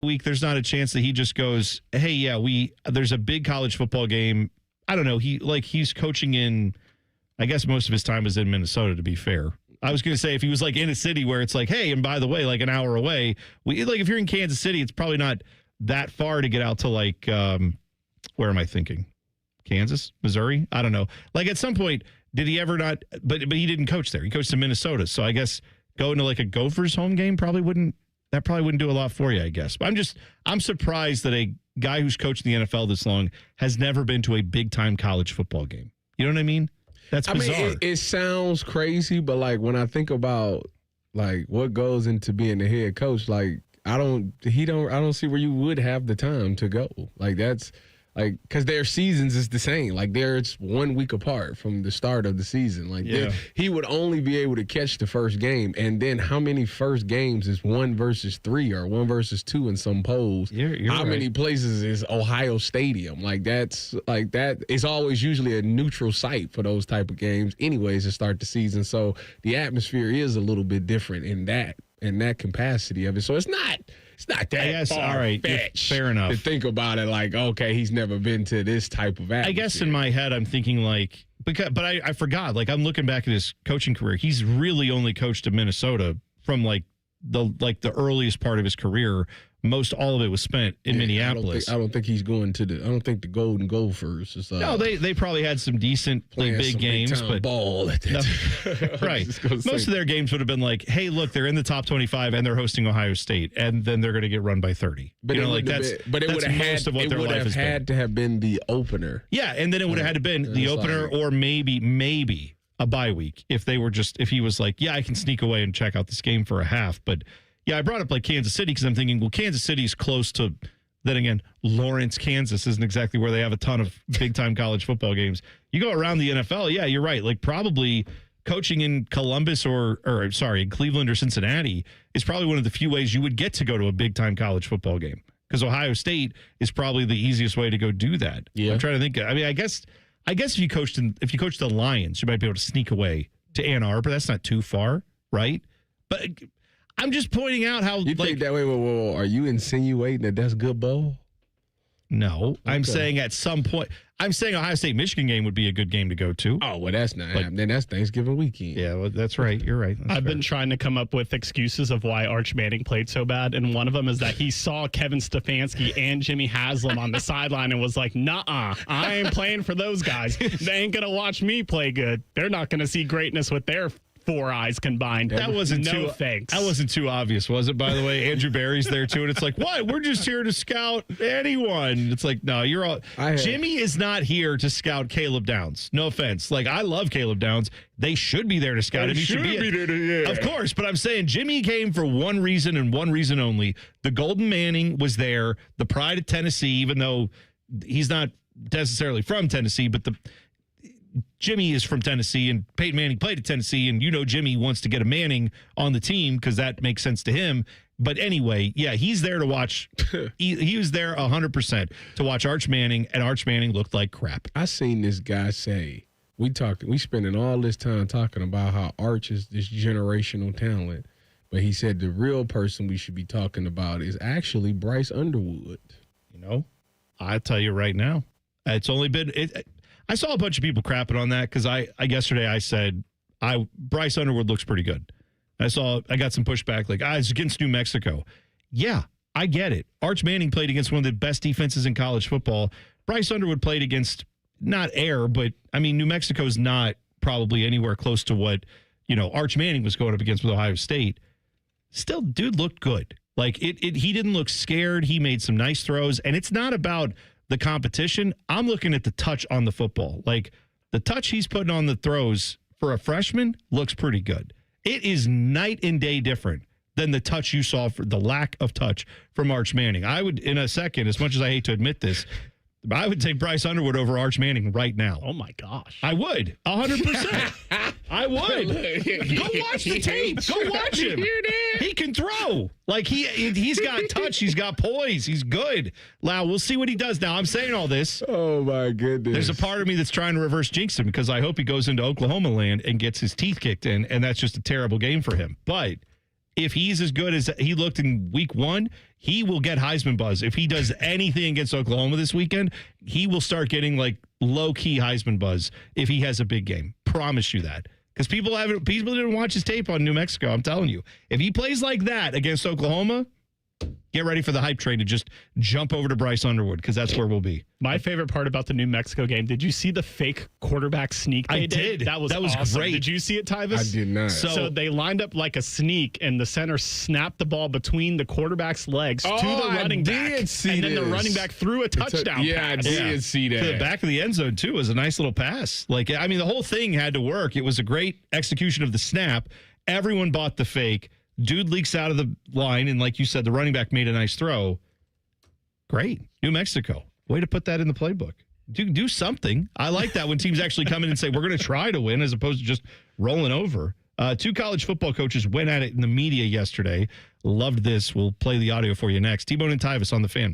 week, there's not a chance that he just goes, hey, yeah, there's a big college football game. I don't know. He's coaching in, I guess most of his time is in Minnesota, to be fair. I was going to say if he was like in a city where it's like, hey, and by the way, like an hour away, if you're in Kansas City, it's probably not that far to get out to like, where am I thinking? Kansas, Missouri? I don't know. Like at some point, did he ever not? But he didn't coach there. He coached in Minnesota. So I guess going to like a Gophers home game probably wouldn't do a lot for you, I guess. But I'm surprised that a guy who's coached in the NFL this long has never been to a big time college football game. You know what I mean? That's bizarre. I mean, it sounds crazy, but like when I think about like what goes into being the head coach, like I don't see where you would have the time to go. Like that's like because their seasons is the same. Like it's 1 week apart from the start of the season. Like he would only be able to catch the first game, and then how many first games is 1 versus 3 or 1 versus 2 in some polls? You're how many places is Ohio Stadium? Like that is always usually a neutral site for those type of games, anyways, to start the season. So the atmosphere is a little bit different in that capacity of it. So it's not that far-fetched fair enough to think about it like, okay, he's never been to this type of atmosphere. I guess in my head I'm thinking like, but I forgot. Like I'm looking back at his coaching career. He's really only coached in Minnesota from like the earliest part of his career. Most all of it was spent in Minneapolis. I don't think he's going to I don't think the Golden Gophers is. No, they probably had some decent big games, but ball. Right. Most of their games would have been like, hey, look, they're in the top 25 and they're hosting Ohio State, and then they're going to get run by 30. But it would have had to have been the opener. Yeah, and then it would have had to been the opener, or maybe a bye week if he was like, yeah, I can sneak away and check out this game for a half, but. Yeah, I brought up like Kansas City because I'm thinking, well, Kansas City's close to, then again, Lawrence, Kansas isn't exactly where they have a ton of big-time college football games. You go around the NFL, yeah, you're right. Like probably coaching in Columbus in Cleveland or Cincinnati is probably one of the few ways you would get to go to a big-time college football game because Ohio State is probably the easiest way to go do that. Yeah. I'm trying to think. I mean, I guess if you coached the Lions, you might be able to sneak away to Ann Arbor. That's not too far, right? But I'm just pointing out how you think that way. Whoa, are you insinuating that that's good bowl? No, okay. I'm saying at some point. I'm saying Ohio State Michigan game would be a good game to go to. Oh well, that's not happening. Then that's Thanksgiving weekend. Yeah, well, that's right. You're right. I've been trying to come up with excuses of why Arch Manning played so bad, and one of them is that he saw Kevin Stefanski and Jimmy Haslam on the sideline and was like, "Nuh-uh, I ain't playing for those guys. They ain't gonna watch me play good. They're not gonna see greatness with their 4 eyes combined." That wasn't thanks. That wasn't too obvious, was it? By the way, Andrew Barry's there too, and it's like, what? We're just here to scout anyone. It's like, no, you're all. Jimmy is not here to scout Caleb Downs. No offense. Like, I love Caleb Downs. They should be there to scout him. He should be there. Of course, but I'm saying Jimmy came for one reason and one reason only. The Golden Manning was there. The pride of Tennessee, even though he's not necessarily from Tennessee, but Jimmy is from Tennessee, and Peyton Manning played at Tennessee, and Jimmy wants to get a Manning on the team because that makes sense to him. But anyway, yeah, he's there to watch. he was there 100% to watch Arch Manning, and Arch Manning looked like crap. I seen this guy say, we spending all this time talking about how Arch is this generational talent, but he said the real person we should be talking about is actually Bryce Underwood. I'll tell you right now, it's only been I saw a bunch of people crapping on that because yesterday I said Bryce Underwood looks pretty good. I got some pushback like, it's against New Mexico. Yeah, I get it. Arch Manning played against one of the best defenses in college football. Bryce Underwood played against not air, but I mean, New Mexico's not probably anywhere close to what, Arch Manning was going up against with Ohio State. Still, dude looked good. Like he didn't look scared. He made some nice throws, and it's not about the competition. I'm looking at the touch on the football. Like the touch he's putting on the throws for a freshman looks pretty good. It is night and day different than the touch you saw for the lack of touch from Arch Manning. I would, in a second, as much as I hate to admit this, I would take Bryce Underwood over Arch Manning right now. Oh, my gosh. I would. 100%. I would. Go watch the tape. Go watch him. He can throw. Like, he's got touch. He's got poise. He's good. Now, we'll see what he does. Now, I'm saying all this. Oh, my goodness. There's a part of me that's trying to reverse jinx him because I hope he goes into Oklahoma land and gets his teeth kicked in, and that's just a terrible game for him. But if he's as good as he looked in week 1, he will get Heisman buzz. If he does anything against Oklahoma this weekend, he will start getting like low-key Heisman buzz if he has a big game. Promise you that. Because people didn't watch his tape on New Mexico. I'm telling you. If he plays like that against Oklahoma, get ready for the hype train to just jump over to Bryce Underwood, because that's where we'll be. My favorite part about the New Mexico game, did you see the fake quarterback sneak they did? That was awesome. Great. Did you see it, Tyus? I did not. So they lined up like a sneak, and the center snapped the ball between the quarterback's legs to the running back. And then the running back threw a touchdown pass. I did see that. To the back of the end zone, too, was a nice little pass. Like, I mean, the whole thing had to work. It was a great execution of the snap. Everyone bought the fake. Dude leaks out of the line, and like you said, the running back made a nice throw. Great. New Mexico. Way to put that in the playbook. Do something. I like that when teams actually come in and say, we're going to try to win, as opposed to just rolling over. 2 college football coaches went at it in the media yesterday. Loved this. We'll play the audio for you next. T-Bone and Tyus on the Fan.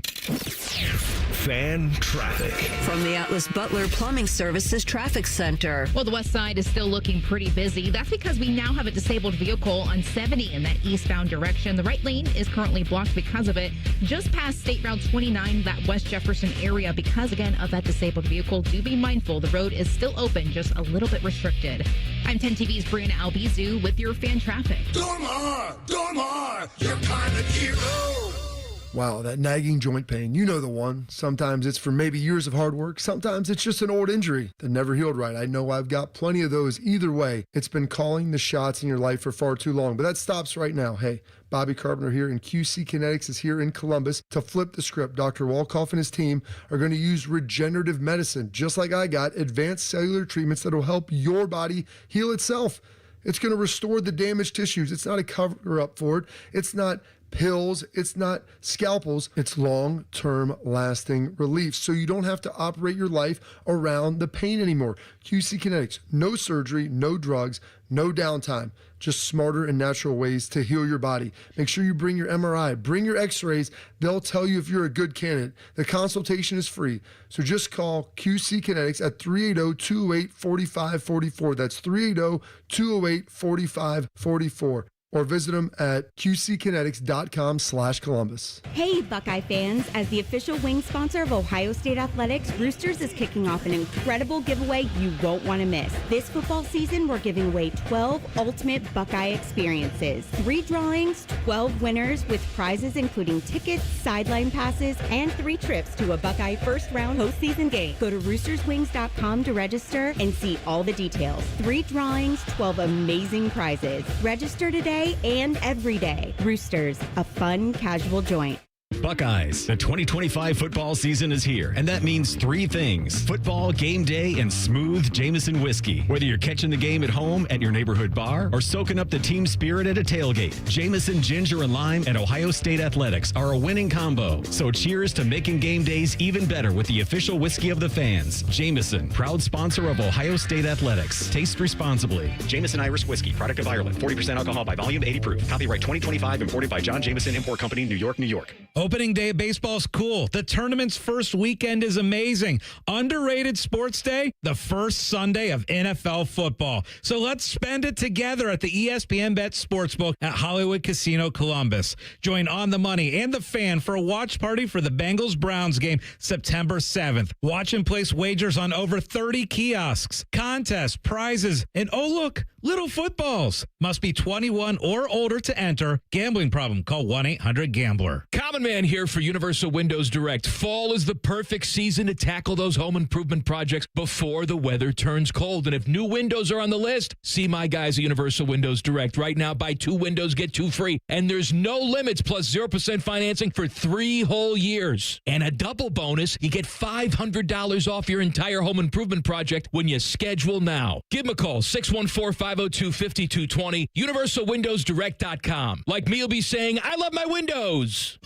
Fan traffic. From the Atlas Butler Plumbing Services Traffic Center. Well, the west side is still looking pretty busy. That's because we now have a disabled vehicle on 70 in that eastbound direction. The right lane is currently blocked because of it. Just past State Route 29, that West Jefferson area, because, again, of that disabled vehicle. Do be mindful. The road is still open, just a little bit restricted. I'm 10 TV's Brianna Albizu with your fan traffic. Dormar, your kind of hero. Wow, that nagging joint pain, you know the one. Sometimes it's from maybe years of hard work. Sometimes it's just an old injury that never healed right. I know I've got plenty of those. Either way, it's been calling the shots in your life for far too long. But that stops right now. Hey, Bobby Carpenter here, and QC Kinetics is here in Columbus to flip the script. Dr. Walkoff and his team are going to use regenerative medicine, just like I got, advanced cellular treatments that will help your body heal itself. It's going to restore the damaged tissues. It's not a cover-up for it. It's not pills, it's not scalpels, it's long-term lasting relief. So you don't have to operate your life around the pain anymore. QC Kinetics, no surgery, no drugs, no downtime, just smarter and natural ways to heal your body. Make sure you bring your MRI, bring your x-rays. They'll tell you if you're a good candidate. The consultation is free. So just call QC Kinetics at 380-208-4544. That's 380-208-4544. Or visit them at qckinetics.com/Columbus. Hey, Buckeye fans. As the official wing sponsor of Ohio State Athletics, Roosters is kicking off an incredible giveaway you won't want to miss. This football season, we're giving away 12 ultimate Buckeye experiences. 3 drawings, 12 winners with prizes including tickets, sideline passes, and 3 trips to a Buckeye first-round postseason game. Go to roosterswings.com to register and see all the details. 3 drawings, 12 amazing prizes. Register today and every day. Roosters, a fun, casual joint. Buckeyes, the 2025 football season is here, and that means 3 things: football, game day, and smooth Jameson whiskey. Whether you're catching the game at home, at your neighborhood bar, or soaking up the team spirit at a tailgate, Jameson Ginger and Lime at Ohio State Athletics are a winning combo. So cheers to making game days even better with the official whiskey of the fans. Jameson, proud sponsor of Ohio State Athletics. Taste responsibly. Jameson Irish Whiskey, product of Ireland. 40% alcohol by volume, 80 proof. Copyright 2025, imported by John Jameson Import Company, New York, New York. Opening day of baseball is cool. The tournament's first weekend is amazing. Underrated sports day, the first Sunday of NFL football. So let's spend it together at the ESPN Bet Sportsbook at Hollywood Casino Columbus. Join On the Money and The Fan for a watch party for the Bengals-Browns game September 7th. Watch and place wagers on over 30 kiosks, contests, prizes, and oh look, little footballs. Must be 21 or older to enter. Gambling problem? Call 1-800-GAMBLER. Common Man here for Universal Windows Direct. Fall is the perfect season to tackle those home improvement projects before the weather turns cold. And if new windows are on the list, see my guys at Universal Windows Direct. Right now, buy 2 windows, get 2 free. And there's no limits, plus 0% financing for 3 whole years. And a double bonus, you get $500 off your entire home improvement project when you schedule now. Give them a call, 614-502-5220, universalwindowsdirect.com. Like me, you'll be saying, I love my windows.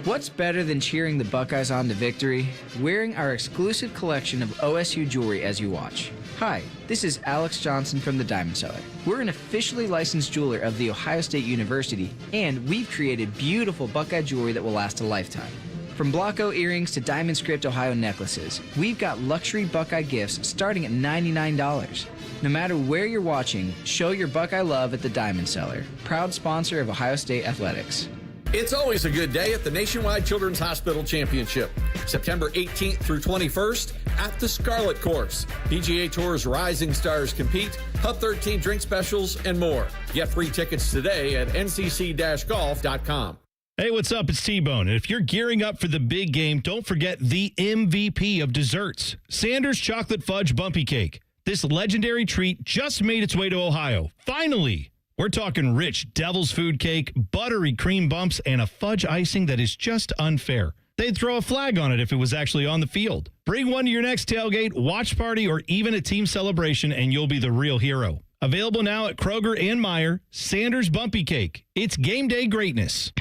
What's better than cheering the Buckeyes on to victory? Wearing our exclusive collection of OSU jewelry as you watch. Hi, this is Alex Johnson from the Diamond Seller. We're an officially licensed jeweler of The Ohio State University, and we've created beautiful Buckeye jewelry that will last a lifetime. From Blanco earrings to Diamond Script Ohio necklaces, we've got luxury Buckeye gifts starting at $99. No matter where you're watching, show your Buckeye love at the Diamond Cellar, proud sponsor of Ohio State Athletics. It's always a good day at the Nationwide Children's Hospital Championship, September 18th through 21st at the Scarlet Course. PGA Tour's rising stars compete, Hub 13 drink specials, and more. Get free tickets today at ncc-golf.com. Hey, what's up? It's T-Bone. And if you're gearing up for the big game, don't forget the MVP of desserts, Sanders Chocolate Fudge Bumpy Cake. This legendary treat just made its way to Ohio. Finally! We're talking rich devil's food cake, buttery cream bumps, and a fudge icing that is just unfair. They'd throw a flag on it if it was actually on the field. Bring one to your next tailgate, watch party, or even a team celebration, and you'll be the real hero. Available now at Kroger and Meijer, Sanders Bumpy Cake. It's game day greatness.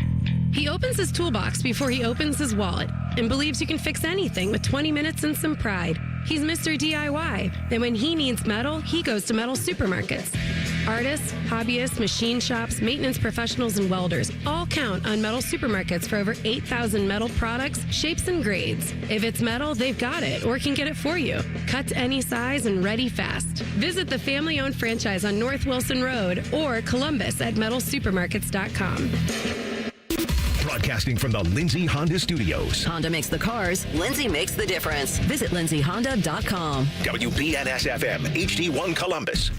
He opens his toolbox before he opens his wallet and believes you can fix anything with 20 minutes and some pride. He's Mr. DIY, and when he needs metal, he goes to metal supermarkets. Artists, hobbyists, machine shops, maintenance professionals, and welders all count on metal supermarkets for over 8,000 metal products, shapes, and grades. If it's metal, they've got it or can get it for you. Cut to any size and ready fast. Visit the family-owned franchise on North Wilson Road or Columbus at metalsupermarkets.com. Broadcasting from the Lindsay Honda Studios. Honda makes the cars. Lindsay makes the difference. Visit lindsayhonda.com. WBNS-FM, HD1 Columbus.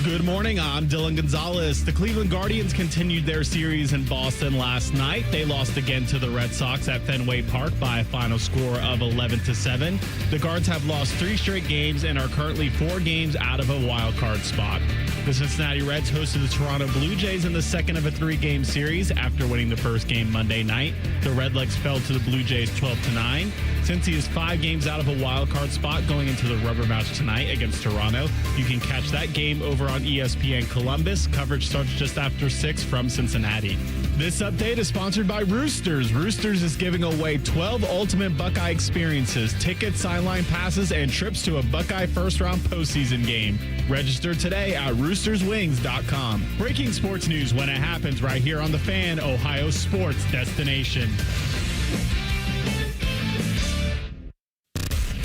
Good morning, I'm Dylan Gonzalez. The Cleveland Guardians continued their series in Boston last night. They lost again to the Red Sox at Fenway Park by a final score of 11-7. The Guards have lost 3 straight games and are currently 4 games out of a wild card spot. The Cincinnati Reds hosted the Toronto Blue Jays in the second of a 3-game series. After winning the first game Monday night, the Redlegs fell to the Blue Jays 12-9. Cincy is 5 games out of a wild card spot going into the rubber match tonight against Toronto. You can catch that game over on ESPN Columbus. Coverage starts just after 6 from Cincinnati. This update is sponsored by Roosters. Roosters is giving away 12 ultimate Buckeye experiences, tickets, sideline passes, and trips to a Buckeye first-round postseason game. Register today at roosterswings.com. Breaking sports news when it happens right here on The Fan, Ohio sports destination.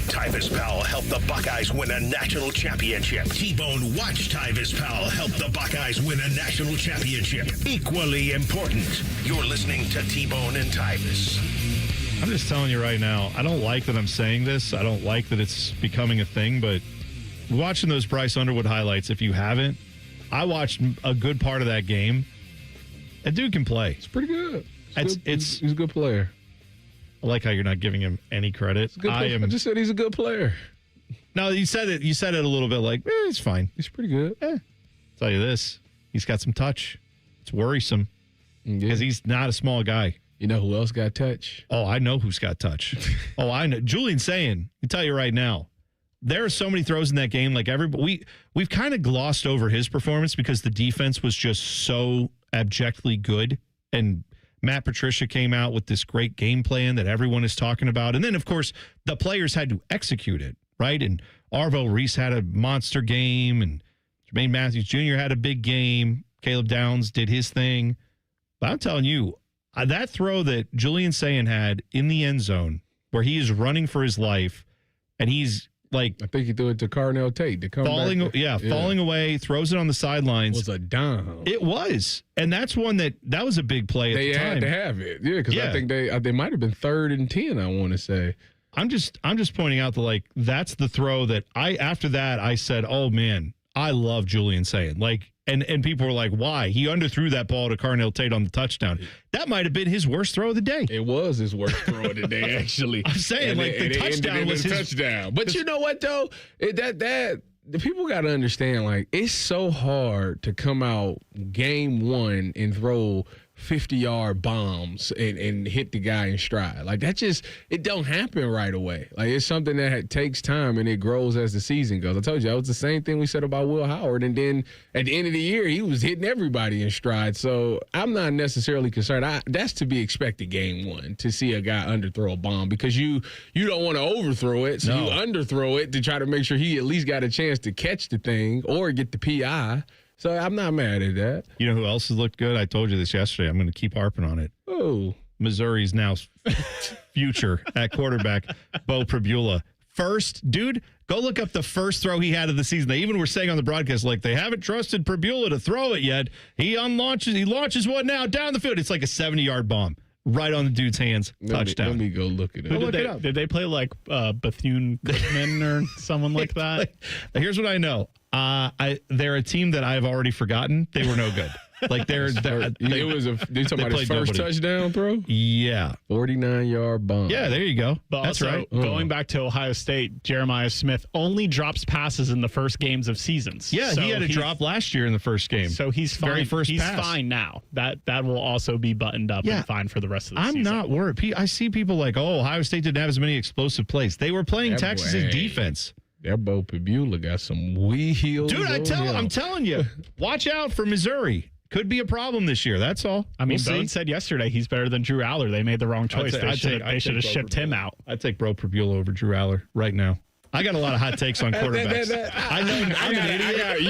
Tyus Powell helped the Buckeyes win a national championship. T-Bone watched Tyus Powell help the Buckeyes win a national championship. Equally important. You're listening to T-Bone and Tyus. I'm just telling you right now, I don't like that I'm saying this. I don't like that it's becoming a thing, but watching those Bryce Underwood highlights, if you haven't, I watched a good part of that game. That dude can play. It's pretty good. He's a good player. I like how you're not giving him any credit. I just said he's a good player. No, you said it a little bit like, it's fine. He's pretty good. Tell you this, he's got some touch. It's worrisome because he's not a small guy. You know who else got touch? Oh, I know who's got touch. I know. Julian Saying, I tell you right now, there are so many throws in that game. Like we've kind of glossed over his performance because the defense was just so abjectly good, and Matt Patricia came out with this great game plan that everyone is talking about. And then, of course, the players had to execute it, right? And Arvo Reese had a monster game, and Jermaine Matthews Jr. had a big game. Caleb Downs did his thing. But I'm telling you, that throw that Julian Saying had in the end zone where he is running for his life, and he's like, I think he threw it to Carnell Tate. Falling away, throws it on the sidelines. It was a dime. It was. And that's one that was a big play at the time. They had to have it. Yeah, because I think they might have been 3rd and 10, I want to say. I'm just pointing out that, that's the throw that after that, I said, oh, man, I love Julian Saying. And people were like, why? He underthrew that ball to Carnell Tate on the touchdown. That might have been his worst throw of the day. It was his worst throw of the day, actually. I'm saying, the touchdown was his touchdown. But you know what, though? The people got to understand, it's so hard to come out game 1 and throw 50-yard bombs and hit the guy in stride. It don't happen right away. It's something that takes time, and it grows as the season goes. I told you, it was the same thing we said about Will Howard, and then at the end of the year, he was hitting everybody in stride. So I'm not necessarily concerned. That's to be expected game 1, to see a guy underthrow a bomb, because you don't want to overthrow it, so you underthrow it to try to make sure he at least got a chance to catch the thing or get the PI. So I'm not mad at that. You know who else has looked good? I told you this yesterday. I'm going to keep harping on it. Oh, Missouri's now future at quarterback, Bo Pribula. First, dude, go look up the first throw he had of the season. They even were saying on the broadcast, like, they haven't trusted Pribula to throw it yet. He launches one now down the field. It's like a 70-yard bomb right on the dude's hands. Touchdown. Let me go look it up. Did they play like Bethune-Cookman or someone like that? Here's what I know. They're a team that I've already forgotten. They were no good. Like they talking about his first touchdown throw? Yeah. 49-yard bomb. Yeah, there you go. But That's also, right. Going back to Ohio State, Jeremiah Smith only drops passes in the first games of seasons. Yeah, so he had a drop last year in the first game. So he's fine. Very first he's pass. fine now. That will also be buttoned up and fine for the rest of the season. I'm not worried. I see people like, Ohio State didn't have as many explosive plays. They were playing Texas's defense. That Bo Pribula got some wheels. Dude, I'm telling you, watch out for Missouri. Could be a problem this year. That's all. I mean, we'll Bone said yesterday he's better than Drew Aller. They made the wrong choice. They should have shipped him out. I'd take Bo Pribula over Drew Aller right now. I got a lot of hot takes on quarterbacks. I know I'm an idiot.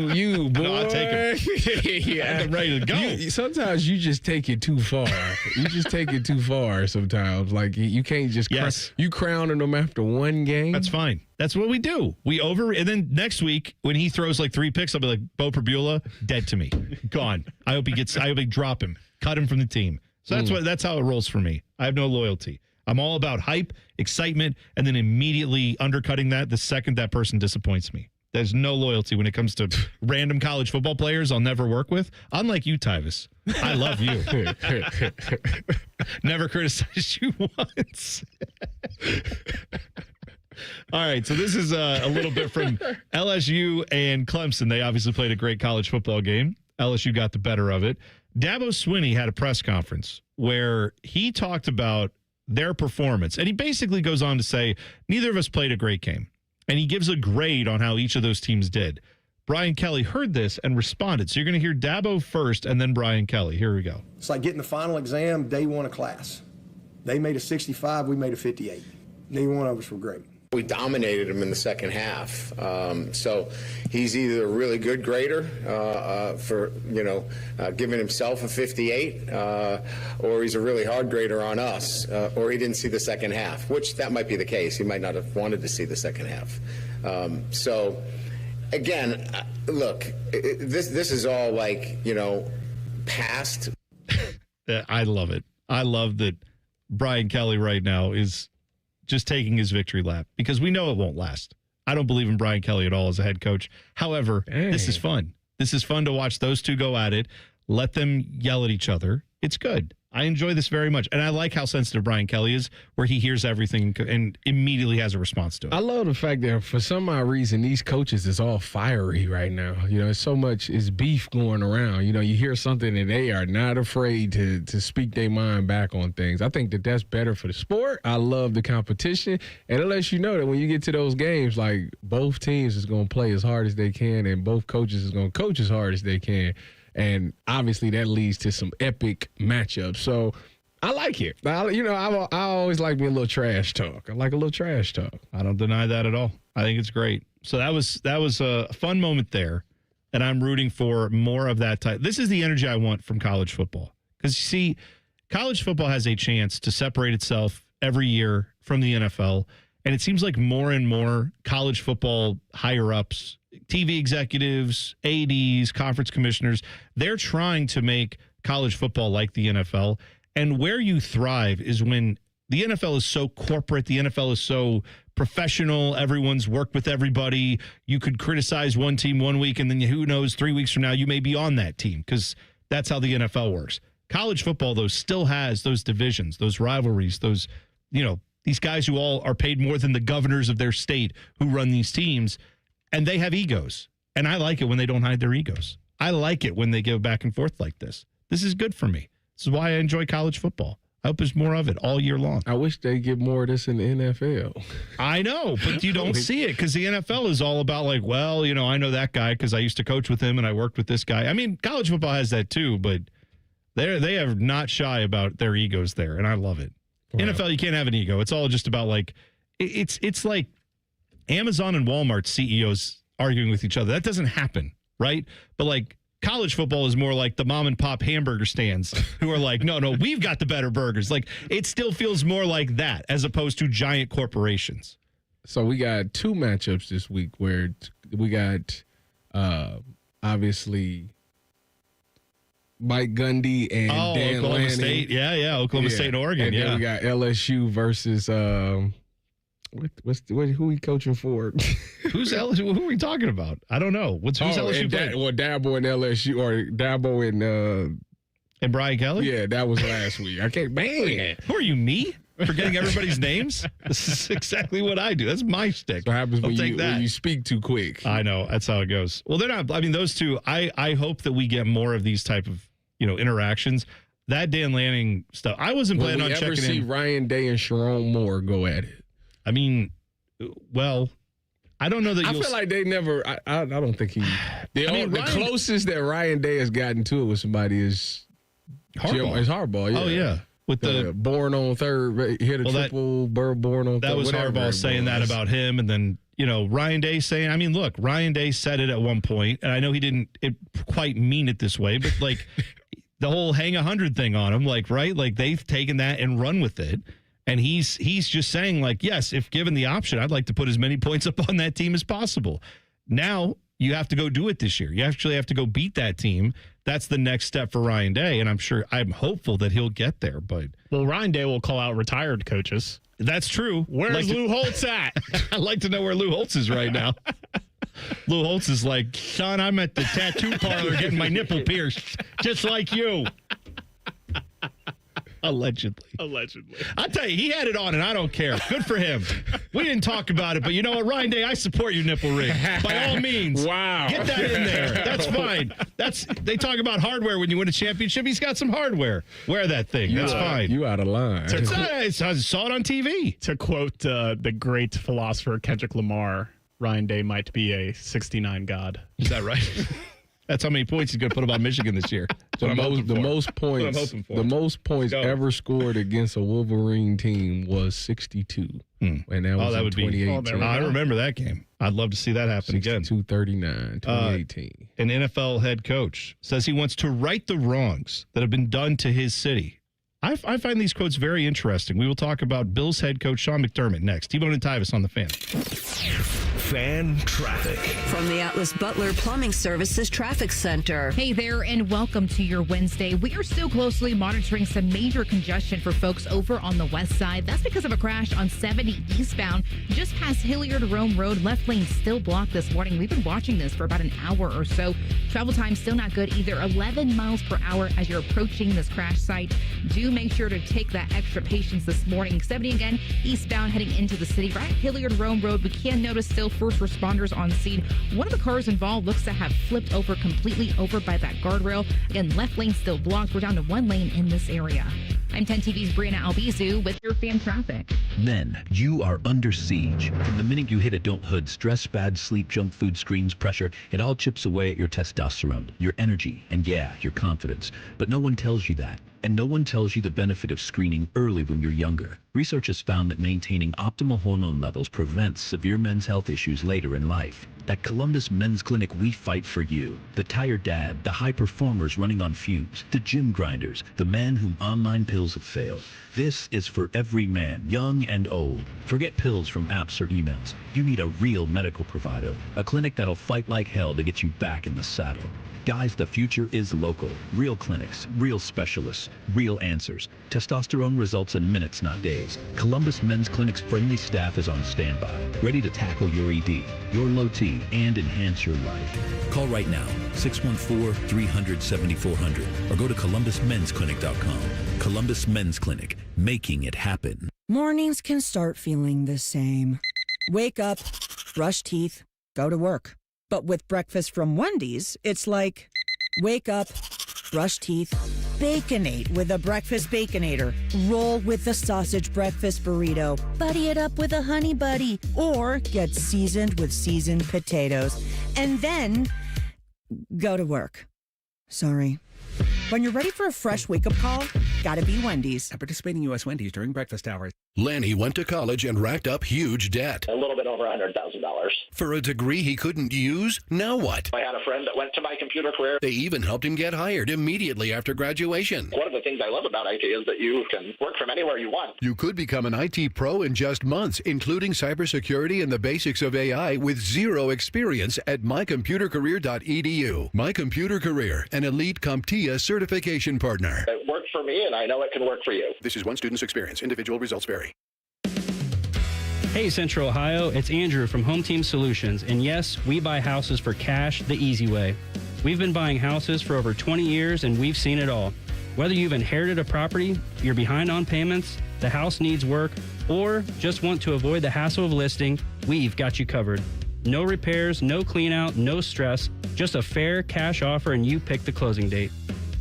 You, boy. No, I'll take him. I'm ready to go. Sometimes you just take it too far. You just take it too far sometimes. Like, you can't just you crowning them after one game. That's fine. That's what we do. And then next week, when he throws like 3 picks, I'll be like, Bo Pribula, dead to me. Gone. I hope he drop him. Cut him from the team. So that's how it rolls for me. I have no loyalty. I'm all about hype, excitement, and then immediately undercutting that the second that person disappoints me. There's no loyalty when it comes to random college football players I'll never work with. Unlike you, Tyus. I love you. Never criticized you once. All right, so this is a little bit from LSU and Clemson. They obviously played a great college football game. LSU got the better of it. Dabo Swinney had a press conference where he talked about their performance. And he basically goes on to say, neither of us played a great game. And he gives a grade on how each of those teams did. Brian Kelly heard this and responded. So you're going to hear Dabo first and then Brian Kelly. Here we go. It's like getting the final exam day one of class. They made a 65, we made a 58. Neither one of us were great. We dominated him in the second half. So he's either a really good grader for, giving himself a 58, or he's a really hard grader on us, or he didn't see the second half, which that might be the case. He might not have wanted to see the second half. So, again, look, this is all like, past. I love it. I love that Brian Kelly right now is just taking his victory lap because we know it won't last. I don't believe in Brian Kelly at all as a head coach. However, This is fun. This is fun to watch those two go at it. Let them yell at each other. It's good. I enjoy this very much. And I like how sensitive Brian Kelly is, where he hears everything and immediately has a response to it. I love the fact that for some odd reason, these coaches is all fiery right now. It's so much is beef going around. You hear something and they are not afraid to speak their mind back on things. I think that that's better for the sport. I love the competition. And it lets you know that when you get to those games, like both teams is going to play as hard as they can and both coaches is going to coach as hard as they can. And obviously that leads to some epic matchups. So I like it. I always like me a little trash talk. I like a little trash talk. I don't deny that at all. I think it's great. So that was a fun moment there, and I'm rooting for more of that type. This is the energy I want from college football. Because, you see, college football has a chance to separate itself every year from the NFL, and it seems like more and more college football higher-ups, TV executives, ADs, conference commissioners, they're trying to make college football like the NFL. And where you thrive is when the NFL is so corporate, the NFL is so professional, everyone's worked with everybody. You could criticize one team one week, and then who knows, 3 weeks from now, you may be on that team because that's how the NFL works. College football, though, still has those divisions, those rivalries, those, these guys who all are paid more than the governors of their state who run these teams. And they have egos. And I like it when they don't hide their egos. I like it when they go back and forth like this. This is good for me. This is why I enjoy college football. I hope there's more of it all year long. I wish they get more of this in the NFL. I know, but you don't see it because the NFL is all about like, well, I know that guy because I used to coach with him and I worked with this guy. I mean, college football has that too, but they are not shy about their egos there, and I love it. Wow. NFL, you can't have an ego. It's all just about like, it's like Amazon and Walmart CEOs arguing with each other. That doesn't happen. right? But like college football is more like the mom and pop hamburger stands who are like, no, we've got the better burgers. Like it still feels more like that as opposed to giant corporations. So we got 2 matchups this week where we got obviously Mike Gundy and Dan Oklahoma Lanning. State. Yeah, Oklahoma State and Oregon. And then we got LSU versus who we coaching for? Who's LSU? Who are we talking about? I don't know. Who's LSU playing? Dabo and LSU, or Dabo and Brian Kelly? Yeah, that was last week. I can't, man. Who are you, me? Forgetting everybody's names? This is exactly what I do. That's my stick. So what happens when you speak too quick. I know. That's how it goes. Well, they're not. I mean, those two, I hope that we get more of these type of, interactions. That Dan Lanning stuff, I wasn't planning on checking in. Will we ever see Ryan Day and Sharon Moore go at it? I mean, well, I don't know that I feel like they never, I don't think he, the closest that Ryan Day has gotten to it with somebody is Harbaugh. Yeah. Oh, yeah. With the born on third, hit a triple, born on third. That was Harbaugh saying that about him. And then, Ryan Day saying, I mean, look, Ryan Day said it at one point, and I know he didn't quite mean it this way, but like the whole hang 100 thing on him, like, right? Like they've taken that and run with it. And he's just saying, like, yes, if given the option, I'd like to put as many points up on that team as possible. Now you have to go do it this year. You actually have to go beat that team. That's the next step for Ryan Day, and I'm hopeful that he'll get there. But Ryan Day will call out retired coaches. That's true. Where's Lou Holtz at? I'd like to know where Lou Holtz is right now. Lou Holtz is like, son, I'm at the tattoo parlor getting my nipple pierced, just like you. Allegedly. I'll tell you, he had it on, and I don't care. Good for him. We didn't talk about it, but you know what, Ryan Day, I support your nipple ring. By all means. Wow. Get that in there. That's fine. They talk about hardware when you win a championship. He's got some hardware. Wear that thing. That's fine. You out of line. I saw it on TV. To quote the great philosopher Kendrick Lamar, Ryan Day might be a 69 god. Is that right? That's how many points he's going to put up on Michigan this year. The most points ever scored against a Wolverine team was 62. And that was in 2018. I remember that game. I'd love to see that happen again. 62-39, 2018. An NFL head coach says he wants to right the wrongs that have been done to his city. I find these quotes very interesting. We will talk about Bills head coach Sean McDermott next. T-Bone and Tyus on the Fan. Fan traffic. From the Atlas Butler Plumbing Services Traffic Center. Hey there, and welcome to your Wednesday. We are still closely monitoring some major congestion for folks over on the west side. That's because of a crash on 70 eastbound, just past Hilliard Rome Road. Left lane still blocked this morning. We've been watching this for about an hour or so. Travel time still not good either. 11 miles per hour as you're approaching this crash site. Do make sure to take that extra patience this morning. 70 again, eastbound heading into the city. Right at Hilliard Rome Road, we can notice still first responders on scene. One of the cars involved looks to have flipped over completely over by that guardrail. Again, left lane still blocked. We're down to one lane in this area. I'm 10 TV's Brianna Albizu with your fan traffic. Men, you are under siege. From the minute you hit adulthood, stress, bad sleep, junk food, screens, pressure, it all chips away at your testosterone, your energy, and your confidence. But no one tells you that. And no one tells you the benefit of screening early when you're younger. Research has found that maintaining optimal hormone levels prevents severe men's health issues later in life. At Columbus Men's Clinic, we fight for you. The tired dad, the high performers running on fumes, the gym grinders, the men whom online pills have failed. This is for every man, young and old. Forget pills from apps or emails. You need a real medical provider, a clinic that'll fight like hell to get you back in the saddle. Guys, the future is local. Real clinics, real specialists, real answers. Testosterone results in minutes, not days. Columbus Men's Clinic's friendly staff is on standby, ready to tackle your ED, your low T, and enhance your life. Call right now, 614-300-7400, or go to columbusmensclinic.com. Columbus Men's Clinic, making it happen. Mornings can start feeling the same. Wake up, brush teeth, go to work. But with breakfast from Wendy's, it's like, wake up, brush teeth, Baconate with a breakfast Baconator. Roll with the sausage breakfast burrito. Buddy it up with a honey buddy. Or get seasoned with seasoned potatoes. And then go to work. Sorry. When you're ready for a fresh wake-up call, Gotta be Wendy's. At participating U.S. Wendy's during breakfast hours. Lanny went to college and racked up huge debt. A little bit over $100,000. For a degree he couldn't use, now what? I had a friend that went to my computer career. They even helped him get hired immediately after graduation. One of the things I love about IT is that you can work from anywhere you want. You could become an IT pro in just months, including cybersecurity and the basics of AI with zero experience at mycomputercareer.edu. My Computer Career, an elite CompTIA certification partner. It worked for me, and I know it can work for you. This is one student's experience. Individual results vary. Hey Central Ohio, it's Andrew from Home Team Solutions, and yes, we buy houses for cash the easy way. We've been buying houses for over 20 years and we've seen it all. Whether you've inherited a property, you're behind on payments, the house needs work, or just want to avoid the hassle of listing, we've got you covered. No repairs, no clean out, no stress, just a fair cash offer and you pick the closing date.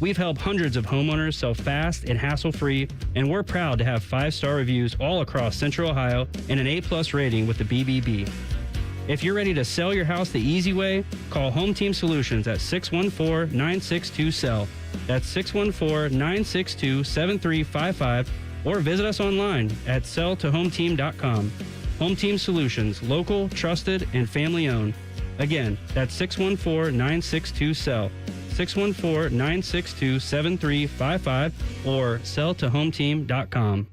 We've helped hundreds of homeowners sell fast and hassle-free, and we're proud to have 5-star reviews all across Central Ohio and an A+ rating with the BBB. If you're ready to sell your house the easy way, call Home Team Solutions at 614-962-SELL. That's 614-962-7355, or visit us online at selltohometeam.com. Home Team Solutions, local, trusted, and family-owned. Again, that's 614-962-SELL. 614-962-7355 or selltohometeam.com.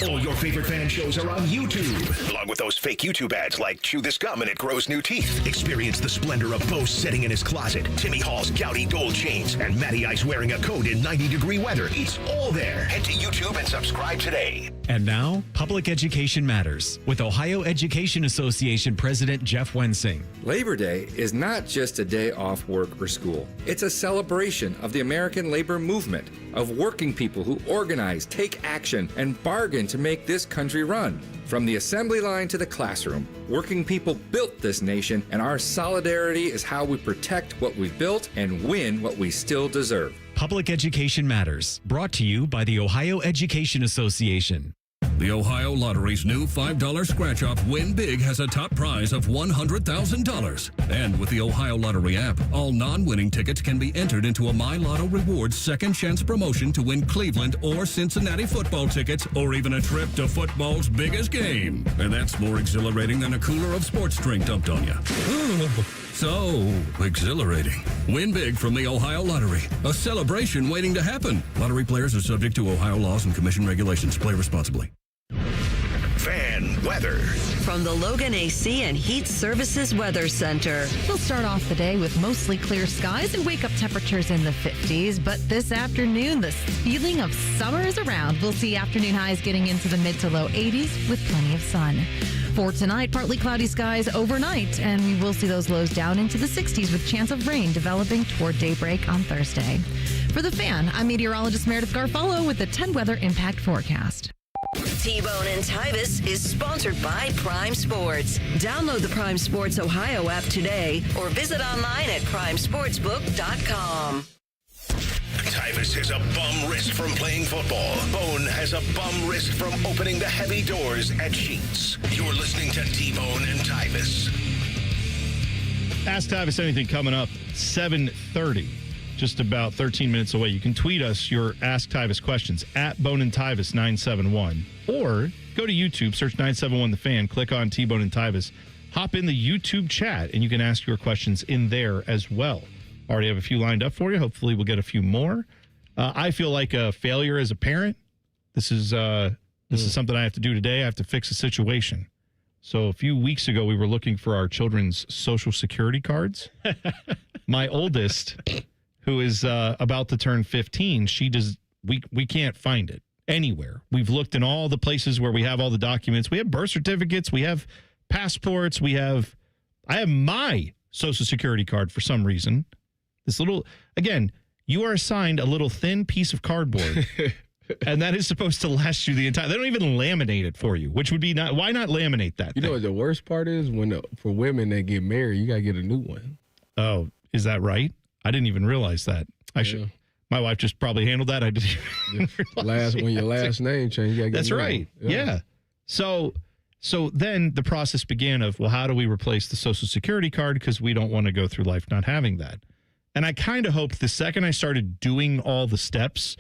All your favorite fan shows are on YouTube, along with those fake YouTube ads like Chew This Gum and It Grows New Teeth. Experience the splendor of Bo sitting in his closet, Timmy Hall's gouty gold chains, and Matty Ice wearing a coat in 90-degree weather. It's all there. Head to YouTube and subscribe today. And now, Public Education Matters with Ohio Education Association President Jeff Wensing. Labor Day is not just a day off work or school. It's a celebration of the American labor movement, of working people who organize, take action, and bargain to make this country run. From the assembly line to the classroom, working people built this nation, and our solidarity is how we protect what we've built and win what we still deserve. Public Education Matters, brought to you by the Ohio Education Association. The Ohio Lottery's new $5 scratch-off Win Big has a top prize of $100,000. And with the Ohio Lottery app, all non-winning tickets can be entered into a My Lotto Rewards second chance promotion to win Cleveland or Cincinnati football tickets, or even a trip to football's biggest game. And that's more exhilarating than a cooler of sports drink dumped on you. So exhilarating. Win big from the Ohio Lottery. A celebration waiting to happen. Lottery players are subject to Ohio laws and commission regulations. Play responsibly. Fan weather. From the Logan AC and Heat Services Weather Center. We'll start off the day with mostly clear skies and wake up temperatures in the 50s. But this afternoon, the feeling of summer is around. We'll see afternoon highs getting into the mid to low 80s with plenty of sun. For tonight, partly cloudy skies overnight, and we will see those lows down into the 60s with chance of rain developing toward daybreak on Thursday. For the Fan, I'm meteorologist Meredith Garfolo with the 10 weather impact forecast. T-Bone and Tyus is sponsored by Prime Sports. Download the Prime Sports Ohio app today or visit online at primesportsbook.com. Tyus has a bum wrist from playing football. Bone has a bum wrist from opening the heavy doors at Sheets. You're listening to T-Bone and Tyus. Ask Tyus anything coming up 7:30. Just about 13 minutes away. You can tweet us your Ask Tyvis questions at Bone and Tyvis 971, or go to YouTube, search 971 The Fan, click on T-Bone and Tyvis, hop in the YouTube chat, and you can ask your questions in there as well. Already have a few lined up for you. Hopefully we'll get a few more. I feel like a failure as a parent. This is something I have to do today. I have to fix a situation. So a few weeks ago, we were looking for our children's Social Security cards. My oldest, who is about to turn 15, we can't find it anywhere. We've looked in all the places where we have all the documents. We have birth certificates, we have passports, I have my Social Security card for some reason. This little, again, you are assigned a little thin piece of cardboard, and that is supposed to last you the entire. They don't even laminate it for you, which would be why not laminate that? You know what the worst part is? For women that get married, you got to get a new one. Oh, is that right? I didn't even realize that. My wife just probably handled that. I didn't even realize when your last name changed, you gotta get That's right. Yeah. So then the process began of, well, how do we replace the Social Security card? Because we don't want to go through life not having that. And I kind of hoped the second I started doing all the steps,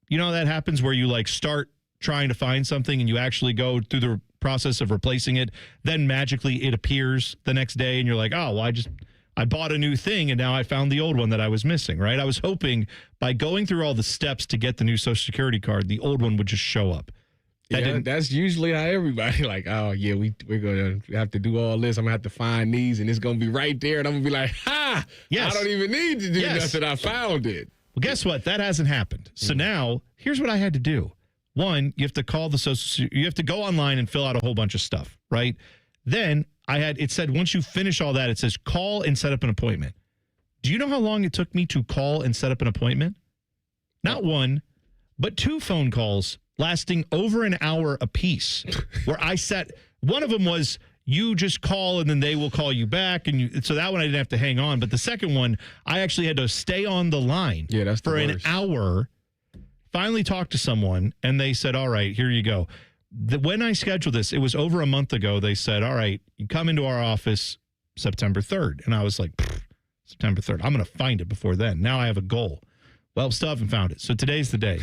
You know, that happens where you like start trying to find something and you actually go through the process of replacing it. Then magically it appears the next day and you're like, oh, well, I bought a new thing and now I found the old one that I was missing, right? I was hoping by going through all the steps to get the new Social Security card, the old one would just show up. That's usually how everybody like, oh, yeah, we're going to have to do all this. I'm going to have to find these, and it's going to be right there. And I'm going to be like, ha, yes. I don't even need to do nothing. I found it. Well, guess what? That hasn't happened. So now here's what I had to do. One, you have to call you have to go online and fill out a whole bunch of stuff, right? Then it said once you finish all that, it says call and set up an appointment. Do you know how long it took me to call and set up an appointment? Not one, but 2 phone calls lasting over an hour apiece, where I sat. One of them was you just call and then they will call you back, so that one I didn't have to hang on. But the second one, I actually had to stay on the line for an hour. Finally talked to someone, and they said, "All right, here you go." When I scheduled this, it was over a month ago. They said, "All right, you come into our office September 3rd," and I was like, "September 3rd. I'm going to find it before then." Now I have a goal. Well, still haven't found it. So today's the day.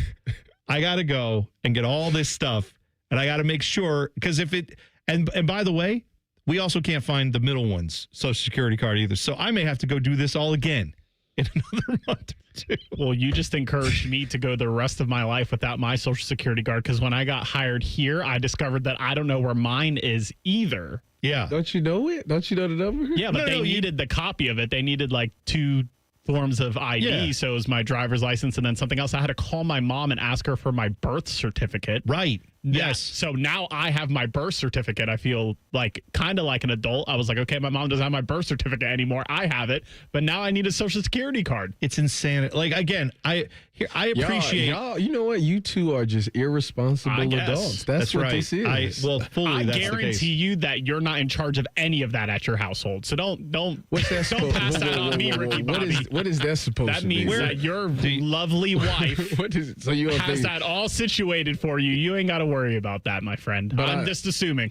I got to go and get all this stuff, and I got to make sure, because if it, and by the way, we also can't find the middle one's Social Security card either. So I may have to go do this all again in another month or 2. Well, you just encouraged me to go the rest of my life without my Social Security card, because when I got hired here, I discovered that I don't know where mine is either. Yeah. Don't you know it? Don't you know the number? Yeah, but they needed the copy of it. They needed like 2 forms of ID. Yeah. So it was my driver's license and then something else. I had to call my mom and ask her for my birth certificate. Right. Yes. So now I have my birth certificate. I feel like kind of like an adult. I was like, okay, my mom doesn't have my birth certificate anymore. I have it, but now I need a Social Security card. It's insane. Like, again, I appreciate y'all. You know what? You two are just irresponsible adults. That's what right. this is. I guarantee you that you're not in charge of any of that at your household. So don't What's that don't pass that on me, Ricky Bobby. What is that supposed to be? That means that your lovely wife what is it? So you has that all situated for you. You ain't got to worry about that, my friend. But I'm just assuming.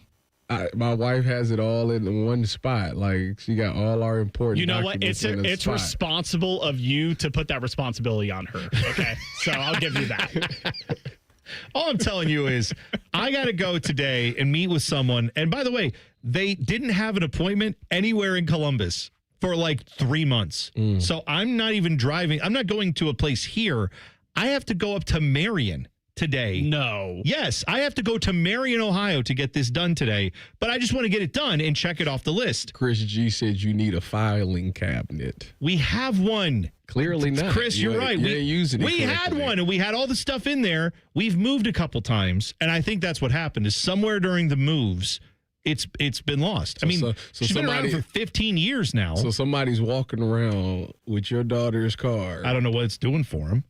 My wife has it all in one spot. Like, she got all our important. You know what? It's spot. responsible of you to put that responsibility on her. Okay, so I'll give you that. All I'm telling you is I got to go today and meet with someone. And by the way, they didn't have an appointment anywhere in Columbus for like 3 months. So I'm not even driving. I'm not going to a place here. I have to go up to Marion today. No. Yes, I have to go to Marion, Ohio to get this done today, but I just want to get it done and check it off the list. Chris G said you need a filing cabinet. We have one. Clearly not. Chris, you're right. We had one, and we had all the stuff in there. We've moved a couple times, and I think that's what happened is somewhere during the moves, it's been lost. I mean, she's been around for 15 years now. So somebody's walking around with your daughter's car. I don't know what it's doing for him.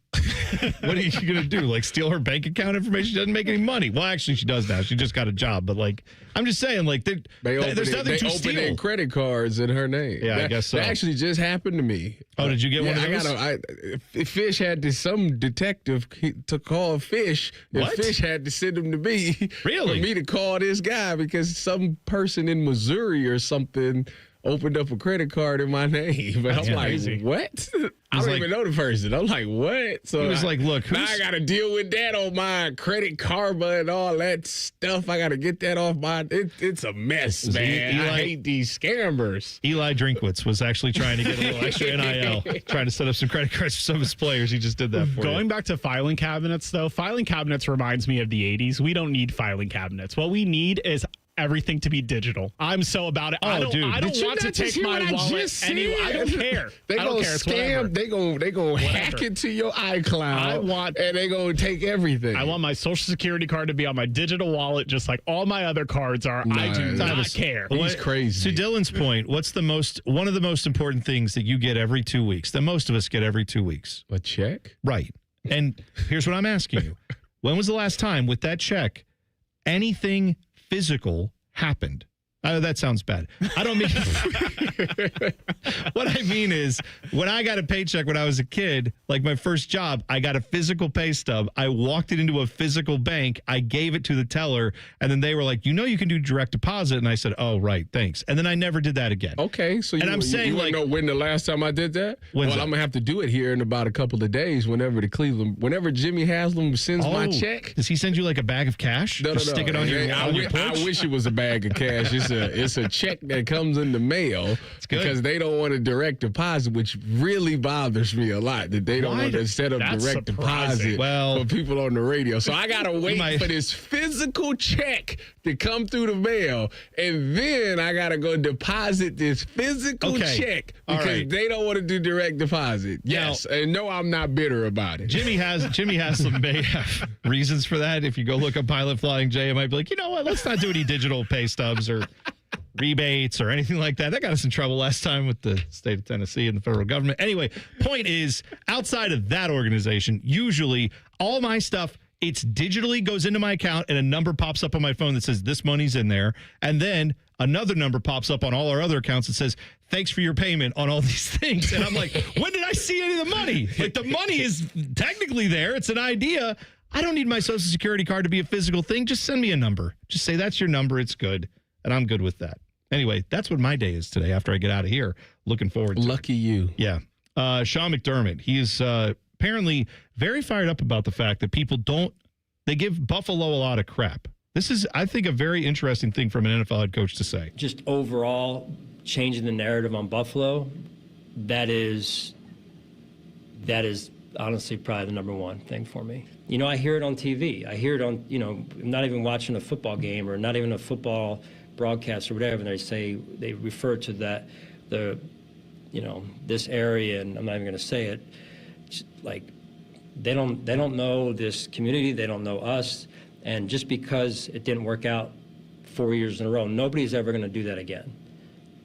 What are you going to do? Like, steal her bank account information? She doesn't make any money. Well, actually, she does now. She just got a job. But, like, I'm just saying, like, there's nothing to steal. They open credit cards in her name. Yeah, I guess so. That actually just happened to me. Oh, did you get one of those? Fish had to, some detective to call Fish. And What? Fish had to send him to me. Really? For me to call this guy because some person in Missouri or something opened up a credit card in my name. But I'm like, crazy. what? I don't even know the person. I'm like, what? So He was like, look, now I got to deal with that on my credit karma and all that stuff. I got to get that off my. It's a mess, man. I hate these scammers. Eli Drinkwitz was actually trying to get a little extra NIL, trying to set up some credit cards for some of his players. He just did that for Going back to filing cabinets, though, filing cabinets reminds me of the 80s. We don't need filing cabinets. What we need is everything to be digital. I'm so about it. I don't want to take my wallet anywhere. I don't care. They I don't gonna care. It's scam. whatever. They gonna hack into your iCloud. And they gonna take everything. I want my Social Security card to be on my digital wallet, just like all my other cards are. I do not care. He's crazy. To Dylan's point, what's one of the most important things that you get every 2 weeks? That most of us get every 2 weeks. A check? Right. And here's what I'm asking you: when was the last time with that check anything physical happened? That sounds bad. I don't mean. What I mean is, when I got a paycheck when I was a kid, like my first job, I got a physical pay stub. I walked it into a physical bank. I gave it to the teller, and then they were like, you can do direct deposit. And I said, oh, right, thanks. And then I never did that again. Okay, so you want to know when the last time I did that? Well, I'm going to have to do it here in about a couple of days whenever Jimmy Haslam sends my check. Does he send you like a bag of cash? No. Stick it on your porch? I wish it was a bag of cash. It's a check that comes in the mail because they don't want a direct deposit, which really bothers me a lot that they don't want to set up direct deposit for people on the radio. So I got to wait for this physical check to come through the mail, and then I got to go deposit this physical check because they don't want to do direct deposit. Yes, and no, I'm not bitter about it. Jimmy Haslam may have reasons for that. If you go look up Pilot Flying J, it might be like, you know what, let's not do any digital pay stubs or rebates or anything like that. That got us in trouble last time with the state of Tennessee and the federal government. Anyway, point is, outside of that organization, usually all my stuff, it's digitally goes into my account and a number pops up on my phone that says this money's in there. And then another number pops up on all our other accounts that says, thanks for your payment on all these things. And I'm like, when did I see any of the money? Like, the money is technically there. It's an idea. I don't need my Social Security card to be a physical thing. Just send me a number. Just say that's your number. It's good. And I'm good with that. Anyway, that's what my day is today after I get out of here. Looking forward to Lucky you. Yeah. Sean McDermott, he is apparently very fired up about the fact that people they give Buffalo a lot of crap. This is, I think, a very interesting thing from an NFL head coach to say. Just overall changing the narrative on Buffalo, that is honestly probably the number one thing for me. I hear it on TV. I hear it on, I'm not even watching a football game or not even a football broadcast or whatever, and they refer to that, this area, and I'm not even going to say it. It's like they don't know this community, they don't know us, and just because it didn't work out 4 years in a row, nobody's ever going to do that again.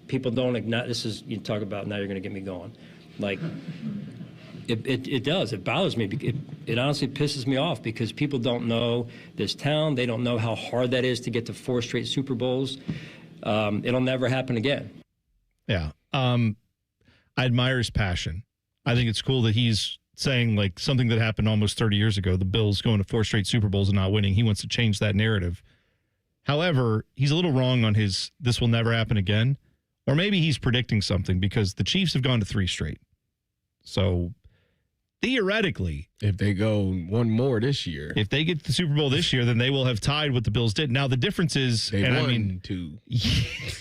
People don't ignite. This is, you talk about, now you're going to get me going. Like, it does. It bothers me. It honestly pisses me off because people don't know this town. They don't know how hard that is to get to 4 straight Super Bowls. It'll never happen again. Yeah. I admire his passion. I think it's cool that he's saying, like, something that happened almost 30 years ago, the Bills going to 4 straight Super Bowls and not winning. He wants to change that narrative. However, he's a little wrong on his this will never happen again. Or maybe he's predicting something because the Chiefs have gone to 3 straight. So theoretically, if they go one more this year, if they get the Super Bowl this year, then they will have tied what the Bills did. Now, the difference is, they won 2.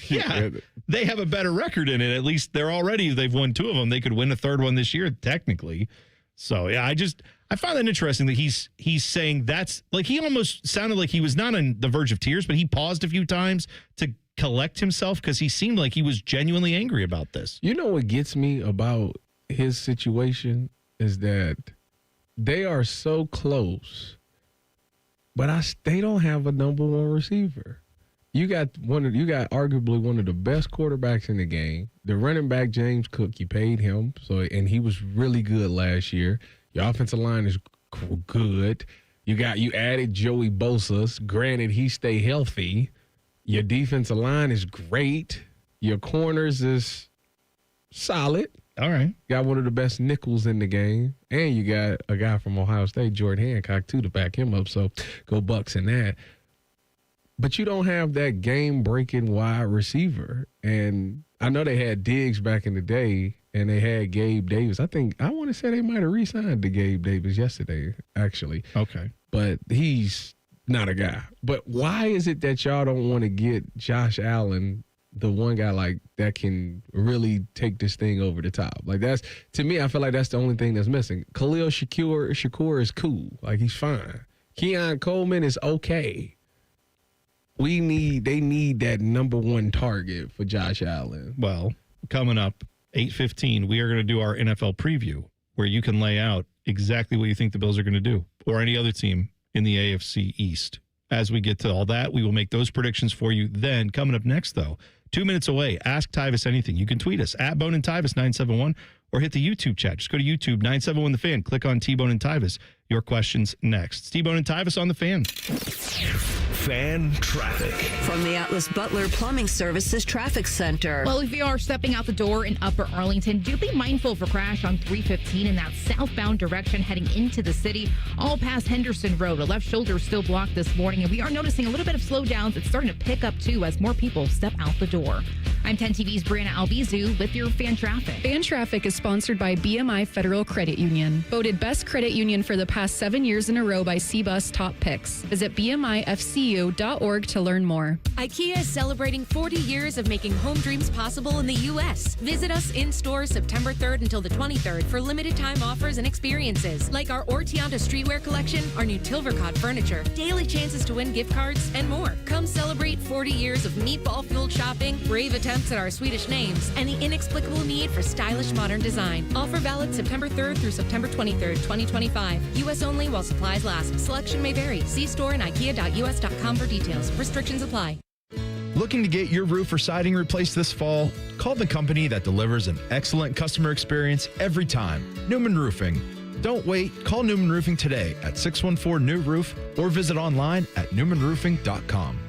Yeah, they have a better record in it. At least they've won 2 of them. They could win a third one this year, technically. So, yeah, I find that interesting that he's saying that's, like, he almost sounded like he was not on the verge of tears, but he paused a few times to collect himself because he seemed like he was genuinely angry about this. You know what gets me about his situation is that they are so close, but they don't have a number 1 receiver. You got arguably one of the best quarterbacks in the game. The running back, James Cook, you paid him, and he was really good last year. Your offensive line is good. You added Joey Bosa. Granted, he stay healthy. Your defensive line is great. Your corners is solid. All right. Got one of the best nickels in the game. And you got a guy from Ohio State, Jordan Hancock, too, to back him up. So go Bucks in that. But you don't have that game-breaking wide receiver. And I know they had Diggs back in the day, and they had Gabe Davis. I want to say they might have re-signed to Gabe Davis yesterday, actually. Okay. But he's not a guy. But why is it that y'all don't want to get Josh Allen, the one guy like that can really take this thing over the top? Like, that's, to me, I feel like that's the only thing that's missing. Khalil Shakur is cool. Like, he's fine. Keon Coleman is okay. They need that number 1 target for Josh Allen. Well, coming up 8:15, we are going to do our NFL preview where you can lay out exactly what you think the Bills are going to do or any other team in the AFC East. As we get to all that, we will make those predictions for you. Then, coming up next, though, 2 minutes away, Ask Tyus Anything. You can tweet us at Bone and Tyus 971 or hit the YouTube chat. Just go to YouTube, 971 The Fan. Click on T-Bone and Tyvis. Your questions next. T-Bone and Tyvis on The Fan. Fan traffic. From the Atlas Butler Plumbing Services Traffic Center. Well, if you are stepping out the door in Upper Arlington, do be mindful of a crash on 315 in that southbound direction heading into the city, all past Henderson Road. A left shoulder is still blocked this morning, and we are noticing a little bit of slowdowns. It's starting to pick up, too, as more people step out the door. I'm 10 TV's Brianna Albizu with your Fan Traffic. Fan Traffic is sponsored by BMI Federal Credit Union. Voted Best Credit Union for the past 7 years in a row by CBUS Top Picks. Visit BMIFCU.org to learn more. IKEA is celebrating 40 years of making home dreams possible in the U.S. Visit us in store September 3rd until the 23rd for limited time offers and experiences like our Ortianta streetwear collection, our new Tilvercott furniture, daily chances to win gift cards, and more. Come celebrate 40 years of meatball-fueled shopping, brave attempts at our Swedish names, and the inexplicable need for stylish modern design. Offer valid September 3rd through September 23rd, 2025. U.S. only while supplies last. Selection may vary. See store and ikea.us.com for details. Restrictions apply. Looking to get your roof or siding replaced this fall? Call the company that delivers an excellent customer experience every time. Newman Roofing. Don't wait. Call Newman Roofing today at 614-NEW-ROOF or visit online at newmanroofing.com.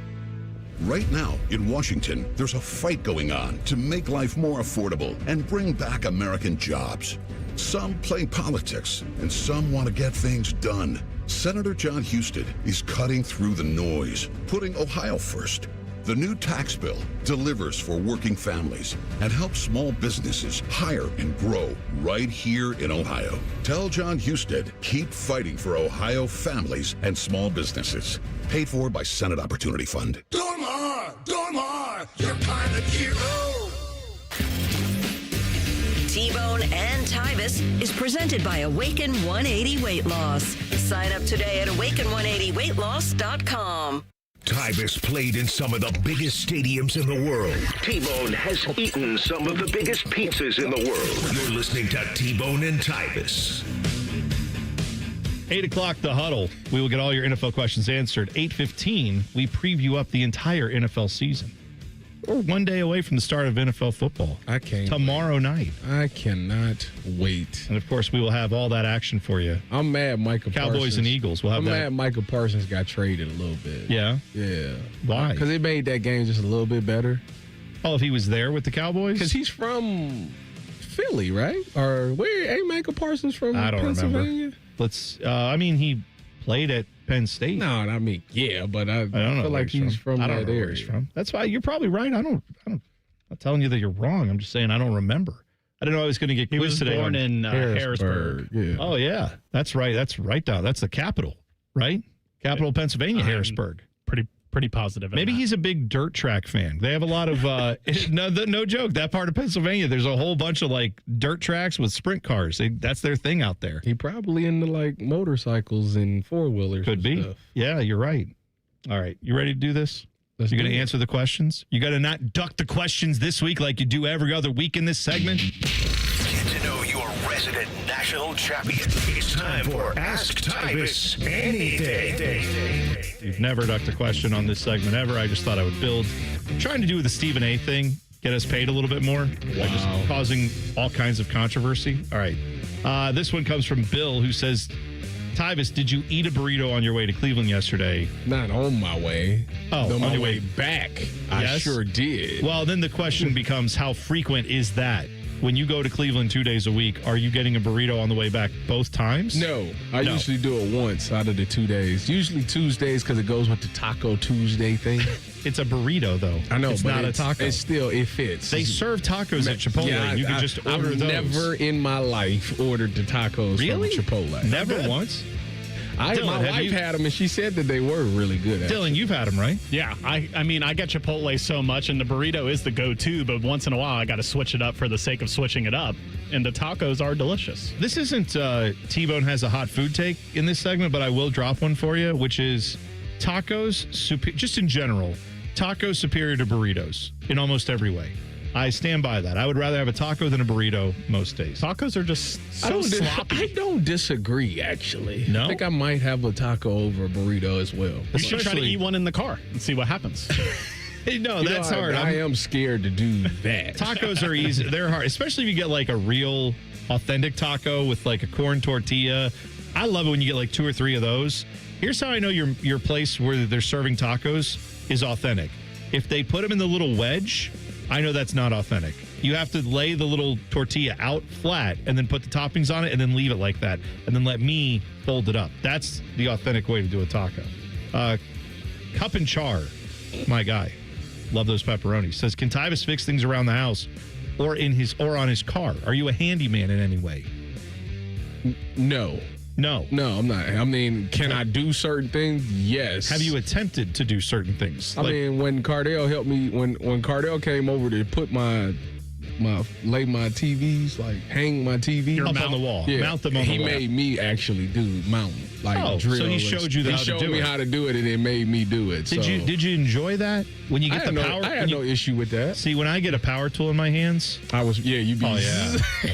Right now in Washington, there's a fight going on to make life more affordable and bring back American jobs. Some play politics and some want to get things done. Senator John Husted is cutting through the noise, putting Ohio first. The new tax bill delivers for working families and helps small businesses hire and grow right here in Ohio. Tell John Husted, keep fighting for Ohio families and small businesses. Paid for by Senate Opportunity Fund. Dormar, you're kind of hero. T-Bone and Tyvis is presented by Awaken 180 Weight Loss. Sign up today at awaken180weightloss.com. Tyvis played in some of the biggest stadiums in the world. T-Bone has eaten some of the biggest pizzas in the world. You're listening to T-Bone and Tyvis. 8 o'clock, The Huddle. We will get all your NFL questions answered. 8:15, we preview up the entire NFL season. We're one day away from the start of NFL football. I can't. Tomorrow night. I cannot wait. And, of course, we will have all that action for you. I'm mad Micah Cowboys Parsons. and Eagles. We'll have I'm that. mad Micah Parsons got traded a little bit. Yeah? Yeah. Why? Because it made that game just a little bit better. Oh, if he was there with the Cowboys? Because he's from Philly, right? Or where ain't Micah Parsons from? I don't Pennsylvania? Remember. He played at Penn State. No, I mean, yeah, but I don't know feel like he's from I don't that know where area. he's from. That's why you're probably right. I'm not telling you that you're wrong. I'm just saying I don't remember. I didn't know I was going to get He quizzed was today. born in Harrisburg. Yeah. Oh, yeah. That's right. That's right down. That's the capital, right? Capital of Pennsylvania, Harrisburg. Pretty positive. Maybe he's a big dirt track fan. They have a lot of, no joke, that part of Pennsylvania, there's a whole bunch of dirt tracks with sprint cars. That's their thing out there. He probably into motorcycles and four-wheelers. Could be. Stuff. Yeah, you're right. All right. You ready to do this? Let's You're do going to it. answer the questions? You got to not duck the questions this week like you do every other week in this segment? Get to know your resident national champion. It's time for Ask Tyvis Anything. You've never ducked a question on this segment ever. I just thought I would build. I'm trying to do the Stephen A. thing, get us paid a little bit more by just causing all kinds of controversy. All right. This one comes from Bill, who says, Tyvis, did you eat a burrito on your way to Cleveland yesterday? Not on my way. Oh, on my your way back. I Yes? sure did. Well, then the question becomes, how frequent is that? When you go to Cleveland 2 days a week, are you getting a burrito on the way back both times? No, I usually do it once out of the 2 days. Usually Tuesdays because it goes with the Taco Tuesday thing. It's a burrito, though. I know, it's but not a taco. It fits. They serve tacos at Chipotle. Yeah, you can just order I've those. never in my life ordered the tacos Really? from Chipotle. Never once? Dylan, my have wife you- had them, and she said that they were really good. Dylan, you've had them, right? Yeah, I mean, I get Chipotle so much, and the burrito is the go-to, but once in a while, I got to switch it up for the sake of switching it up, and the tacos are delicious. This isn't T-Bone has a hot food take in this segment, but I will drop one for you, which is tacos, just in general, tacos superior to burritos in almost every way. I stand by that. I would rather have a taco than a burrito most days. Tacos are just so sloppy. I don't disagree, actually. No? I think I might have a taco over a burrito as well. You should try to eat one in the car and see what happens. No, You that's know, hard. I am scared to do that. Tacos are easy. They're hard, especially if you get like a real authentic taco with like a corn tortilla. I love it when you get like 2 or 3 of those. Here's how I know your place where they're serving tacos is authentic. If they put them in the little wedge, I know that's not authentic. You have to lay the little tortilla out flat and then put the toppings on it and then leave it like that and then let me fold it up. That's the authentic way to do a taco. Cup and Char, my guy. Love those pepperonis. Says, can Tyus fix things around the house or on his car? Are you a handyman in any way? No. No, I'm not. I mean, can I do certain things? Yes. Have you attempted to do certain things? I mean, when Cardell helped me, when Cardell came over to put lay my TVs, like hang my TV up on the wall, mount them on the wall. He made me actually mount, like drill. So he showed you how to do it. He showed me how to do it, and it made me do it. Did you enjoy that when you get the power? I had no issue with that. See, when I get a power tool in my hands, you be. Oh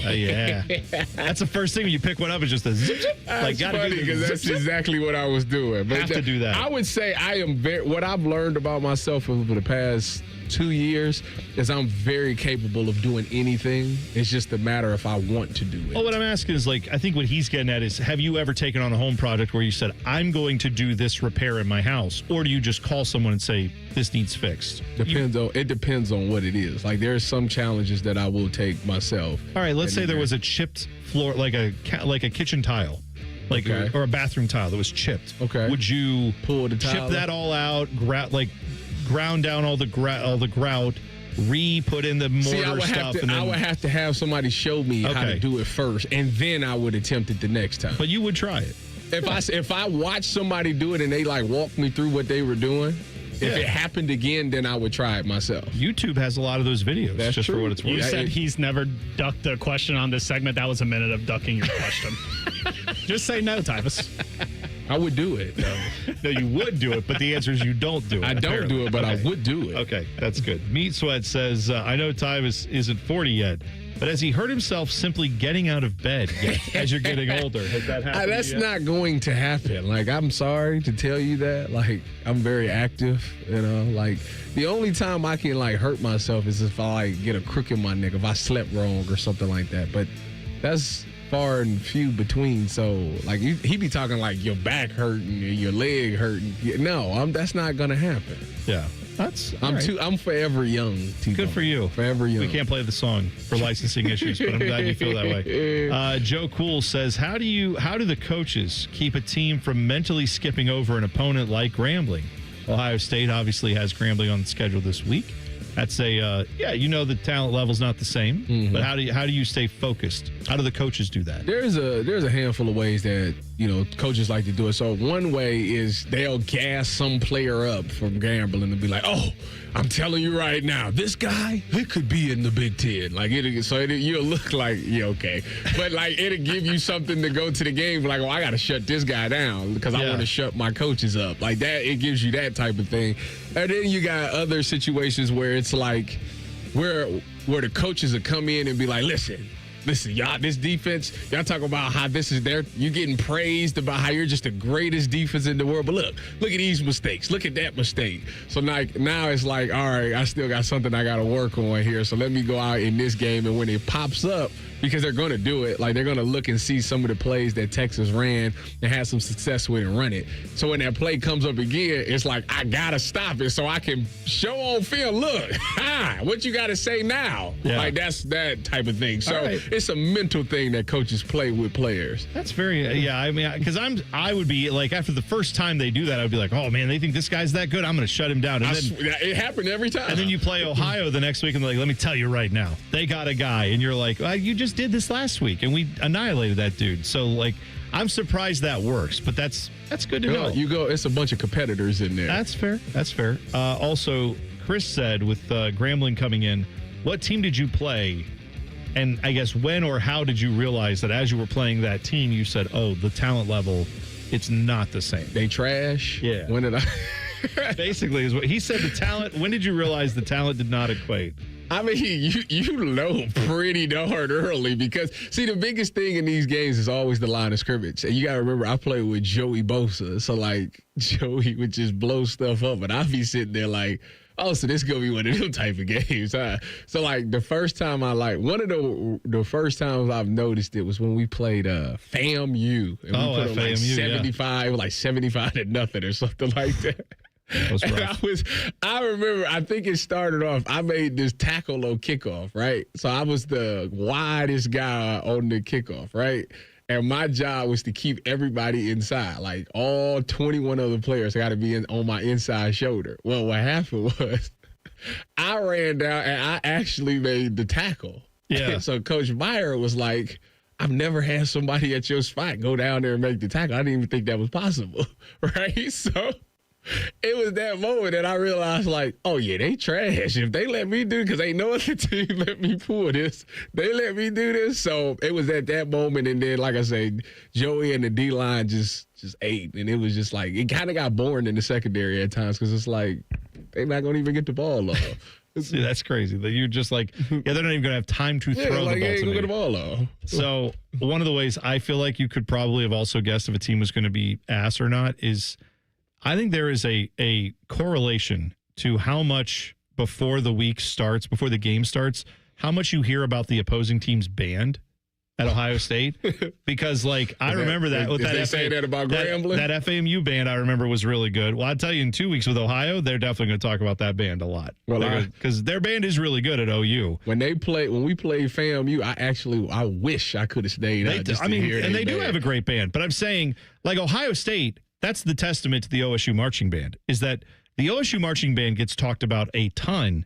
yeah, yeah. That's the first thing when you pick one up. It's just a zip zip. Like, that's funny because that's exactly what I was doing. But have to do that. I would say I am what I've learned about myself over the past 2 years is I'm very capable of doing anything. It's just a matter if I want to do it. Well, what I'm asking is, like, I think what he's getting at is, have you ever taken on a home project where you said, I'm going to do this repair in my house? Or do you just call someone and say, this needs fixed? It depends on what it is. Like, there are some challenges that I will take myself. All right, let's say there was a chipped floor, like a kitchen tile. Or a bathroom tile that was chipped. Okay. Would you pull the tile, chip that all out, ground down all the grout, put in the mortar stuff? I would have to have somebody show me how to do it first, and then I would attempt it the next time. But you would try it. If I watch somebody do it and they walk me through what they were doing, if it happened again, then I would try it myself. YouTube has a lot of those videos. That's just true. for what it's worth. You said he's never ducked a question on this segment. That was a minute of ducking your question. Just say no, Tyus. I would do it, though. No, you would do it, but the answer is you don't do it. I don't do it, but I would do it. Okay, that's good. Meat Sweat says, I know Tyus isn't 40 yet, but has he hurt himself simply getting out of bed as you're getting older? Has that happened? That's not going to happen. Like, I'm sorry to tell you that. Like, I'm very active, Like, the only time I can, hurt myself is if I, get a crook in my neck, if I slept wrong or something like that. But that's far and few between. So, he be talking like your back hurting, your leg hurting. No, that's not going to happen. Yeah. I'm forever young. T-Bone. Good for you. Forever young. We can't play the song for licensing issues, but I'm glad you feel that way. Joe Cool says, how do the coaches keep a team from mentally skipping over an opponent like Grambling? Ohio State obviously has Grambling on the schedule this week. That's the talent level's not the same, but how do you stay focused? How do the coaches do that? There's a handful of ways that coaches like to do it. So one way is they'll gas some player up from gambling and be like, "Oh, I'm telling you right now, this guy, he could be in the Big Ten." You'll look like okay, but it'll give you something to go to the game. Like, I got to shut this guy down because I want to shut my coaches up. Like that, it gives you that type of thing. And then you got other situations where it's like where the coaches will come in and be like, listen, y'all, this defense, y'all talk about how you're getting praised about how you're just the greatest defense in the world. But look at these mistakes. Look at that mistake. So now it's like, all right, I still got something I got to work on here. So let me go out in this game. And when it pops up, because they're going to do it, they're going to look and see some of the plays that Texas ran and had some success with and run it. So when that play comes up again, it's like, I got to stop it so I can show on film, look, what you got to say now? Yeah. That's that type of thing. So it's a mental thing that coaches play with players. That's very, I mean, because I would be after the first time they do that, I'd be like, oh man, they think this guy's that good, I'm going to shut him down. And then it happened every time. And then you play Ohio the next week and they're like, let me tell you right now, they got a guy. And you're like, well, you just did this last week and we annihilated that dude. So I'm surprised that works, but that's good to know. It's a bunch of competitors in there. That's fair. Also, Chris said with Grambling coming in, what team did you play? And I guess when or how did you realize that as you were playing that team, you said, oh, the talent level, it's not the same. They trash? Yeah. When did I? Basically is what he said. The talent, when did you realize the talent did not equate? I mean, you know pretty darn early because, see, the biggest thing in these games is always the line of scrimmage. And you got to remember, I played with Joey Bosa. So, Joey would just blow stuff up. And I'd be sitting there like, Oh, so this gonna be one of them type of games, huh? So like the first time one of the first times I've noticed it was when we played FAMU and we put them like 75, like 75-0 or something like that. I remember, I think it started off, I made this tackle on kickoff, right? So I was the widest guy on the kickoff, right? And my job was to keep everybody inside. Like all 21 other players got to be on my inside shoulder. Well, what happened was I ran down and I actually made the tackle. Yeah. So Coach Meyer was like, I've never had somebody at your spot go down there and make the tackle. I didn't even think that was possible. Right? So it was that moment that I realized, like, oh, yeah, they trash. If they let me do it, because ain't no other team let me pull this, they let me do this. So it was at that moment. And then, like I said, Joey and the D-line just ate. And it was just like, it kind of got boring in the secondary at times because it's like, they're not going to even get the ball off. See, that's crazy. That you're just like, yeah, they're not even going to have time to throw the ball to me. Get the ball off. So one of the ways I feel like you could probably have also guessed if a team was going to be ass or not is I think there is a correlation to how much before the week starts, before the game starts, how much you hear about the opposing team's band at Ohio State. Because, like, I remember that. With they say that about Grambling? That FAMU band, I remember, was really good. Well, I'll tell you, in 2 weeks with Ohio, they're definitely going to talk about that band a lot. Well, because their band is really good at OU. When we played FAMU, I wish I could have stayed out just to hear and they band. do have a great band. But I'm saying, like, Ohio State, that's the testament to the OSU marching band, is that the OSU marching band gets talked about a ton,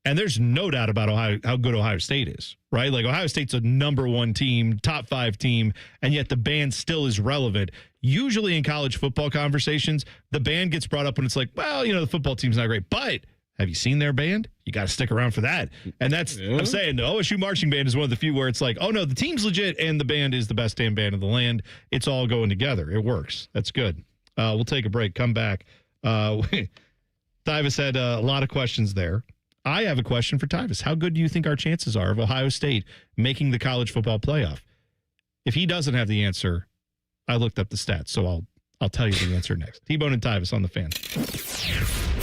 and there's no doubt about how good Ohio State is, right? Like, Ohio State's a number 1 team, top 5 team, and yet the band still is relevant. Usually in college football conversations, the band gets brought up when it's like, well, the football team's not great, but have you seen their band? You got to stick around for that. And that's, I'm saying, the OSU marching band is one of the few where it's like, oh, no, the team's legit and the band is the best damn band of the land. It's all going together. It works. That's good. We'll take a break. Come back. Tyvis had a lot of questions there. I have a question for Tyvis. How good do you think our chances are of Ohio State making the college football playoff? If he doesn't have the answer, I looked up the stats, so I'll tell you the answer next. T-Bone and Tyvis on the Fan.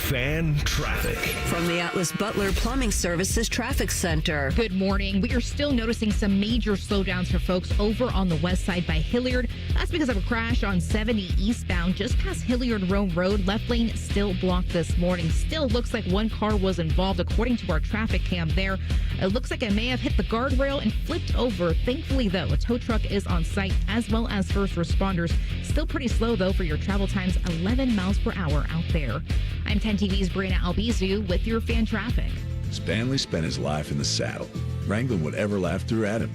Fan traffic. From the Atlas Butler Plumbing Services Traffic Center. Good morning. We are still noticing some major slowdowns for folks over on the west side by Hilliard. That's because of a crash on 70 eastbound just past Hilliard Rome Road. Left lane still blocked this morning. Still looks like one car was involved according to our traffic cam there. It looks like it may have hit the guardrail and flipped over. Thankfully, though, a tow truck is on site as well as first responders. Still pretty slow, though, for your travel times, 11 miles per hour out there. I'm 10 TV's Brianna Albizu with your fan traffic. Stanley spent his life in the saddle, wrangling whatever life threw at him.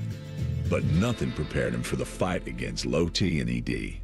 But nothing prepared him for the fight against low T and ED.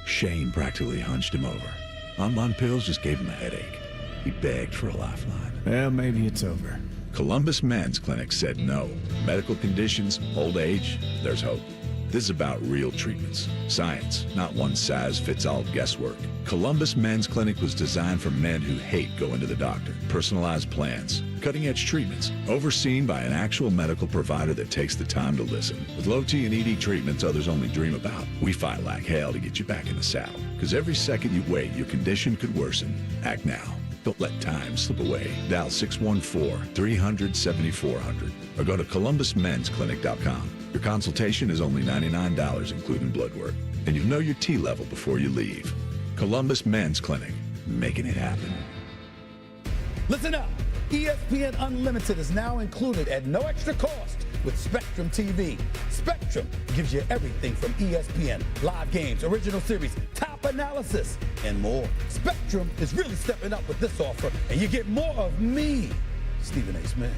Shane practically hunched him over. Bonbon pills just gave him a headache. He begged for a lifeline. Well, maybe it's over. Columbus Men's Clinic said no. Medical conditions, old age, there's hope. This is about real treatments. Science, not one-size-fits-all guesswork. Columbus Men's Clinic was designed for men who hate going to the doctor. Personalized plans, cutting-edge treatments, overseen by an actual medical provider that takes the time to listen. With low T and ED treatments others only dream about, we fight like hell to get you back in the saddle. Because every second you wait, your condition could worsen. Act now. Don't let time slip away. Dial 614-300-7400 or go to columbusmensclinic.com. Your consultation is only $99, including blood work. And you'll know your T level before you leave. Columbus Men's Clinic, making it happen. Listen up. ESPN Unlimited is now included at no extra cost with Spectrum TV. Spectrum gives you everything from ESPN, live games, original series, top analysis, and more. Spectrum is really stepping up with this offer, and you get more of me, Stephen A. Smith.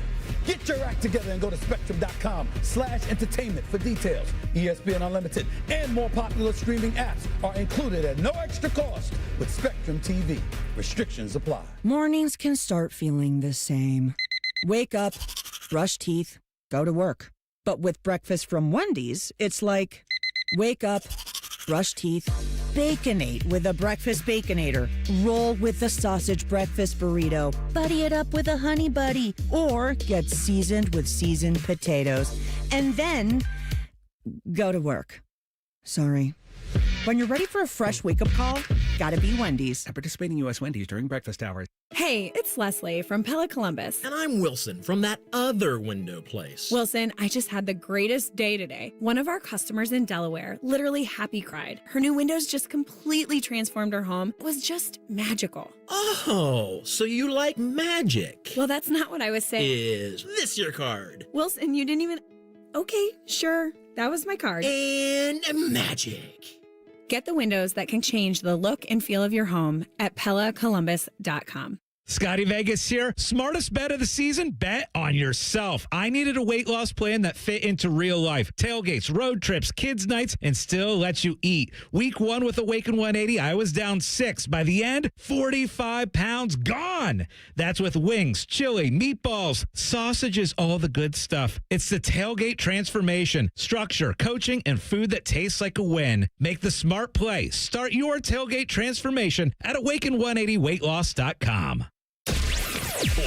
Get your act together and go to spectrum.com/entertainment for details. ESPN Unlimited and more popular streaming apps are included at no extra cost with Spectrum TV. Restrictions apply. Mornings can start feeling the same. Wake up, brush teeth, go to work. But with breakfast from Wendy's, it's like, wake up, brush teeth, Baconate with a breakfast Baconator. Roll with the sausage breakfast burrito. Buddy it up with a honey buddy. Or get seasoned with seasoned potatoes. And then go to work. Sorry. When you're ready for a fresh wake-up call, gotta be Wendy's. At participating U.S. Wendy's during breakfast hours. Hey, it's Leslie from Pella Columbus. And I'm Wilson from that other window place. Wilson, I just had the greatest day today. One of our customers in Delaware literally happy cried. Her new windows just completely transformed her home. It was just magical. Oh, so you like magic. Well, that's not what I was saying. Is this your card? Wilson, you didn't even... Okay, sure. That was my card. And magic. Get the windows that can change the look and feel of your home at PellaColumbus.com. Scotty Vegas here. Smartest bet of the season? Bet on yourself. I needed a weight loss plan that fit into real life. Tailgates, road trips, kids' nights, and still lets you eat. Week 1 with Awaken 180, I was down 6. By the end, 45 pounds gone. That's with wings, chili, meatballs, sausages, all the good stuff. It's the tailgate transformation. Structure, coaching, and food that tastes like a win. Make the smart play. Start your tailgate transformation at awaken180weightloss.com.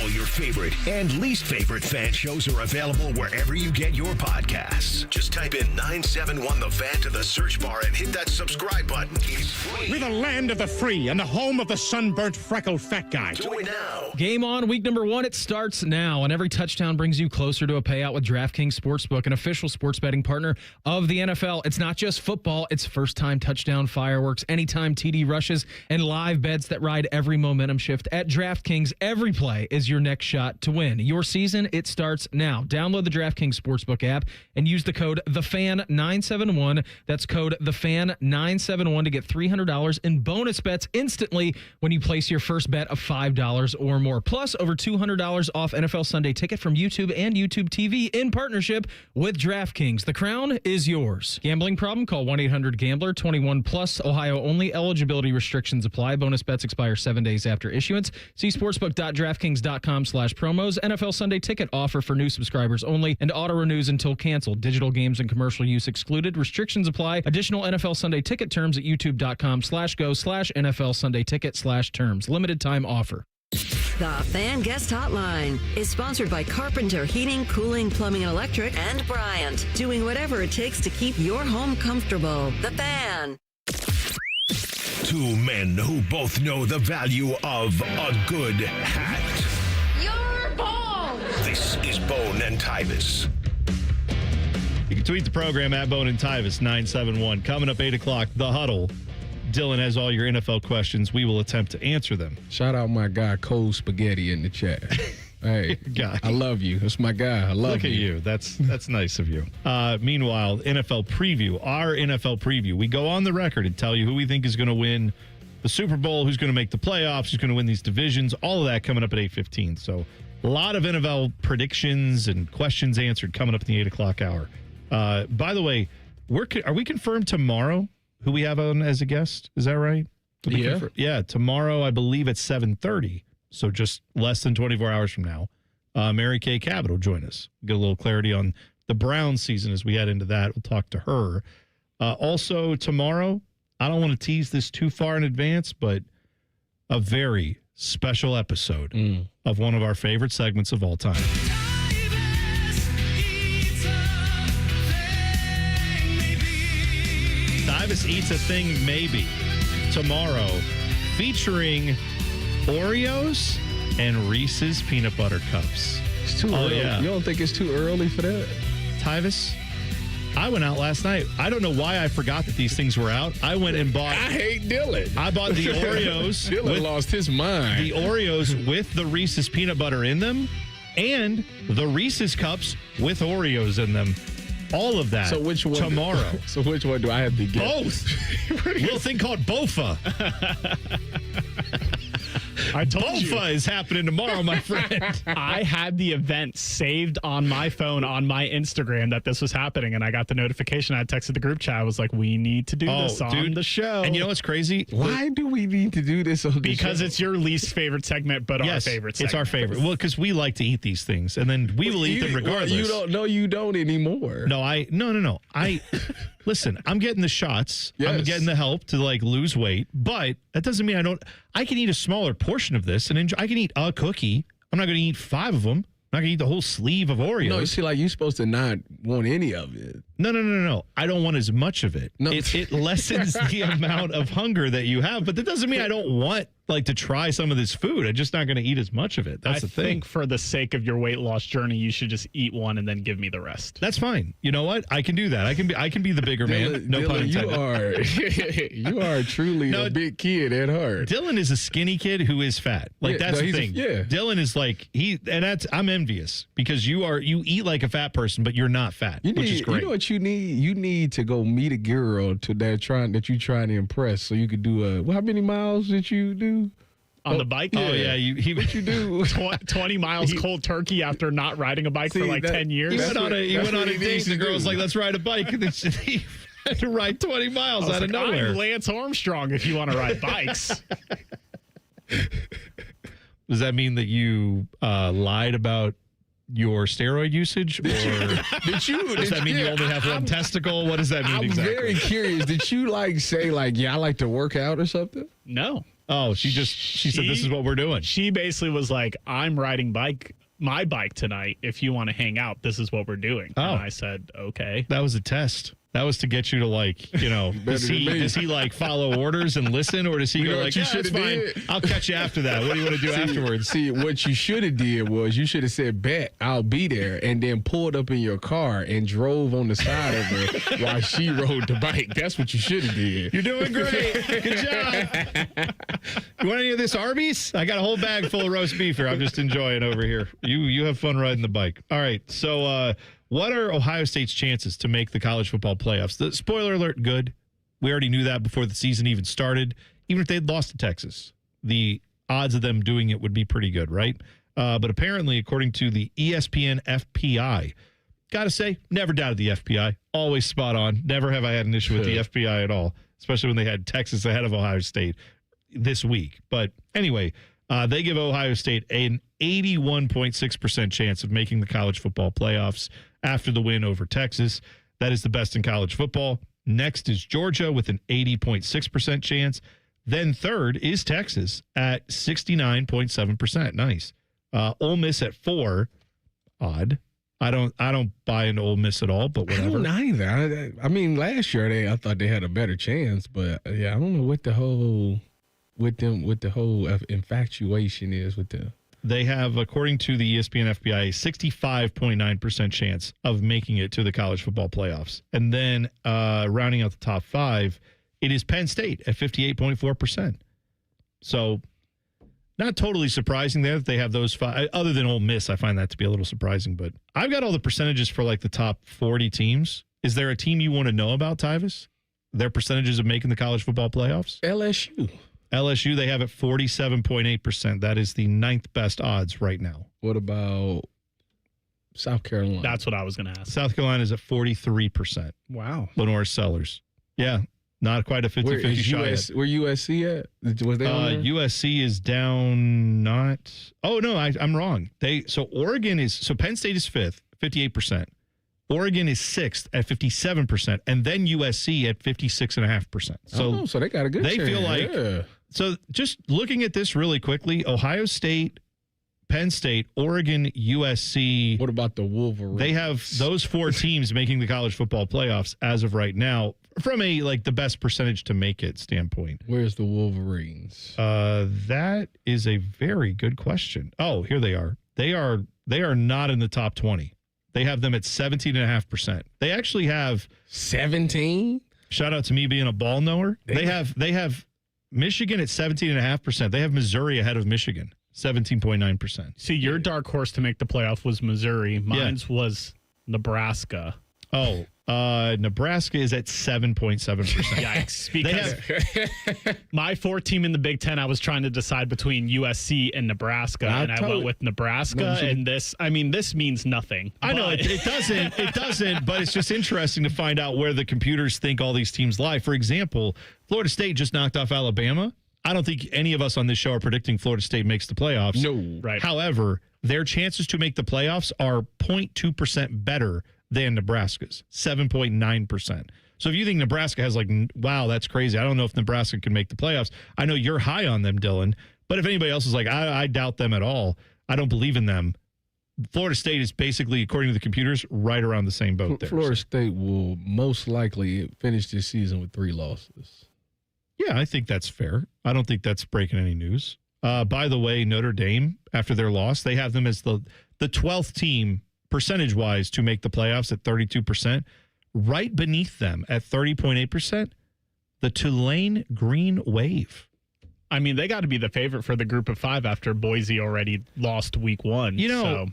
All your favorite and least favorite fan shows are available wherever you get your podcasts. Just type in 971 The Fan to the search bar and hit that subscribe button. It's free. We're the land of the free and the home of the sunburnt, freckled fat guy. Do it now. Game on, week number 1. It starts now, and every touchdown brings you closer to a payout with DraftKings Sportsbook, an official sports betting partner of the NFL. It's not just football. It's first-time touchdown fireworks, anytime TD rushes, and live bets that ride every momentum shift. At DraftKings, every play is your next shot to win. Your season, it starts now. Download the DraftKings Sportsbook app and use the code THEFAN971. That's code THEFAN971 to get $300 in bonus bets instantly when you place your first bet of $5 or more. Plus, over $200 off NFL Sunday Ticket from YouTube and YouTube TV in partnership with DraftKings. The crown is yours. Gambling problem? Call 1-800-GAMBLER. 21 plus. Ohio only. Eligibility restrictions apply. Bonus bets expire 7 days after issuance. See sportsbook.draftkings.com/promos. NFL Sunday Ticket offer for new subscribers only and auto renews until canceled. Digital games and commercial use excluded. Restrictions apply. Additional NFL Sunday Ticket terms at youtube.com/go/NFL Sunday Ticket/terms. Limited time offer. The Fan Guest Hotline is sponsored by Carpenter Heating, Cooling, Plumbing, and Electric, and Bryant, doing whatever it takes to keep your home comfortable. The Fan. Two men who both know the value of a good hat. Your ball. This is Bone and Tyvis. You can tweet the program at Bone and Tyvis 971. Coming up 8 o'clock, The Huddle. Dylan has all your NFL questions. We will attempt to answer them. Shout out my guy, Cold Spaghetti, in the chat. Hey, guy. I love you. That's my guy. I love Look at you. That's nice of you. Meanwhile, NFL preview, our NFL preview. We go on the record and tell you who we think is going to win the Super Bowl, who's going to make the playoffs, who's going to win these divisions, all of that coming up at 8:15. So a lot of NFL predictions and questions answered coming up in the 8 o'clock hour. By the way, are we confirmed tomorrow who we have on as a guest? Is that right? Yeah. Yeah, tomorrow I believe at 7:30. So just less than 24 hours from now, Mary Kay Cabot will join us. Get a little clarity on the Browns season as we head into that. We'll talk to her. Also tomorrow, I don't want to tease this too far in advance, but a very special episode of one of our favorite segments of all time. Tyvis Eats a Thing Maybe tomorrow, featuring Oreos and Reese's Peanut Butter Cups. It's too early. Yeah. You don't think it's too early for that? Tyvis, I went out last night. I don't know why I forgot that these things were out. I went and bought... I hate Dylan. I bought the Oreos. Dylan lost his mind. The Oreos with the Reese's Peanut Butter in them and the Reese's Cups with Oreos in them. All of that. So which one? Tomorrow. So which one do I have to get? Both. Little thing called Bofa. I told you. Bofa is happening tomorrow, my friend. I had the event saved on my phone on my Instagram that this was happening, and I got the notification. I texted the group chat. I was like, we need to do this on the show. And you know what's crazy? Why do we need to do this on the Because show? it's your least favorite segment, but our favorite segment. It's our favorite. Well, because we like to eat these things, and then we will eat them regardless. You don't. No, you don't anymore. No, No. Listen, I'm getting the shots. Yes. I'm getting the help to lose weight, but that doesn't mean I can eat a smaller portion of this and enjoy. I can eat a cookie. I'm not going to eat 5 of them. I'm not going to eat the whole sleeve of Oreos. No, you see, you're supposed to not want any of it. No. I don't want as much of it. No. It lessens the amount of hunger that you have, but that doesn't mean I don't want like to try some of this food. I'm just not going to eat as much of it. That's the thing. I think for the sake of your weight loss journey, you should just eat one and then give me the rest. That's fine. You know what? I can do that. I can be the bigger man. No pun intended. You are truly a big kid at heart. Dylan is a skinny kid who is fat. Like that's the thing. Dylan is like I'm envious because you eat like a fat person, but you're not fat, which is great. You know what you need? You need to go meet a girl that you trying to impress, so you could do how many miles did you do? On the bike? Oh, yeah. What you do? 20 miles cold turkey after not riding a bike for 10 years. He went on a date, and the girl's like, let's ride a bike. And then he had to ride 20 miles out of nowhere. I'm Lance Armstrong if you want to ride bikes. Does that mean that you lied about your steroid usage? Or does that mean you only have one testicle? What does that mean exactly? I'm very curious. Did you say I like to work out or something? No. Oh, she said this is what we're doing. She basically was like, I'm riding my bike tonight. If you want to hang out, this is what we're doing. And I said, okay. That was a test. That was to get you to does he follow orders and listen, or does he go like, that's fine, I'll catch you after that. What do you want to do afterwards? See, what you should have did was you should have said, bet, I'll be there, and then pulled up in your car and drove on the side of her while she rode the bike. That's what you should have did. You're doing great. Good job. You want any of this Arby's? I got a whole bag full of roast beef here. I'm just enjoying over here. You have fun riding the bike. All right, so what are Ohio State's chances to make the college football playoffs? The spoiler alert, good. We already knew that before the season even started. Even if they'd lost to Texas, the odds of them doing it would be pretty good, right? But apparently, according to the ESPN FPI, got to say, never doubted the FPI. Always spot on. Never have I had an issue with the FPI at all, especially when they had Texas ahead of Ohio State this week. But anyway, they give Ohio State an 81.6% chance of making the college football playoffs after the win over Texas. That is the best in college football. Next is Georgia with an 80.6% chance. Then third is Texas at 69.7%. Nice. Ole Miss at 4. Odd. I don't buy into Ole Miss at all, but whatever. I don't either. I mean, last year I thought they had a better chance, but I don't know what the whole infatuation is with them. They have, according to the ESPN FPI, a 65.9% chance of making it to the college football playoffs. And then rounding out the top 5, it is Penn State at 58.4%. So not totally surprising there that they have those 5. Other than Ole Miss, I find that to be a little surprising. But I've got all the percentages for the top 40 teams. Is there a team you want to know about, Tyus? Their percentages of making the college football playoffs? LSU, they have it 47.8%. That is the 9th best odds right now. What about South Carolina? That's what I was going to ask. South Carolina is at 43%. Wow. Lenore Sellers. Yeah, not quite a 50-50 shot yet. Where USC at? Was they on there? USC is down not. Oh, no, I'm wrong. Penn State is 5th, 58%. Oregon is 6th at 57%, and then USC at 56.5%. So they got a good chance. They feel like. Yeah. So just looking at this really quickly, Ohio State, Penn State, Oregon, USC. What about the Wolverines? They have those 4 teams making the college football playoffs as of right now from a the best percentage to make it standpoint. Where's the Wolverines? That is a very good question. Oh, here they are. They are not in the top 20. They have them at 17.5%. They actually have 17. Shout out to me being a ball knower. They have Michigan at 17.5%. They have Missouri ahead of Michigan, 17.9%. See, your dark horse to make the playoff was Missouri. Mine's was Nebraska. Oh, Nebraska is at 7.7%. Yikes. Because my 4th team in the Big Ten, I was trying to decide between USC and Nebraska, and I went with Nebraska. And this means nothing. I know it doesn't, but it's just interesting to find out where the computers think all these teams lie. For example, Florida State just knocked off Alabama. I don't think any of us on this show are predicting Florida State makes the playoffs. No. Right. However, their chances to make the playoffs are 0.2% better than Nebraska's, 7.9%. So if you think Nebraska has wow, that's crazy. I don't know if Nebraska can make the playoffs. I know you're high on them, Dylan. But if anybody else is I doubt them at all. I don't believe in them. Florida State is basically, according to the computers, right around the same boat there. Florida State will most likely finish this season with 3 losses. Yeah, I think that's fair. I don't think that's breaking any news. By the way, Notre Dame, after their loss, they have them as the 12th team percentage-wise to make the playoffs at 32%. Right beneath them at 30.8%, the Tulane Green Wave. I mean, they got to be the favorite for the group of 5 after Boise already lost week 1. You know, so.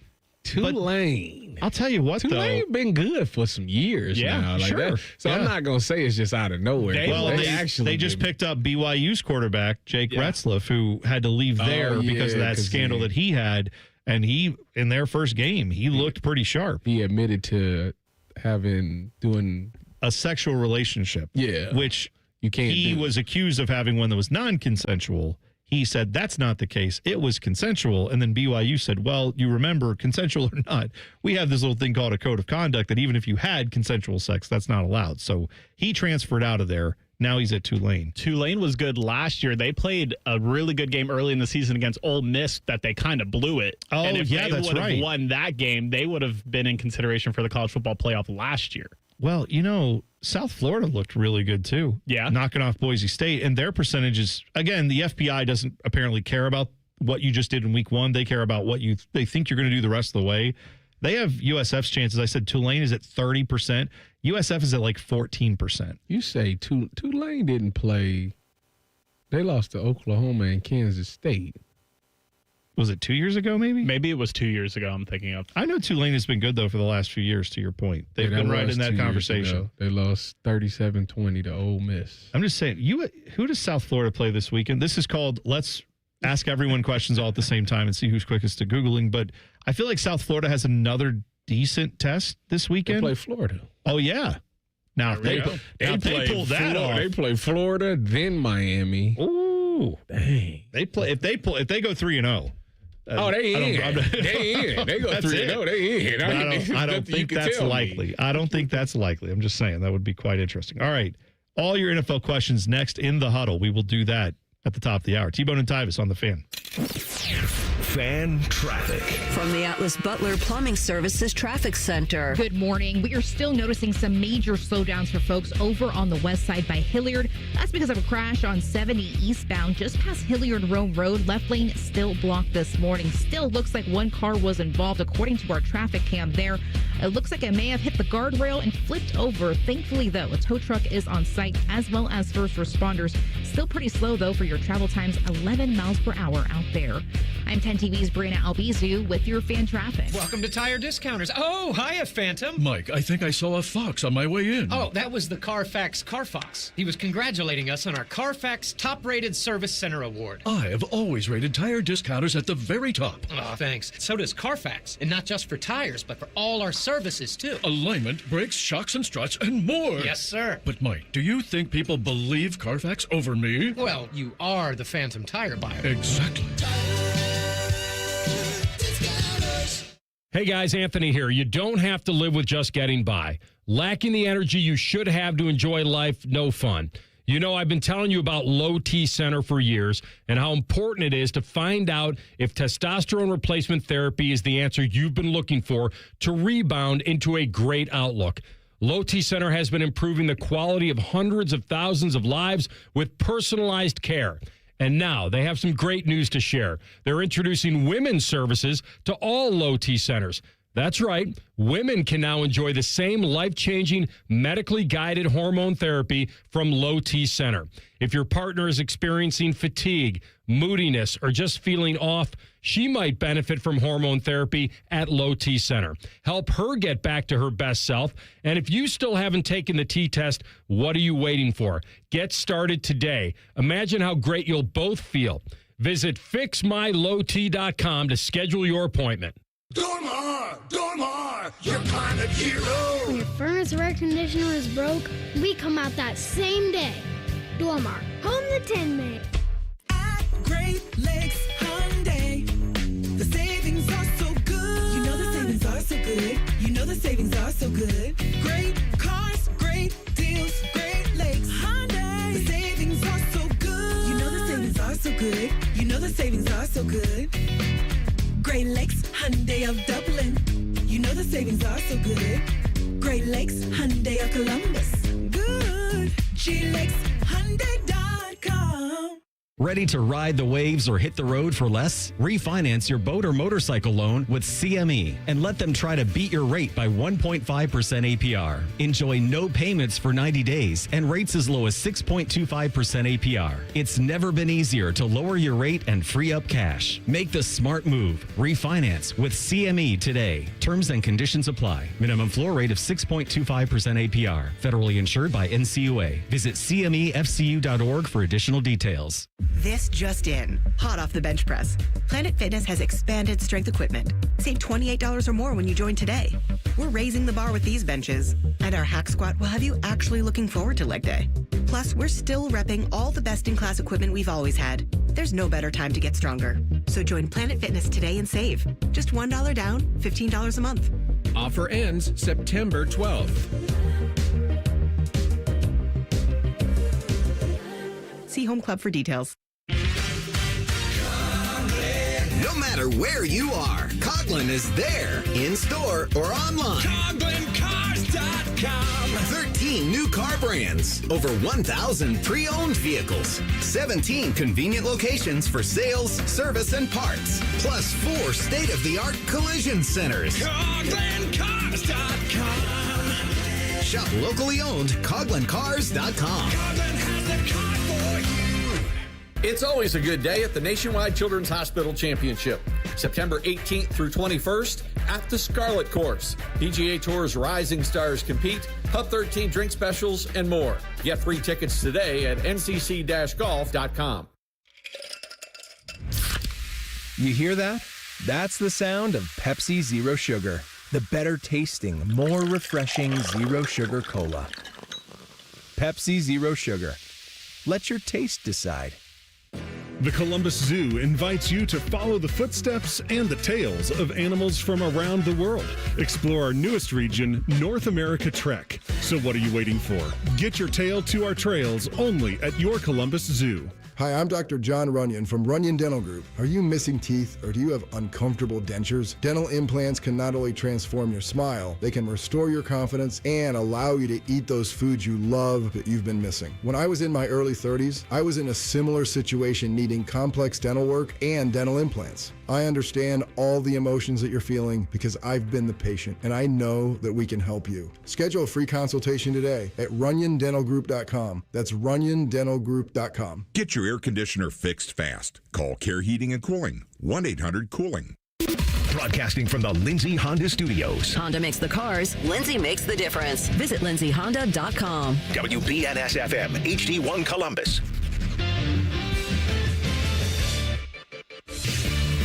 Tulane. I'll tell you what, Tulane been good for some years now. Like sure. that. So I'm not going to say it's just out of nowhere. They just picked up BYU's quarterback, Jake Retzlaff, who had to leave there because of that scandal that he had. And he, in their first game, he looked pretty sharp. He admitted to doing a sexual relationship. Yeah. Which you can't he was accused of having one that was non-consensual. He said that's not the case. It was consensual. And then BYU said, well, you remember, consensual or not, we have this little thing called a code of conduct that even if you had consensual sex, that's not allowed. So he transferred out of there. Now he's at Tulane. Tulane was good last year. They played a really good game early in the season against Ole Miss that they kind of blew it. Oh, and if yeah, they that's would have right. won that game, they would have been in consideration for the college football playoff last year. Well, South Florida looked really good, too. Yeah. Knocking off Boise State. And their percentages, again, the FBI doesn't apparently care about what you just did in week 1. They care about what they think you're going to do the rest of the way. They have USF's chances. I said Tulane is at 30%. USF is at like 14%. You say Tulane didn't play. They lost to Oklahoma and Kansas State. Was it 2 years ago, maybe? Maybe it was 2 years ago, I'm thinking of. I know Tulane has been good, though, for the last few years, to your point. They've been right in that conversation. They lost 37-20 to Ole Miss. I'm just saying, who does South Florida play this weekend? This is called Let's Ask Everyone Questions all at the same time and see who's quickest to Googling. But I feel like South Florida has another decent test this weekend. They play Florida. Oh, yeah. Now, if they pull that off. They play Florida, then Miami. Ooh. Dang. If they go 3-0. They in. They go 3-0. They in. I don't think that's likely. I don't think that's likely. I'm just saying that would be quite interesting. All right. All your NFL questions next in the huddle. We will do that at the top of the hour. T-Bone and Tyus on the Fan. Fan traffic. From the Atlas Butler Plumbing Services Traffic Center. Good morning. We are still noticing some major slowdowns for folks over on the west side by Hilliard. That's because of a crash on 70 eastbound just past Hilliard Rome Road. Left lane still blocked this morning. Still looks like one car was involved according to our traffic cam there. It looks like it may have hit the guardrail and flipped over. Thankfully, though, a tow truck is on site as well as first responders. Still pretty slow, though, for your travel times, 11 miles per hour out there. I'm 10 TV's Brianna Albizu with your fan traffic. Welcome to Tire Discounters. Oh, hiya, Phantom. Mike, I think I saw a fox on my way in. Oh, that was the Carfax Carfox. He was congratulating us on our Carfax Top Rated Service Center Award. I have always rated Tire Discounters at the very top. Oh, thanks. So does Carfax. And not just for tires, but for all our services, too. Alignment, brakes, shocks, and struts, and more. Yes, sir. But, Mike, do you think people believe Carfax over me? Well, you are the Phantom tire buyer. Exactly. Hey guys, Anthony here. You don't have to live with just getting by. Lacking the energy you should have to enjoy life, no fun. You know, I've been telling you about Low T Center for years and how important it is to find out if testosterone replacement therapy is the answer you've been looking for to rebound into a great outlook. Low T Center has been improving the quality of hundreds of thousands of lives with personalized care. And now they have some great news to share. They're introducing women's services to all Low T centers. That's right. Women can now enjoy the same life-changing, medically guided hormone therapy from Low T Center. If your partner is experiencing fatigue, moodiness, or just feeling off, she might benefit from hormone therapy at Low T Center. Help her get back to her best self. And if you still haven't taken the T-test, what are you waiting for? Get started today. Imagine how great you'll both feel. Visit fixmylowt.com to schedule your appointment. Dormar, your climate hero. When your furnace or air conditioner is broke, we come out that same day. Dormar, home the tin man. At Great Lakes Hyundai, the savings are so good. You know the savings are so good. You know the savings are so good. Great cars, great deals, Great Lakes Hyundai. The savings are so good. You know the savings are so good. You know the savings are so good. Great Lakes Hyundai of Dublin. You know the savings are so good. Great Lakes Hyundai of Columbus. Good. GLakesHyundai.com. Ready to ride the waves or hit the road for less? Refinance your boat or motorcycle loan with CME and let them try to beat your rate by 1.5% APR. Enjoy no payments for 90 days and rates as low as 6.25% APR. It's never been easier to lower your rate and free up cash. Make the smart move. Refinance with CME today. Terms and conditions apply. Minimum floor rate of 6.25% APR. Federally insured by NCUA. Visit CMEFCU.org for additional details. This just in. Hot off the bench press. Planet Fitness has expanded strength equipment. Save $28 or more when you join today. We're raising the bar with these benches. And our hack squat will have you actually looking forward to leg day. Plus, we're still repping all the best-in-class equipment we've always had. There's no better time to get stronger. So join Planet Fitness today and save. Just $1 down, $15 a month. Offer ends September 12th. See Home Club for details. No matter where you are, Coughlin is there, in store or online. CoughlinCars.com. 13 new car brands, over 1,000 pre-owned vehicles, 17 convenient locations for sales, service, and parts, plus 4 state-of-the-art collision centers. CoughlinCars.com. Shop locally owned CoughlinCars.com. Coughlin has the car for you. It's always a good day at the Nationwide Children's Hospital Championship. September 18th through 21st at the Scarlet Course. PGA Tour's rising stars compete, Pub 13 drink specials, and more. Get free tickets today at ncc-golf.com. You hear that? That's the sound of Pepsi Zero Sugar. The better tasting, more refreshing Zero Sugar Cola. Pepsi Zero Sugar. Let your taste decide. The Columbus Zoo invites you to follow the footsteps and the tales of animals from around the world. Explore our newest region, North America Trek. So what are you waiting for? Get your tail to our trails only at your Columbus Zoo. Hi, I'm Dr. John Runyon from Runyon Dental Group. Are you missing teeth or do you have uncomfortable dentures? Dental implants can not only transform your smile, they can restore your confidence and allow you to eat those foods you love that you've been missing. When I was in my early 30s, I was in a similar situation needing complex dental work and dental implants. I understand all the emotions that you're feeling because I've been the patient and I know that we can help you. Schedule a free consultation today at RunyonDentalGroup.com. That's RunyonDentalGroup.com. Get your air conditioner fixed fast. Call Care Heating and Cooling, 1-800-COOLING. Broadcasting from the Lindsay Honda Studios. Honda makes the cars. Lindsay makes the difference. Visit lindsayhonda.com. WBNS-FM, HD1 Columbus.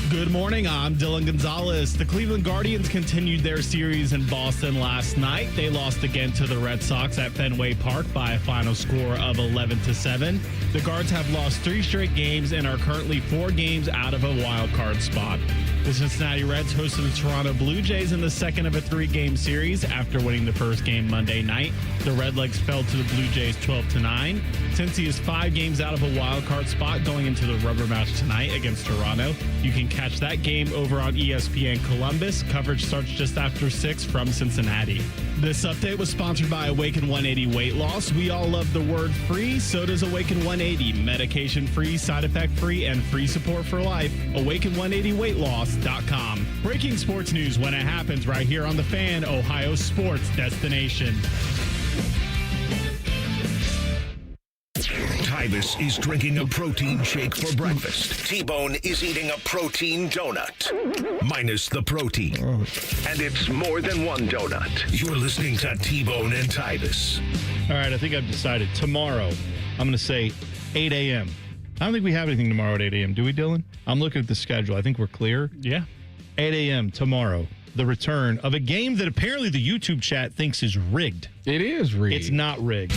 Good morning, I'm Dylan Gonzalez. The Cleveland Guardians continued their series in Boston last night. They lost again to the Red Sox at Fenway Park by a final score of 11-7. The Guards have lost 3 straight games and are currently 4 games out of a wild card spot. The Cincinnati Reds hosted the Toronto Blue Jays in the second of a 3-game series after winning the first game Monday night. The Redlegs fell to the Blue Jays 12-9. Cincy is 5 games out of a wild card spot going into the rubber match tonight against Toronto. You can catch that game over on ESPN Columbus. Coverage starts just after 6 from Cincinnati. This update was sponsored by Awaken 180 Weight Loss. We all love the word free, so does Awaken 180. Medication-free, side effect-free, and free support for life. Awaken180weightloss.com. Breaking sports news when it happens right here on The Fan, Ohio sports destination. Tyus is drinking a protein shake for breakfast. T-Bone is eating a protein donut, minus the protein. And it's more than one donut. You're listening to T-Bone and Tyus. All right, I think I've decided. Tomorrow, I'm going to say 8 a.m. I don't think we have anything tomorrow at 8 a.m. Do we, Dylan? I'm looking at the schedule. I think we're clear. Yeah. 8 a.m. tomorrow. The return of a game that apparently the YouTube chat thinks is rigged. It is rigged. It's not rigged.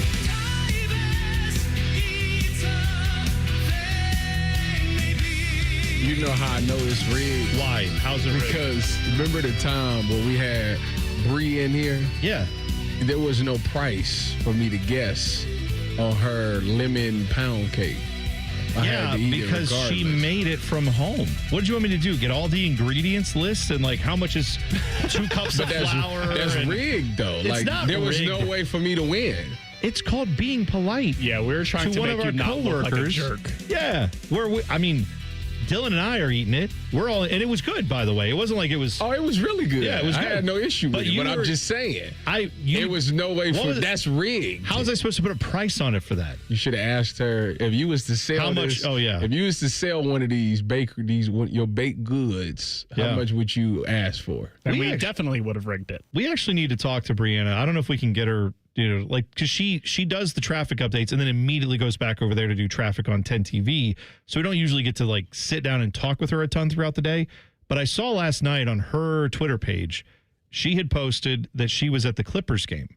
You know how I know it's rigged? Why? How's it rigged? Because remember the time when we had Bree in here? Yeah. There was no price for me to guess on her lemon pound cake. I had to eat because it she made it from home. What did you want me to do? Get all the ingredients list and like how much is 2 cups of flour? That's rigged though. It's like not there was rigged. no way for me to win. It's called being polite. Yeah, we're trying to one make of you our not look like a coworkers. jerk. Yeah, Dylan and I are eating it. And it was good, by the way. It wasn't like it was. Oh, it was really good. Yeah, it was I good. had no issue with it, but I'm just saying. It was no way that's rigged. How was I supposed to put a price on it for that? You should have asked her if you was to sell How much? this, Oh, yeah. If you was to sell one of your baked goods, how much would you ask for? And we definitely would have rigged it. We actually need to talk to Brianna. I don't know if we can get her, because she does the traffic updates and then immediately goes back over there to do traffic on 10 TV. So we don't usually get to sit down and talk with her a ton throughout the day. But I saw last night on her Twitter page, she had posted that she was at the Clippers game.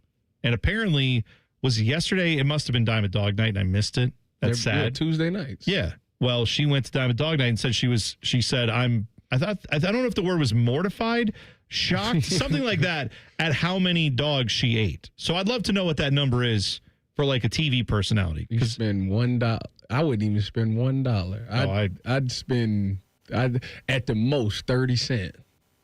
And apparently was yesterday. It must have been Diamond Dog Night and I missed it. That's sad. Tuesday nights. Yeah. Well, she went to Diamond Dog Night and said I don't know if the word was mortified, shocked, something like that, at how many dogs she ate. So I'd love to know what that number is for a TV personality. You spend $1. I wouldn't even spend $1. I'd spend at the most 30 cents.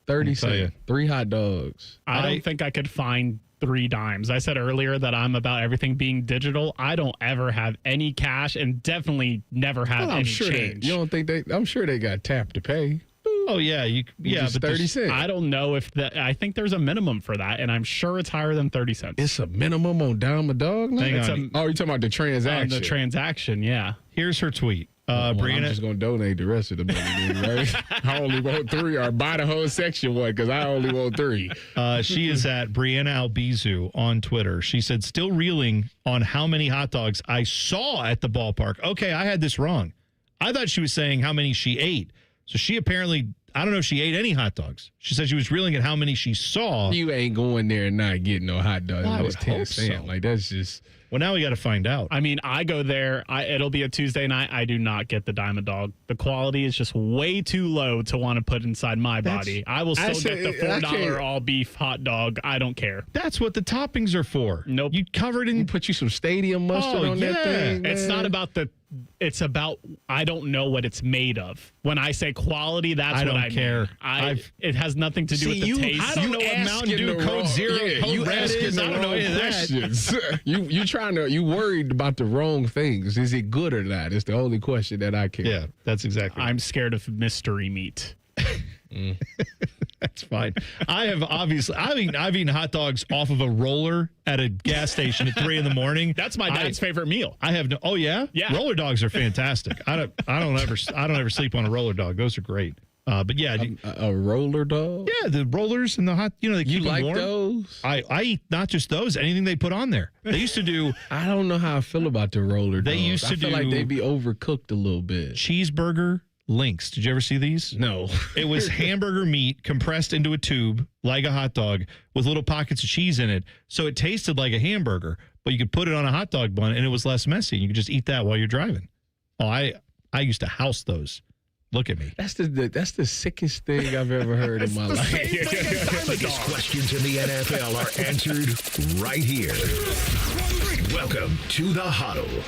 30 cents. 3 hot dogs. I don't think I could find 3 dimes. I said earlier that I'm about everything being digital. I don't ever have any cash and definitely never have any change. You don't think I'm sure they got tap to pay. Oh, yeah. But 30 cents. I don't know if I think there's a minimum for that, and I'm sure it's higher than 30 cents. It's a minimum on Diamond Dog? Hang on. You're talking about the transaction. The transaction, yeah. Here's her tweet. Brianna, I'm just going to donate the rest of the money, then, right? I only want 3, or buy the whole section one, because I only want 3. She is at Brianna Albizu on Twitter. She said, still reeling on how many hot dogs I saw at the ballpark. Okay, I had this wrong. I thought she was saying how many she ate. So she apparently, I don't know if she ate any hot dogs. She said she was reeling at how many she saw. You ain't going there and not getting no hot dogs. Well, I would hope so. That's just... Well, now we got to find out. I mean, I go there. It'll be a Tuesday night. I do not get the Diamond Dog. The quality is just way too low to want to put inside my body. I will still get the $4 all beef hot dog. I don't care. That's what the toppings are for. Nope. You covered in. Put you some stadium mustard on that thing. It's not about it's about, I don't know what it's made of. When I say quality, that's what I don't care. mean. It has nothing to do with the taste. I don't know what Mountain Dew Code Zero Code Red is. I don't know any of that. You worried about the wrong things. Is it good or not? It's the only question that I care. Yeah, that's exactly. I'm scared of mystery meat. That's fine. I've eaten hot dogs off of a roller at a gas station at 3 a.m. That's my dad's favorite meal. I have no. Oh yeah, yeah. Roller dogs are fantastic. I don't ever sleep on a roller dog. Those are great. But yeah, a roller dog. Yeah, the rollers and the hot. They keep them warm. Those? I eat not just those. Anything they put on there. They used to do. I don't know how I feel about the roller. They dogs. used to I feel do like they be overcooked a little bit. Cheeseburger links. Did you ever see these? No. It was hamburger meat compressed into a tube like a hot dog with little pockets of cheese in it. So it tasted like a hamburger, but you could put it on a hot dog bun and it was less messy. You could just eat that while you're driving. Oh, I used to house those. Look at me. That's the sickest thing I've ever heard in my life. The biggest questions in the NFL are answered right here. Welcome to the Huddle.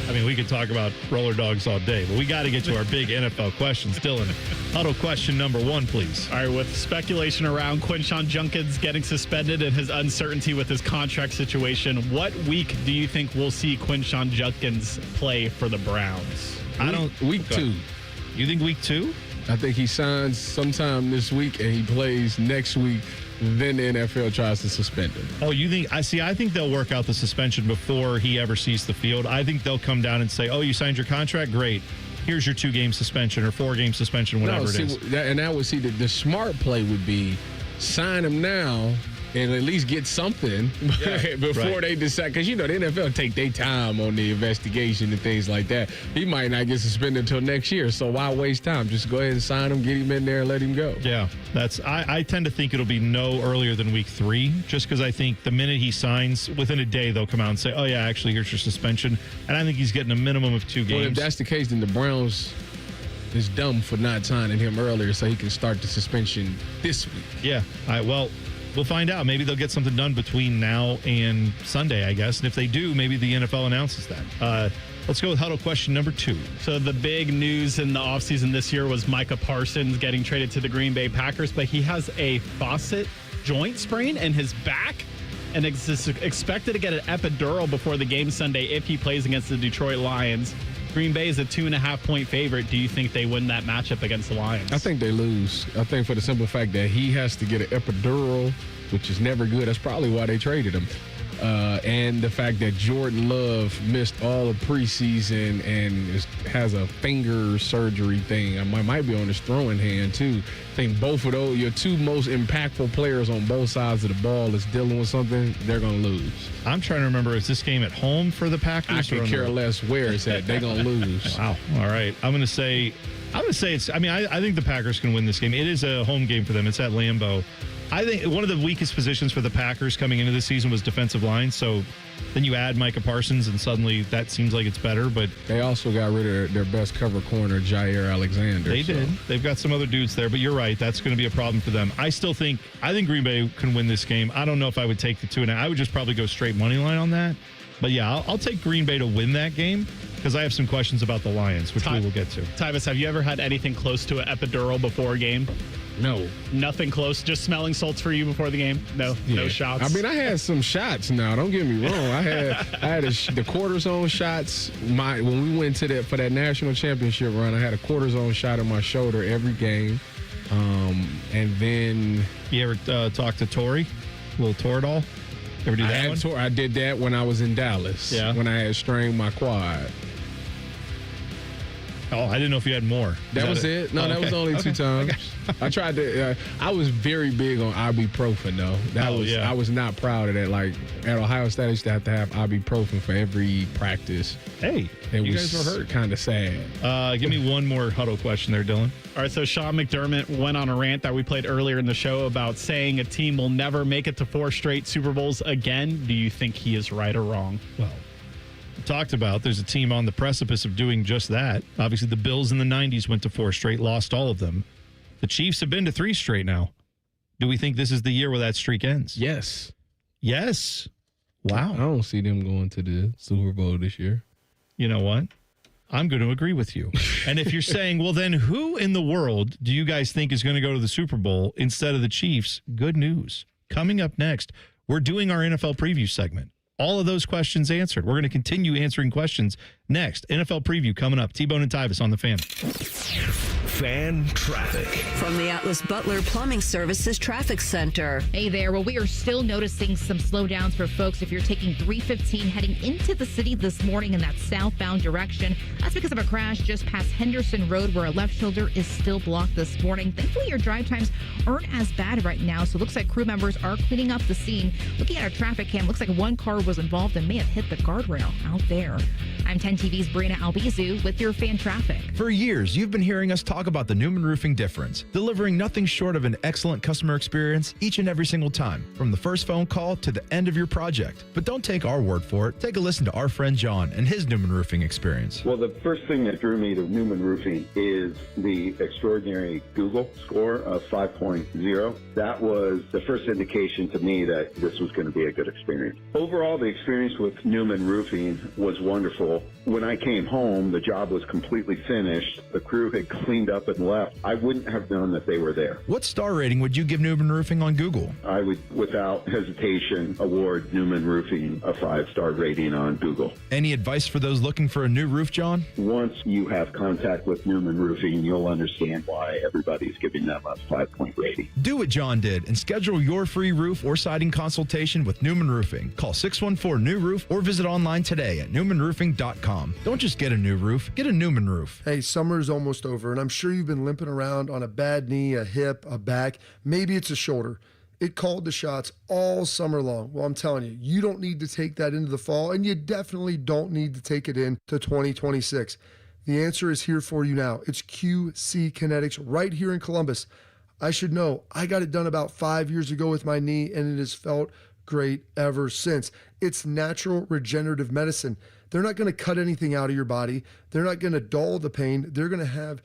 I mean, we could talk about roller dogs all day, but we got to get to our big NFL questions. Dylan, Huddle question number 1, please. All right, with speculation around Quinshon Judkins getting suspended and his uncertainty with his contract situation, what week do you think we'll see Quinshon Judkins play for the Browns? Week 2. You think week 2? I think he signs sometime this week and he plays next week. Then the NFL tries to suspend him. Oh, you think? I think they'll work out the suspension before he ever sees the field. I think they'll come down and say, "Oh, you signed your contract? Great. Here's your 2-game suspension or 4-game suspension, whatever it is." And that would see the smart play would be sign him now and at least get something before they decide. Because, the NFL take their time on the investigation and things like that. He might not get suspended until next year, so why waste time? Just go ahead and sign him, get him in there, and let him go. Yeah, I tend to think it'll be no earlier than week 3, just because I think the minute he signs, within a day, they'll come out and say, "Oh, yeah, actually, here's your suspension." And I think he's getting a minimum of 2 games. Well, if that's the case, then the Browns is dumb for not signing him earlier so he can start the suspension this week. Yeah, we'll find out. Maybe they'll get something done between now and Sunday, I guess. And if they do, maybe the NFL announces that. Let's go with Huddle question number 2. So the big news in the offseason this year was Micah Parsons getting traded to the Green Bay Packers, but he has a facet joint sprain in his back. and is expected to get an epidural before the game Sunday if he plays against the Detroit Lions. Green Bay is a 2.5-point favorite. Do you think they win that matchup against the Lions? I think they lose. I think for the simple fact that he has to get an epidural, which is never good. That's probably why they traded him. And the fact that Jordan Love missed all of preseason and has a finger surgery thing. I might be on his throwing hand, too. I think both of those, your two most impactful players on both sides of the ball is dealing with something, they're going to lose. I'm trying to remember, is this game at home for the Packers? I could care less where it's at. They're going to lose. Wow. All right. I'm going to say it's, I think the Packers can win this game. It is a home game for them. It's at Lambeau. I think one of the weakest positions for the Packers coming into this season was defensive line. So then you add Micah Parsons, and suddenly that seems like it's better. But they also got rid of their best cover corner, Jair Alexander. They did. They've got some other dudes there, but you're right. That's going to be a problem for them. I think Green Bay can win this game. I don't know if I would take the 2.5. I would just probably go straight money line on that. But yeah, I'll take Green Bay to win that game because I have some questions about the Lions, which we will get to. Tyus, have you ever had anything close to an epidural before a game? No. Nothing close? Just smelling salts for you before the game? No? Yeah. No shots? I mean, I had some shots now. Don't get me wrong. I had the cortisone shots. When we went for that national championship run, I had a cortisone shot in my shoulder every game. And then... You ever talk to Tori? A little Toradol? Ever do that I did that when I was in Dallas. Yeah. When I had strained my quad. Oh, I didn't know if you had more. That was it? No, that was only 2 times. I tried to. I was very big on ibuprofen, though. I was not proud of that. Like at Ohio State, I used to have ibuprofen for every practice. Hey, you guys were hurt. Kind of sad. Give me one more huddle question there, Dylan. All right, so Sean McDermott went on a rant that we played earlier in the show about saying a team will never make it to 4 straight Super Bowls again. Do you think he is right or wrong? Well, talked about there's a team on the precipice of doing just that. Obviously, the Bills in the 90s went to 4 straight, lost all of them. The Chiefs have been to 3 straight now. Do we think this is the year where that streak ends? Yes. Wow. I don't see them going to the Super Bowl this year. You know what? I'm going to agree with you. And if you're saying, well, then who in the world do you guys think is going to go to the Super Bowl instead of the Chiefs? Good news. Coming up next, we're doing our NFL preview segment. All of those questions answered. We're going to continue answering questions next. NFL preview coming up. T-Bone and Tyus on the Fan. Fan traffic. From the Atlas Butler Plumbing Services Traffic Center. Hey there. Well, we are still noticing some slowdowns for folks if you're taking 315 heading into the city this morning in that southbound direction. That's because of a crash just past Henderson Road where a left shoulder is still blocked this morning. Thankfully, your drive times aren't as bad right now, so it looks like crew members are cleaning up the scene. Looking at our traffic cam, looks like one car was involved and may have hit the guardrail out there. I'm 10 TV's Brina Albizu with your fan traffic. For years, you've been hearing us talk about the Newman Roofing difference, delivering nothing short of an excellent customer experience each and every single time, from the first phone call to the end of your project. But don't take our word for it. Take a listen to our friend John and his Newman Roofing experience. Well, the first thing that drew me to Newman Roofing is the extraordinary Google score of 5.0. That was the first indication to me that this was going to be a good experience. Overall, the experience with Newman Roofing was wonderful. When I came home, the job was completely finished. The crew had cleaned up and left. I wouldn't have known that they were there. What star rating would you give Newman Roofing on Google? I would, without hesitation, award Newman Roofing a 5-star rating on Google. Any advice for those looking for a new roof, John? Once you have contact with Newman Roofing, you'll understand why everybody's giving them a 5-point rating. Do what John did and schedule your free roof or siding consultation with Newman Roofing. Call 614-NEW-ROOF or visit online today at newmanroofing.com. Don't just get a new roof, get a Newman roof. Hey, summer's almost over, and I'm sure you've been limping around on a bad knee, a hip, a back. Maybe it's a shoulder. It called the shots all summer long. Well, I'm telling you, you don't need to take that into the fall, and you definitely don't need to take it into 2026. The answer is here for you now. It's QC Kinetics right here in Columbus. I should know. I got it done about 5 years ago with my knee, and it has felt great ever since. It's natural regenerative medicine. They're not going to cut anything out of your body. They're not going to dull the pain. They're going to have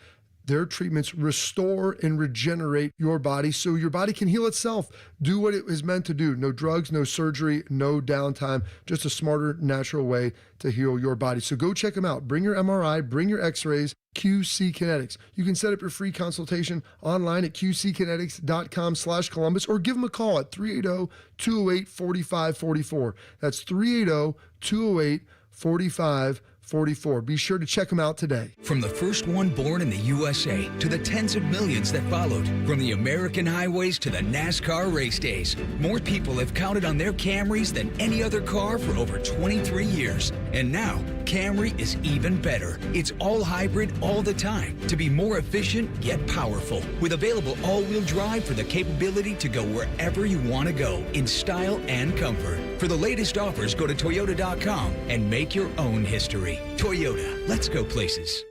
Their treatments restore and regenerate your body so your body can heal itself. Do what it is meant to do. No drugs, no surgery, no downtime, just a smarter, natural way to heal your body. So go check them out. Bring your MRI, bring your x-rays, QC Kinetics. You can set up your free consultation online at qckinetics.com/Columbus or give them a call at 380-208-4544. That's 380-208-4544. Be sure to check them out today. From the first one born in the USA to the tens of millions that followed, from the American highways to the NASCAR race days, more people have counted on their Camrys than any other car for over 23 years. And now, Camry is even better. It's all hybrid all the time to be more efficient yet powerful. With available all-wheel drive for the capability to go wherever you want to go in style and comfort. For the latest offers, go to Toyota.com and make your own history. Toyota, let's go places.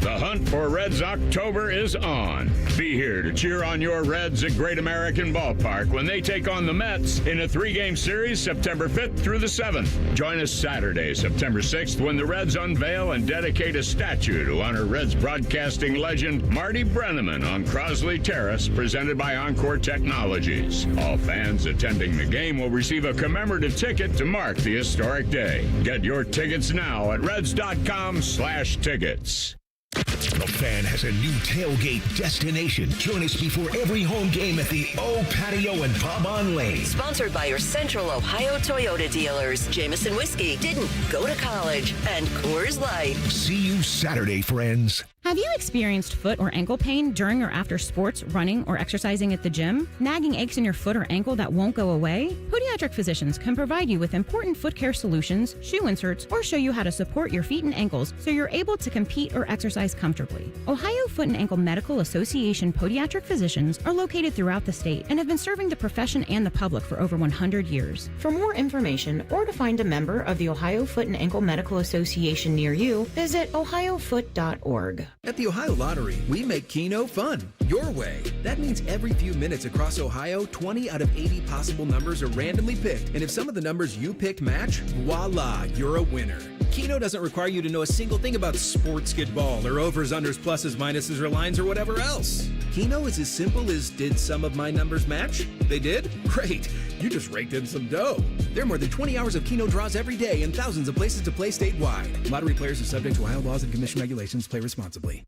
The hunt for Reds October is on. Be here to cheer on your Reds at Great American Ballpark when they take on the Mets in a 3-game series September 5th through the 7th. Join us Saturday, September 6th, when the Reds unveil and dedicate a statue to honor Reds broadcasting legend Marty Brennaman on Crosley Terrace, presented by Encore Technologies. All fans attending the game will receive a commemorative ticket to mark the historic day. Get your tickets now at reds.com/tickets. The Fan has a new tailgate destination. Join us before every home game at the O Patio and Pub on Lane. Sponsored by your Central Ohio Toyota dealers, Jameson Whiskey didn't go to college, and Coors Light. See you Saturday, friends. Have you experienced foot or ankle pain during or after sports, running, or exercising at the gym? Nagging aches in your foot or ankle that won't go away? Podiatric physicians can provide you with important foot care solutions, shoe inserts, or show you how to support your feet and ankles so you're able to compete or exercise comfortably. Ohio Foot and Ankle Medical Association podiatric physicians are located throughout the state and have been serving the profession and the public for over 100 years. For more information or to find a member of the Ohio Foot and Ankle Medical Association near you, visit ohiofoot.org. At the Ohio Lottery, we make Keno fun, your way. That means every few minutes across Ohio, 20 out of 80 possible numbers are randomly picked. And if some of the numbers you picked match, voila, you're a winner. Keno doesn't require you to know a single thing about sports skidball or overs, unders, pluses, minuses, or lines, or whatever else. Keno is as simple as, did some of my numbers match? They did? Great. You just raked in some dough. There are more than 20 hours of Keno draws every day and thousands of places to play statewide. Lottery players are subject to Ohio laws and commission regulations. Play responsibly.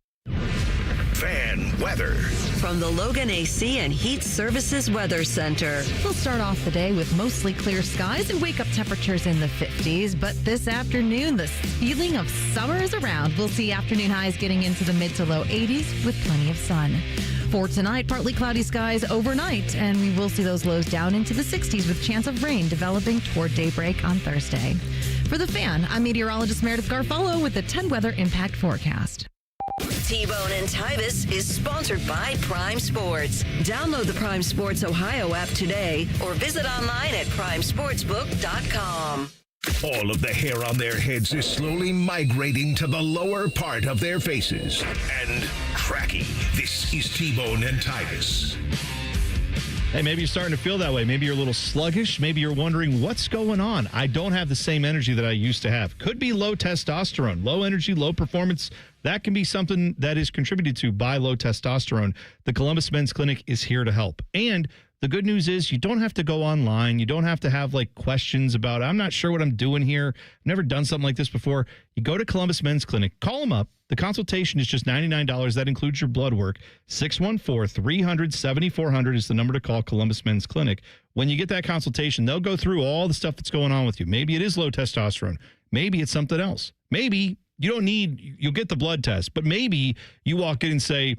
Fan weather. From the Logan AC and Heat Services Weather Center. We'll start off the day with mostly clear skies and wake up temperatures in the 50s. But this afternoon, the feeling of summer is around. We'll see afternoon highs getting into the mid to low 80s with plenty of sun. For tonight, partly cloudy skies overnight, and we will see those lows down into the 60s with chance of rain developing toward daybreak on Thursday. For the Fan, I'm meteorologist Meredith Garfolo with the 10 Weather Impact Forecast. T-Bone and Tyus is sponsored by Prime Sports. Download the Prime Sports Ohio app today or visit online at primesportsbook.com. All of the hair on their heads is slowly migrating to the lower part of their faces and cracking. This is T-Bone and Tyus. Hey, maybe you're starting to feel that way. Maybe you're a little sluggish. Maybe you're wondering what's going on. I don't have the same energy that I used to have. Could be low testosterone, low energy, low performance. That can be something that is contributed to by low testosterone. The Columbus Men's Clinic is here to help. And the good news is you don't have to go online. You don't have to have like questions about, I'm not sure what I'm doing here. I've never done something like this before. You go to Columbus Men's Clinic, call them up. The consultation is just $99. That includes your blood work. 614-300-7400 is the number to call Columbus Men's Clinic. When you get that consultation, they'll go through all the stuff that's going on with you. Maybe it is low testosterone. Maybe it's something else. Maybe you don't need, you'll get the blood test, but maybe you walk in and say,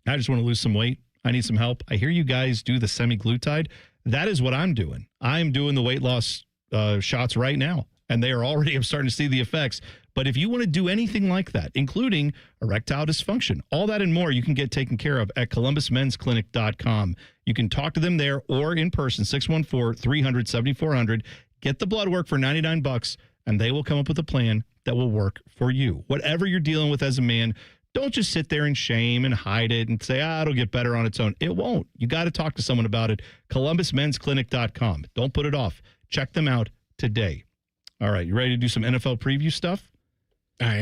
I just want to lose some weight. I need some help. I hear you guys do the semaglutide. That is what I'm doing. I'm doing the weight loss shots right now, and they are already, I'm starting to see the effects. But if you want to do anything like that, including erectile dysfunction, all that and more, you can get taken care of at columbusmensclinic.com. You can talk to them there or in person, 614-300-7400. Get the blood work for $99, and they will come up with a plan that will work for you. Whatever you're dealing with as a man, don't just sit there in shame and hide it and say, it'll get better on its own. It won't. You got to talk to someone about it. columbusmensclinic.com. Don't put it off. Check them out today. All right, you ready to do some NFL preview stuff? I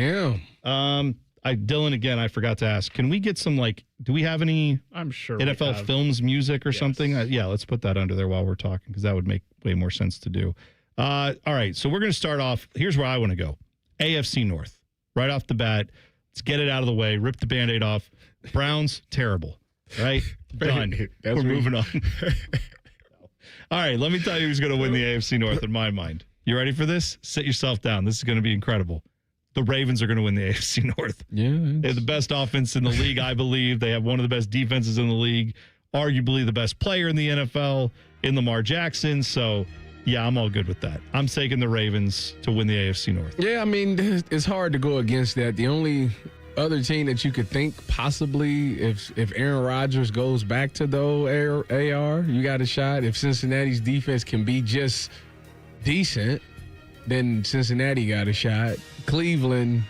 am. Dylan, again, I forgot to ask. Can we get some, do we have any I'm sure NFL Films music or something? Yeah, let's put that under there while we're talking because that would make way more sense to do. All right, so we're going to start off. Here's where I want to go. AFC North. Right off the bat. Let's get it out of the way. Rip the Band-Aid off. Browns, terrible. Right? Done. We're moving on. All right, let me tell you who's going to win the AFC North in my mind. You ready for this? Sit yourself down. This is going to be incredible. The Ravens are going to win the AFC North. Yeah. They have the best offense in the league, I believe. They have one of the best defenses in the league, arguably the best player in the NFL in Lamar Jackson. So, yeah, I'm all good with that. I'm taking the Ravens to win the AFC North. Yeah, I mean, it's hard to go against that. The only other team that you could think possibly if Aaron Rodgers goes back to the AR, you got a shot. If Cincinnati's defense can be just decent, then Cincinnati got a shot. Cleveland,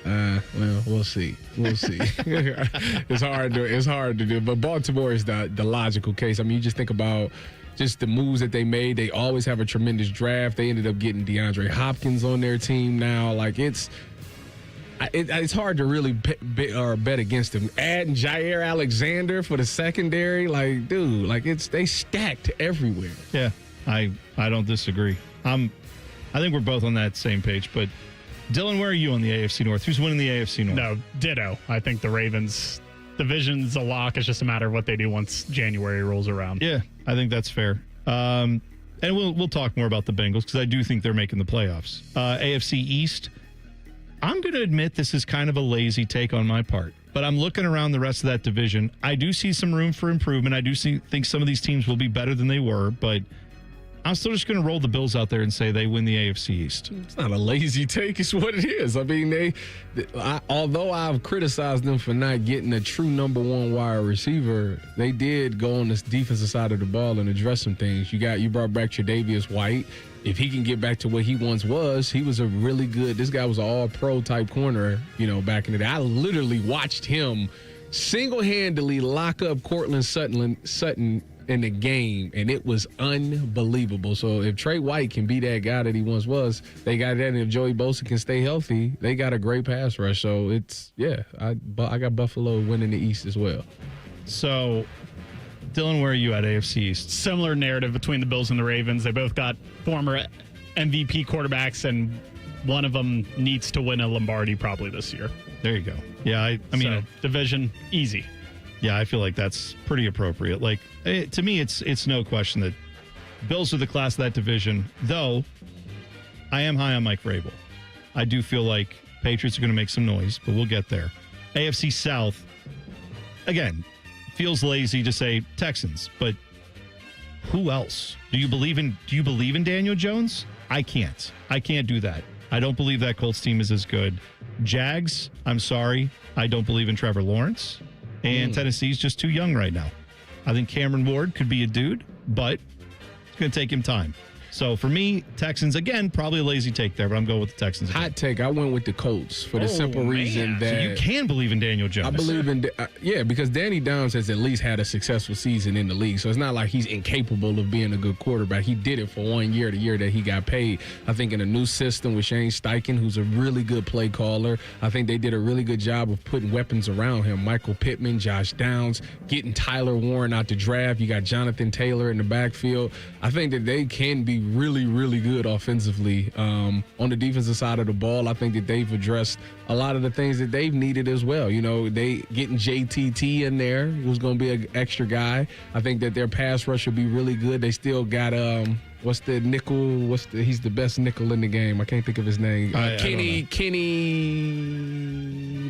well, we'll see. It's hard to do. But Baltimore is the logical case. I mean, you just think about just the moves that they made. They always have a tremendous draft. They ended up getting DeAndre Hopkins on their team now. Like, it's hard to really bet against them. Adding Jair Alexander for the secondary, like, dude, like they stacked everywhere. Yeah, I don't disagree. I think we're both on that same page. But Dylan, where are you on the AFC North? Who's winning the AFC North? No, ditto. I think the Ravens division's a lock. It's just a matter of what they do once January rolls around. Yeah, I think that's fair. And we'll talk more about the Bengals because I do think they're making the playoffs. AFC East. I'm going to admit this is kind of a lazy take on my part, but I'm looking around the rest of that division. I do see some room for improvement. I do think some of these teams will be better than they were, but I'm still just going to roll the Bills out there and say they win the AFC East. It's not a lazy take. It's what it is. I mean, although I've criticized them for not getting a true number one wide receiver, they did go on this defensive side of the ball and address some things. You brought back Tre'Davious White. If he can get back to what he once was, he was a really good. This guy was an all-pro type corner, back in the day. I literally watched him single-handedly lock up Cortland Sutton in the game, and it was unbelievable. So if Trey White can be that guy that he once was, they got that. And if Joey Bosa can stay healthy, they got a great pass rush. So I got Buffalo winning the East as well. So, Dylan, where are you at AFC East? Similar narrative between the Bills and the Ravens. They both got former MVP quarterbacks, and one of them needs to win a Lombardi probably this year. There you go. Yeah, I mean, so, division, easy. Yeah, I feel like that's pretty appropriate. Like, to me, it's no question that Bills are the class of that division, though I am high on Mike Vrabel. I do feel like Patriots are going to make some noise, but we'll get there. AFC South, again, feels lazy to say Texans, but who else? Do you believe in Daniel Jones? I can't do that. I don't believe that Colts team is as good. Jags, I'm sorry. I don't believe in Trevor Lawrence. And Tennessee's just too young right now. I think Cameron Ward could be a dude, but it's going to take him time. So for me, Texans, again, probably a lazy take there, but I'm going with the Texans. Hot take. I went with the Colts for the simple reason that... So you can believe in Daniel Jones. I believe in... because Danny Downs has at least had a successful season in the league, so it's not like he's incapable of being a good quarterback. He did it for 1 year, the year that he got paid. I think in a new system with Shane Steichen, who's a really good play caller, I think they did a really good job of putting weapons around him. Michael Pittman, Josh Downs, getting Tyler Warren out the draft. You got Jonathan Taylor in the backfield. I think that they can be really, really good offensively. On the defensive side of the ball, I think that they've addressed a lot of the things that they've needed as well. They getting JTT in there, who's going to be an extra guy. I think that their pass rush will be really good. They still got what's the nickel? He's the best nickel in the game. I can't think of his name. Kenny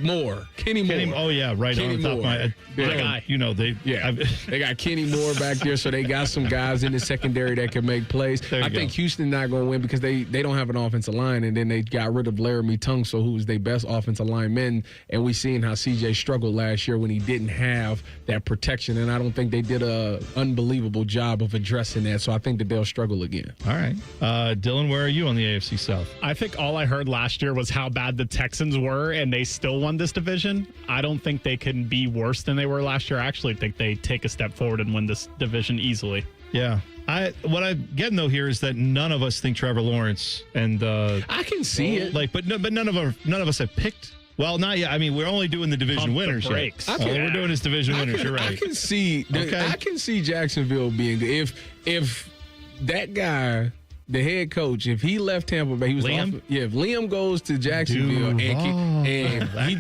Moore. Kenny Moore. Oh yeah, right Kenny on top Moore. of my. They got Kenny Moore back there, so they got some guys in the secondary that can make plays. I think Houston not going to win because they don't have an offensive line, and then they got rid of Laramie Tunsil, who was their best offensive lineman, and we seen how CJ struggled last year when he didn't have that protection, and I don't think they did a unbelievable job of addressing that. So I think that they'll struggle again. All right, Dylan, where are you on the AFC South? I think all I heard last year was how bad the Texans were, and they still won this division. I don't think they can be worse than they were last year. I actually think they take a step forward and win this division easily. Yeah. What I'm getting though here is that none of us think Trevor Lawrence, and I can see it. But none of us have picked Well, not yet. I mean, we're only doing the division winners yet. All we're doing is division winners. You're right. I can see Jacksonville being good. If that guy, the head coach, if he left Tampa Bay, he was Liam? if Liam goes to Jacksonville and he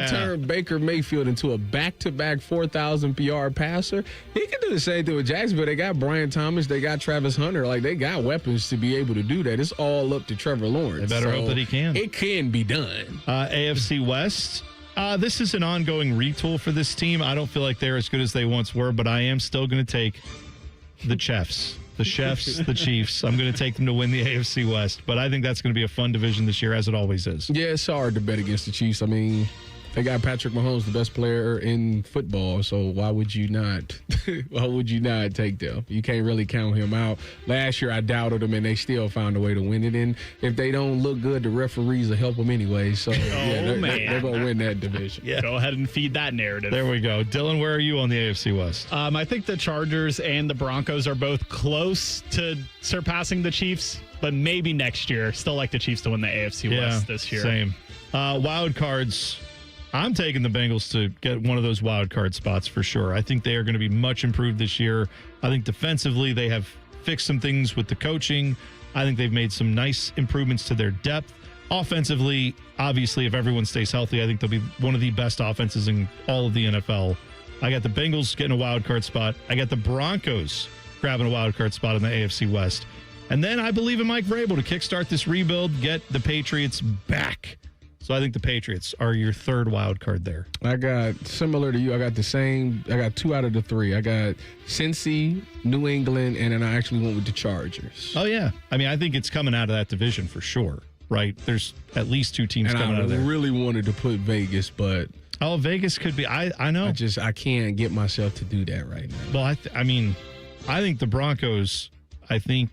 turned Baker Mayfield into a back-to-back 4,000 yard passer, he can do the same thing with Jacksonville. They got Brian Thomas, they got Travis Hunter, like they got weapons to be able to do that. It's all up to Trevor Lawrence. They better hope that he can. It can be done. AFC West. This is an ongoing retool for this team. I don't feel like they're as good as they once were, but I am still going to take the Chiefs. The Chefs, the Chiefs. I'm going to take them to win the AFC West, but I think that's going to be a fun division this year, as it always is. Yeah, it's hard to bet against the Chiefs. I mean, they got Patrick Mahomes, the best player in football, so why would you not? Why would you not take them? You can't really count him out. Last year, I doubted them, and they still found a way to win it. And if they don't look good, the referees will help them anyway. So they're going to win that division. Yeah. Go ahead and feed that narrative. There we go. Dylan, where are you on the AFC West? I think the Chargers and the Broncos are both close to surpassing the Chiefs, but maybe next year. Still like the Chiefs to win the AFC West this year. Same. Wild cards. I'm taking the Bengals to get one of those wild card spots for sure. I think they are going to be much improved this year. I think defensively they have fixed some things with the coaching. I think they've made some nice improvements to their depth. Offensively, obviously, if everyone stays healthy, I think they'll be one of the best offenses in all of the NFL. I got the Bengals getting a wild card spot. I got the Broncos grabbing a wild card spot in the AFC West. And then I believe in Mike Vrabel to kickstart this rebuild, get the Patriots back. So I think the Patriots are your third wild card there. I got, similar to you, I got the same. I got 2 out of the 3. I got Cincy, New England, and then I actually went with the Chargers. Oh, yeah. I mean, I think it's coming out of that division for sure, right? There's at least 2 teams coming out of there. I really wanted to put Vegas, but... Oh, Vegas could be. I know. I can't get myself to do that right now. Well, I mean, I think the Broncos, I think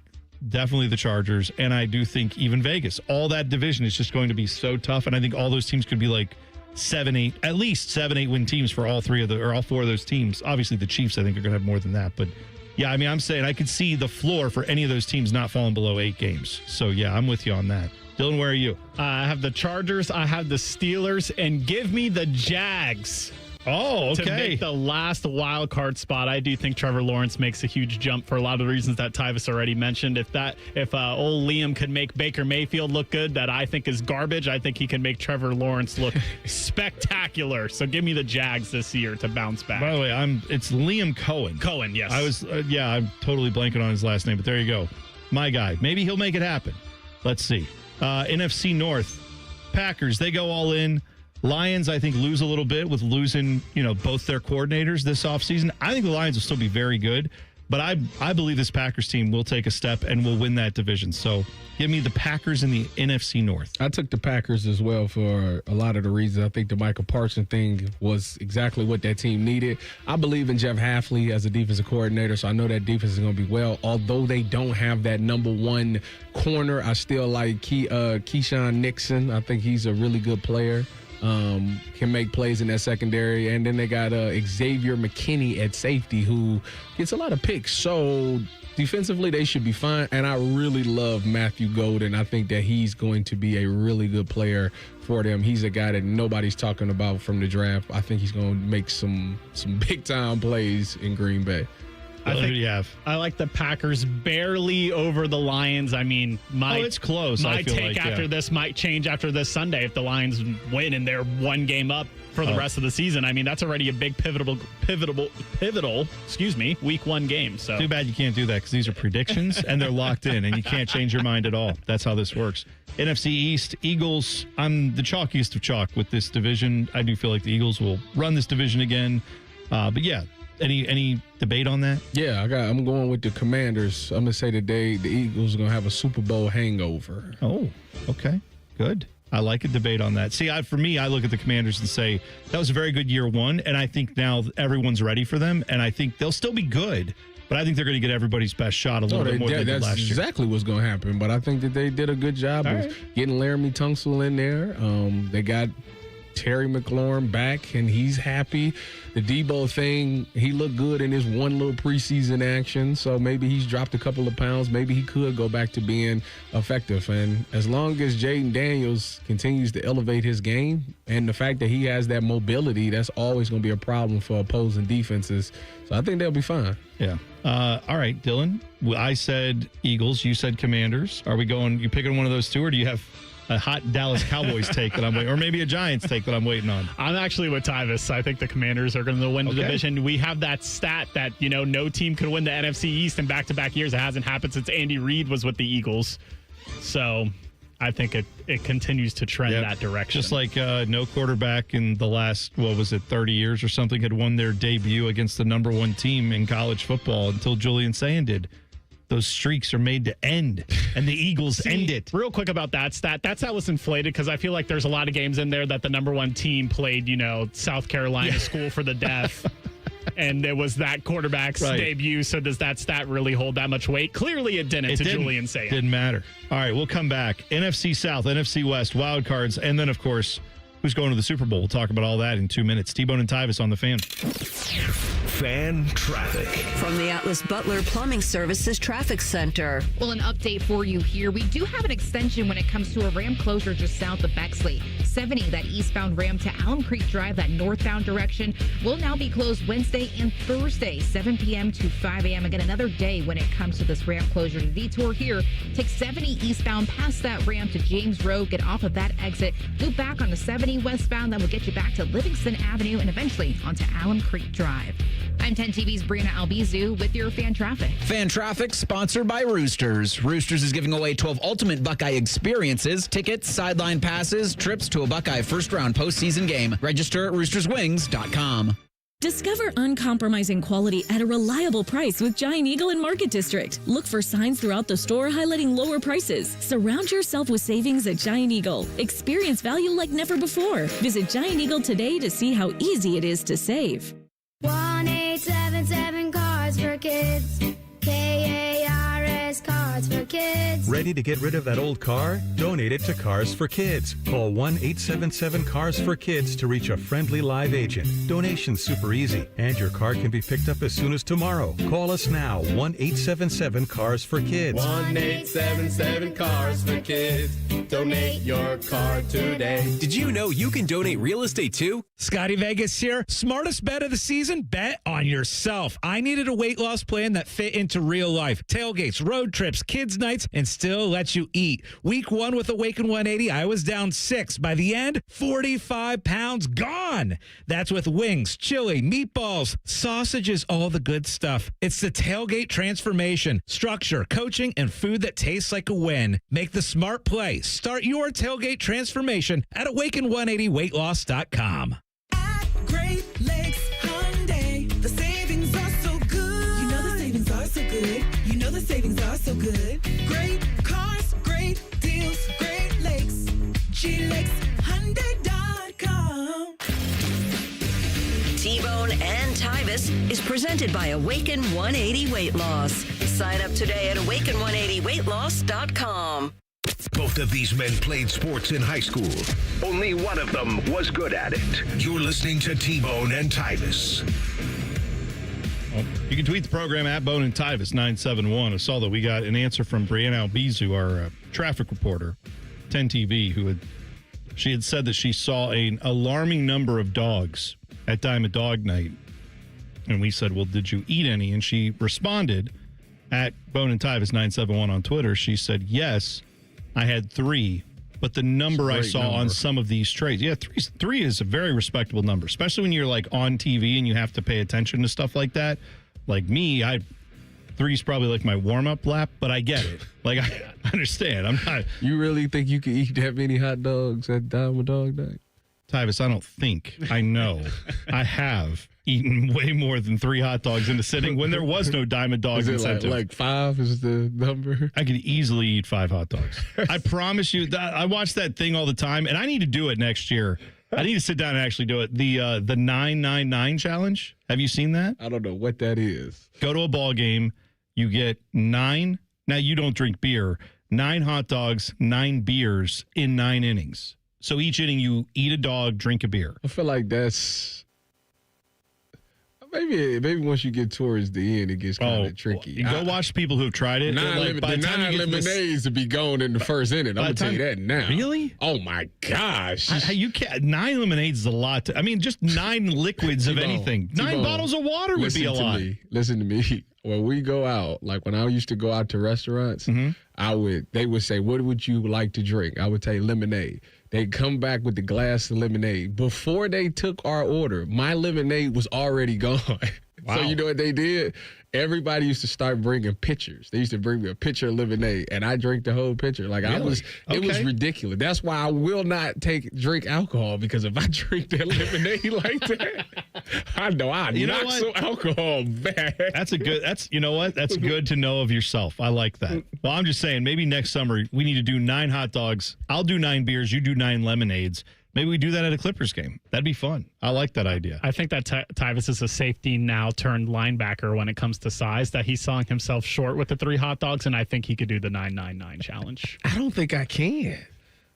definitely the Chargers, and I do think even Vegas. All that division is just going to be so tough, and I think all those teams could be like 7-8, at least 7-8 win teams for all 4 of those teams. Obviously, the Chiefs, I think, are going to have more than that, but yeah, I mean, I'm saying I could see the floor for any of those teams not falling below 8 games. So yeah, I'm with you on that. Dylan, where are you? I have the Chargers, I have the Steelers, and give me the Jags. Oh, okay. To make the last wild card spot. I do think Trevor Lawrence makes a huge jump for a lot of the reasons that Tyus already mentioned. If old Liam could make Baker Mayfield look good, that I think is garbage, I think he can make Trevor Lawrence look spectacular. So give me the Jags this year to bounce back. By the way, it's Liam Cohen. Cohen, yes. I was, I'm totally blanking on his last name, but there you go. My guy. Maybe he'll make it happen. Let's see. NFC North, Packers, they go all in. Lions, I think, lose a little bit with losing, both their coordinators this offseason. I think the Lions will still be very good, but I believe this Packers team will take a step and will win that division. So give me the Packers in the NFC North. I took the Packers as well for a lot of the reasons. I think the Michael Parsons thing was exactly what that team needed. I believe in Jeff Hafley as a defensive coordinator, so I know that defense is going to be well. Although they don't have that number 1 corner, I still like Keyshawn Nixon. I think he's a really good player. Can make plays in that secondary. And then they got Xavier McKinney at safety, who gets a lot of picks. So defensively, they should be fine. And I really love Matthew Golden. I think that he's going to be a really good player for them. He's a guy that nobody's talking about from the draft. I think he's going to make some big-time plays in Green Bay. Who do you have? I like the Packers barely over the Lions. I mean, it's close. My take after this might change after this Sunday if the Lions win and they're 1 game up for the rest of the season. I mean, that's already a big pivotal, week 1 game. So too bad you can't do that because these are predictions and they're locked in and you can't change your mind at all. That's how this works. NFC East, Eagles. I'm the chalkiest of chalk with this division. I do feel like the Eagles will run this division again. But yeah. Any debate on that? Yeah, I'm going with the Commanders. I'm going to say today the Eagles are going to have a Super Bowl hangover. Oh, okay. Good. I like a debate on that. See, for me, I look at the Commanders and say that was a very good year 1, and I think now everyone's ready for them, and I think they'll still be good, but I think they're going to get everybody's best shot a little bit more than they did last year. That's exactly what's going to happen, but I think that they did a good job of getting Laramie Tunsil in there. They got Terry McLaurin back, and he's happy. The Dabo thing, he looked good in his one little preseason action, so maybe he's dropped a couple of pounds. Maybe he could go back to being effective. And as long as Jaden Daniels continues to elevate his game, and the fact that he has that mobility, that's always going to be a problem for opposing defenses. So I think they'll be fine. Yeah. All right, Dylan. I said Eagles. You said Commanders. Are we going? You picking one of those two, or do you have a hot Dallas Cowboys take that I'm waiting, or maybe a Giants take that I'm waiting on? I'm actually with Tyvis. I think the Commanders are going to win the division. We have that stat that, no team could win the NFC East in back-to-back years. It hasn't happened since Andy Reid was with the Eagles. So I think it continues to trend that direction. Just like no quarterback in the last, 30 years or something had won their debut against the number one team in college football until Julian Sayin did. Those streaks are made to end, and the Eagles end it. Real quick about that stat. That stat was inflated because I feel like there's a lot of games in there that the number one team played, South Carolina School for the Deaf. And it was that quarterback's debut. So does that stat really hold that much weight? Clearly it didn't. Julian Sayin. Didn't matter. All right, we'll come back. NFC South, NFC West, wild cards, and then, of course, who's going to the Super Bowl. We'll talk about all that in 2 minutes. T-Bone and Tyvis on the Fan. Fan traffic. From the Atlas Butler Plumbing Services Traffic Center. Well, an update for you here. We do have an extension when it comes to a ramp closure just south of Bexley. 70, that eastbound ramp to Alum Creek Drive, that northbound direction, will now be closed Wednesday and Thursday, 7 p.m. to 5 a.m. Again, another day when it comes to this ramp closure. The detour here, take 70 eastbound past that ramp to James Road, get off of that exit, loop back onto 70 westbound, that will get you back to Livingston Avenue and eventually onto Alum Creek Drive. I'm 10 TV's Brianna Albizu with your Fan Traffic. Fan Traffic sponsored by Roosters. Roosters is giving away 12 ultimate Buckeye experiences, tickets, sideline passes, trips to a Buckeye first-round postseason game. Register at roosterswings.com. Discover uncompromising quality at a reliable price with Giant Eagle and Market District. Look for signs throughout the store highlighting lower prices. Surround yourself with savings at Giant Eagle. Experience value like never before. Visit Giant Eagle today to see how easy it is to save. 1-877 Cards for Kids. KARS Cards for Kids. Ready to get rid of that old car? Donate it to Cars for Kids. Call 1-877 Cars for Kids to reach a friendly live agent. Donation's super easy, and your car can be picked up as soon as tomorrow. Call us now, 1-877 Cars for Kids. 1-877 Cars for Kids. Donate your car today. Did you know you can donate real estate too? Scotty Vegas here. Smartest bet of the season? Bet on yourself. I needed a weight loss plan that fit into real life. Tailgates, road trips, kids' nights, and still lets you eat. Week 1 with Awaken 180, I was down 6. By the end, 45 pounds gone. That's with wings, chili, meatballs, sausages, all the good stuff. It's the Tailgate transformation. Structure, coaching, and food that tastes like a win. Make the smart play. Start your Tailgate transformation at awaken180weightloss.com. Great Lakes Hyundai. The savings are so good. You know the savings are so good. You know the savings are so good. Great cars, great deals, Great Lakes. GLakesHyundai.com. T-Bone and Tyvis is presented by Awaken 180 Weight Loss. Sign up today at awaken180weightloss.com. Both of these men played sports in high school. Only one of them was good at it. You're listening to T-Bone and Tyvis. Well, you can tweet the program at Bone and Tyvis 971. I saw that we got an answer from Brianna Albizu, our traffic reporter, 10 TV, she had said that she saw an alarming number of dogs at Diamond Dog Night. And we said, well, did you eat any? And she responded at Bone and Tyvis 971 on Twitter. She said, yes, I had 3, but the number I saw on some of these trades, three is a very respectable number, especially when you're like on TV and you have to pay attention to stuff like that. Like me, 3 is probably like my warm-up lap, but I get it. Like, I understand. I'm not. You really think you can eat that many hot dogs at Diamond Dog Night? Tyvis, I don't think. I know. I have eaten way more than 3 hot dogs in a sitting when there was no Diamond Dog incentive. Like 5 is the number? I could easily eat 5 hot dogs. I promise you. I watch that thing all the time, and I need to do it next year. I need to sit down and actually do it. The 999 challenge. Have you seen that? I don't know what that is. Go to a ball game. You get 9. Now, you don't drink beer. 9 hot dogs, 9 beers in 9 innings. So each inning you eat a dog, drink a beer. I feel like that's maybe once you get towards the end, it gets kind of tricky. You go watch people who've tried it. The 9 lemonades to be gone in the first inning. I'm gonna tell you that now. Really? Oh my gosh! You can't. 9 lemonades is a lot. Just 9 liquids of anything. 9 bottles of water would be a lot. Listen to me. When we go out, like when I used to go out to restaurants, they would say, "What would you like to drink?" I would say lemonade. They'd come back with the glass of lemonade. Before they took our order, my lemonade was already gone. Wow. So you know what they did? Everybody used to start bringing pitchers. They used to bring me a pitcher of lemonade, and I drank the whole pitcher. Like it was ridiculous. That's why I will not drink alcohol, because if I drink that lemonade like that, I know I knock some alcohol back. That's good to know of yourself. I like that. Well, I'm just saying, maybe next summer we need to do 9 hot dogs. I'll do 9 beers. You do 9 lemonades. Maybe we do that at a Clippers game. That'd be fun. I like that idea. I think that Tyus is a safety now turned linebacker when it comes to size, that he's selling himself short with the 3 hot dogs, and I think he could do the 999 challenge. I don't think I can.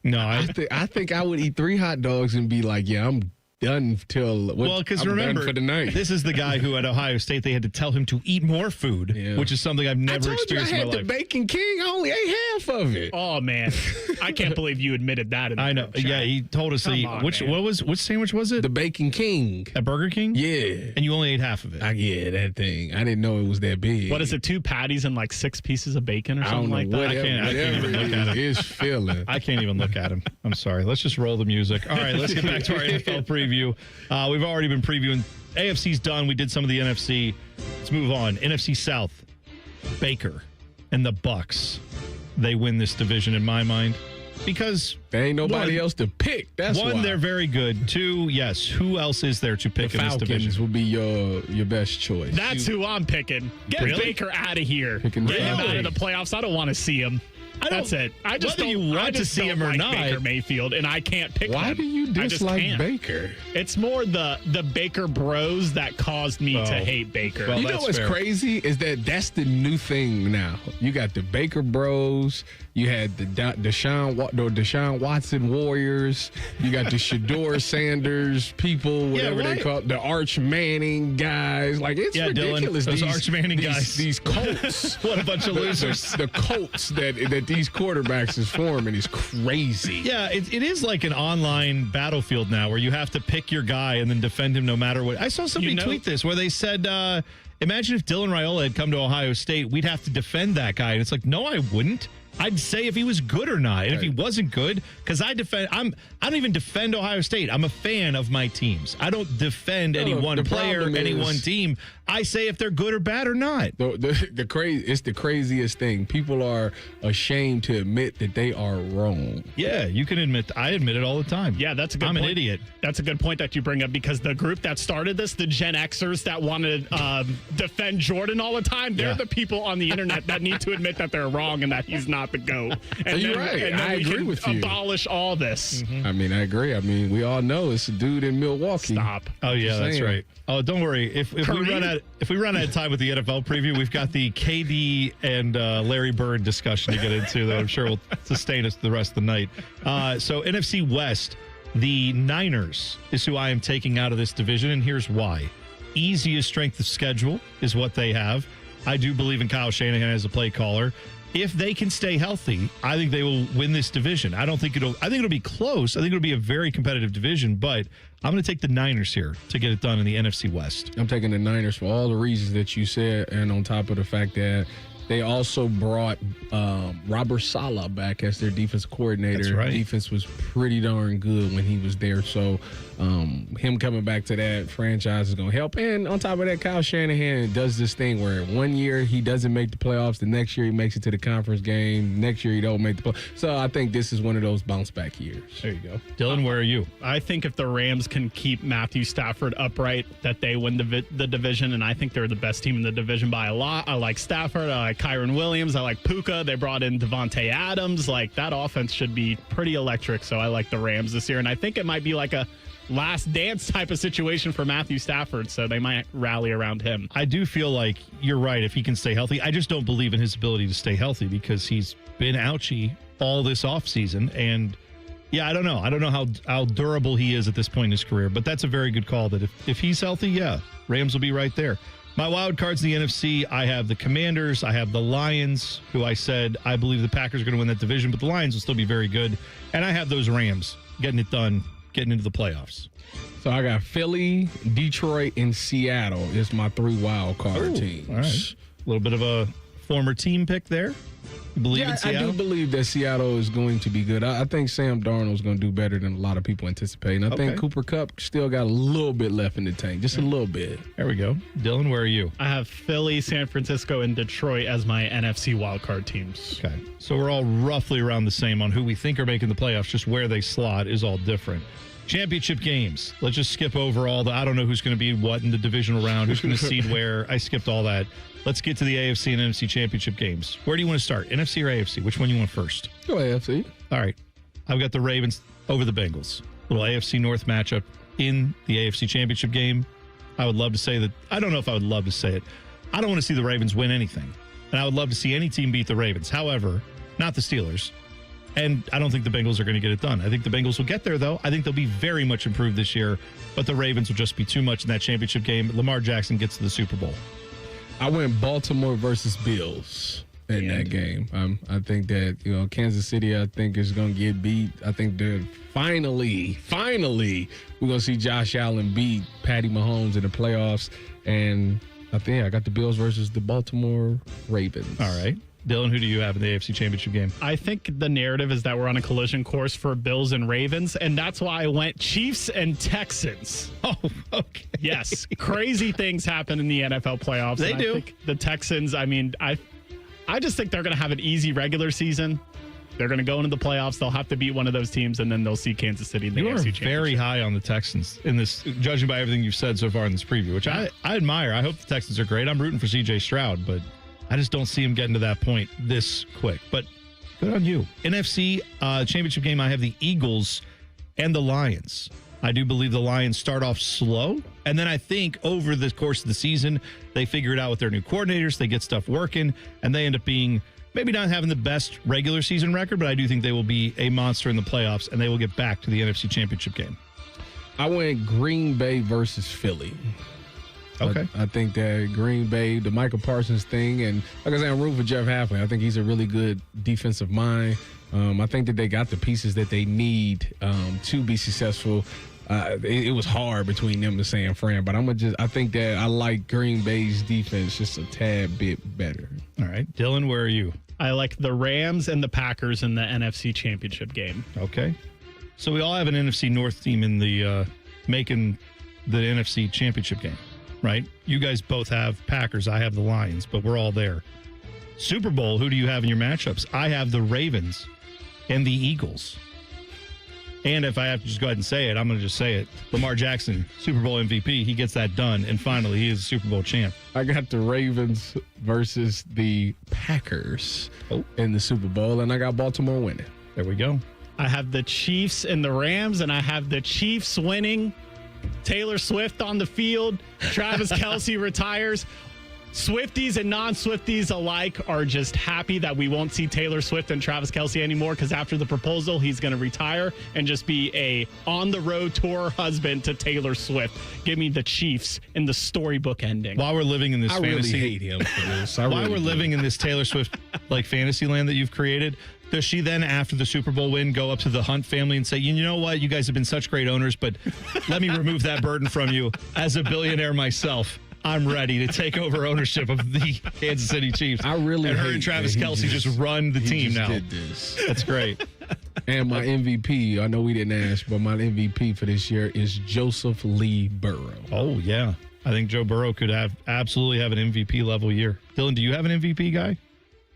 No, I think I would eat 3 hot dogs and be like, yeah, I'm done because remember, for the night. This is the guy who at Ohio State they had to tell him to eat more food, which is something I've never experienced in my life. I had the Bacon King. I only ate half of it. Oh man, I can't believe you admitted that. I know. Yeah, he told us which sandwich was it? The Bacon King at Burger King. Yeah, and you only ate half of it. Yeah, that thing. I didn't know it was that big. What is it? 2 patties and like 6 pieces of bacon or something like that? I can't even look at him. I can't even look at him. I'm sorry. Let's just roll the music. All right, let's get back to our NFL preview. We've already been previewing. AFC's done. We did some of the NFC. Let's move on. NFC South. Baker and the Bucks. They win this division in my mind because there ain't nobody else to pick. That's why. They're very good. 2, yes. Who else is there to pick in this division? Falcons will be your best choice. That's who I'm picking. Get Baker out of here. Get him out of the playoffs. I don't want to see him. That's it. I just whether don't you want to see him or not. Baker Mayfield, and I can't pick him. Why do you dislike Baker? It's more the Baker bros that caused me to hate Baker. Well, you know what's crazy is that's the new thing now. You got the Baker bros. You had the Deshaun Watson Warriors. You got the Shador Sanders people, whatever they call it, the Arch Manning guys. Like it's ridiculous. Dylan, those Arch Manning guys. These Colts. What a bunch of losers. The Colts that these quarterbacks is forming is crazy. Yeah, it is like an online battlefield now where you have to pick your guy and then defend him no matter what. I saw somebody tweet this where they said, imagine if Dylan Raiola had come to Ohio State, we'd have to defend that guy. And it's like, no, I wouldn't. I'd say if he was good or not. And if he wasn't good, because I don't even defend Ohio State. I'm a fan of my teams. I don't defend any one player, any one team. I say if they're good or bad or not. It's the craziest thing. People are ashamed to admit that they are wrong. Yeah, you can admit. I admit it all the time. Yeah, that's a good point. I'm an idiot. That's a good point that you bring up, because the group that started this, the Gen Xers that want to defend Jordan all the time, they're the people on the internet that need to admit that they're wrong and that he's not the GOAT. And you're right. And I agree with you. Abolish all this. Mm-hmm. I mean, I agree. I mean, we all know it's a dude in Milwaukee. Stop. Oh yeah, that's right. Oh, don't worry. If we run out of time with the NFL preview, we've got the KD and Larry Bird discussion to get into that I'm sure will sustain us the rest of the night. So NFC West, the Niners is who I am taking out of this division, and here's why. Easiest strength of schedule is what they have. I do believe in Kyle Shanahan as a play caller. If they can stay healthy, I think they will win this division. I think it'll be close. I think it'll be a very competitive division, but I'm going to take the Niners here to get it done in the NFC West. I'm taking the Niners for all the reasons that you said, and on top of the fact that they also brought Robert Saleh back as their defense coordinator. That's right. Defense was pretty darn good when he was there. So him coming back to that franchise is going to help. And on top of that, Kyle Shanahan does this thing where 1 year he doesn't make the playoffs. The next year he makes it to the conference game. Next year he don't make the playoffs. So I think this is one of those bounce back years. There you go. Dylan, where are you? I think if the Rams can keep Matthew Stafford upright, that they win the division. And I think they're the best team in the division by a lot. I like Stafford. I like Kyron Williams. I like Puka. They brought in Devontae Adams. Like, that offense should be pretty electric. So I like the Rams this year. And I think it might be like a last dance type of situation for Matthew Stafford. So they might rally around him. I do feel like you're right if he can stay healthy. I just don't believe in his ability to stay healthy because he's been ouchy all this offseason. And Yeah, I don't know. I don't know how durable he is at this point in his career, but that's a very good call that if he's healthy, yeah, Rams will be right there. My wild cards in the NFC, I have the Commanders, I have the Lions, who I said I believe the Packers are going to win that division, but the Lions will still be very good. And I have those Rams getting it done, getting into the playoffs. So I got Philly, Detroit, and Seattle is my 3 wild card teams. All right. A little bit of a former team pick there. You believe in Seattle? I do believe that Seattle is going to be good. I think Sam Darnold is going to do better than a lot of people anticipate. And I think Cooper Kupp still got a little bit left in the tank, just a little bit. There we go. Dylan, where are you? I have Philly, San Francisco, and Detroit as my NFC wildcard teams. Okay. So we're all roughly around the same on who we think are making the playoffs, just where they slot is all different. Championship games. Let's just skip over all the, I don't know who's going to be what in the divisional round, who's going to seed where. I skipped all that. Let's get to the AFC and NFC championship games. Where do you want to start? NFC or AFC? Which one you want first? Go AFC. All right. I've got the Ravens over the Bengals. Little AFC North matchup in the AFC championship game. I would love to say that. I don't know if I would love to say it. I don't want to see the Ravens win anything. And I would love to see any team beat the Ravens. However, not the Steelers. And I don't think the Bengals are going to get it done. I think the Bengals will get there, though. I think they'll be very much improved this year. But the Ravens will just be too much in that championship game. Lamar Jackson gets to the Super Bowl. I went Baltimore versus Bills in that game. I think that, Kansas City, I think, is going to get beat. I think that finally, we're going to see Josh Allen beat Patty Mahomes in the playoffs. And I think I got the Bills versus the Baltimore Ravens. All right. Dylan, who do you have in the AFC Championship game? I think the narrative is that we're on a collision course for Bills and Ravens, and that's why I went Chiefs and Texans. Oh, okay. Yes, crazy things happen in the NFL playoffs. They do. I think the Texans, I just think they're going to have an easy regular season. They're going to go into the playoffs. They'll have to beat one of those teams, and then they'll see Kansas City in the AFC Championship. You are very high on the Texans in this, judging by everything you've said so far in this preview, which I admire. I hope the Texans are great. I'm rooting for C.J. Stroud, but I just don't see him getting to that point this quick. But good on you. NFC championship game, I have the Eagles and the Lions. I do believe the Lions start off slow, and then I think over the course of the season, they figure it out with their new coordinators. They get stuff working, and they end up being maybe not having the best regular season record, but I do think they will be a monster in the playoffs, and they will get back to the NFC championship game. I went Green Bay versus Philly. Okay. I think that Green Bay, the Michael Parsons thing, and like I said, I'm rooting for Jeff Halfley. I think he's a really good defensive mind. I think that they got the pieces that they need to be successful. It was hard between them and San Fran, but I think that I like Green Bay's defense just a tad bit better. All right. Dylan, where are you? I like the Rams and the Packers in the NFC Championship game. Okay. So we all have an NFC North team in the making the NFC Championship game. Right? You guys both have Packers. I have the Lions, but we're all there. Super Bowl, who do you have in your matchups? I have the Ravens and the Eagles. And if I have to just go ahead and say it, I'm going to just say it. Lamar Jackson, Super Bowl MVP. He gets that done, and finally, he is a Super Bowl champ. I got the Ravens versus the Packers in the Super Bowl, and I got Baltimore winning. There we go. I have the Chiefs and the Rams, and I have the Chiefs winning. Taylor Swift on the field. Travis Kelce retires. Swifties and non-Swifties alike are just happy that we won't see Taylor Swift and Travis Kelce anymore, because after the proposal, he's going to retire and just be a on-the-road tour husband to Taylor Swift. Give me the Chiefs in the storybook ending. While we're living in this I fantasy, really hate him for this. While we're living in this Taylor Swift fantasy land that you've created, does she then, after the Super Bowl win, go up to the Hunt family and say, you know what, you guys have been such great owners, but let me remove that burden from you. As a billionaire myself, I'm ready to take over ownership of the Kansas City Chiefs. I really and her hate and Travis that Kelce just run the team now. Did this. That's great. And my MVP, I know we didn't ask, but my MVP for this year is Joseph Lee Burrow. Oh, yeah. I think Joe Burrow could absolutely have an MVP level year. Dylan, do you have an MVP guy?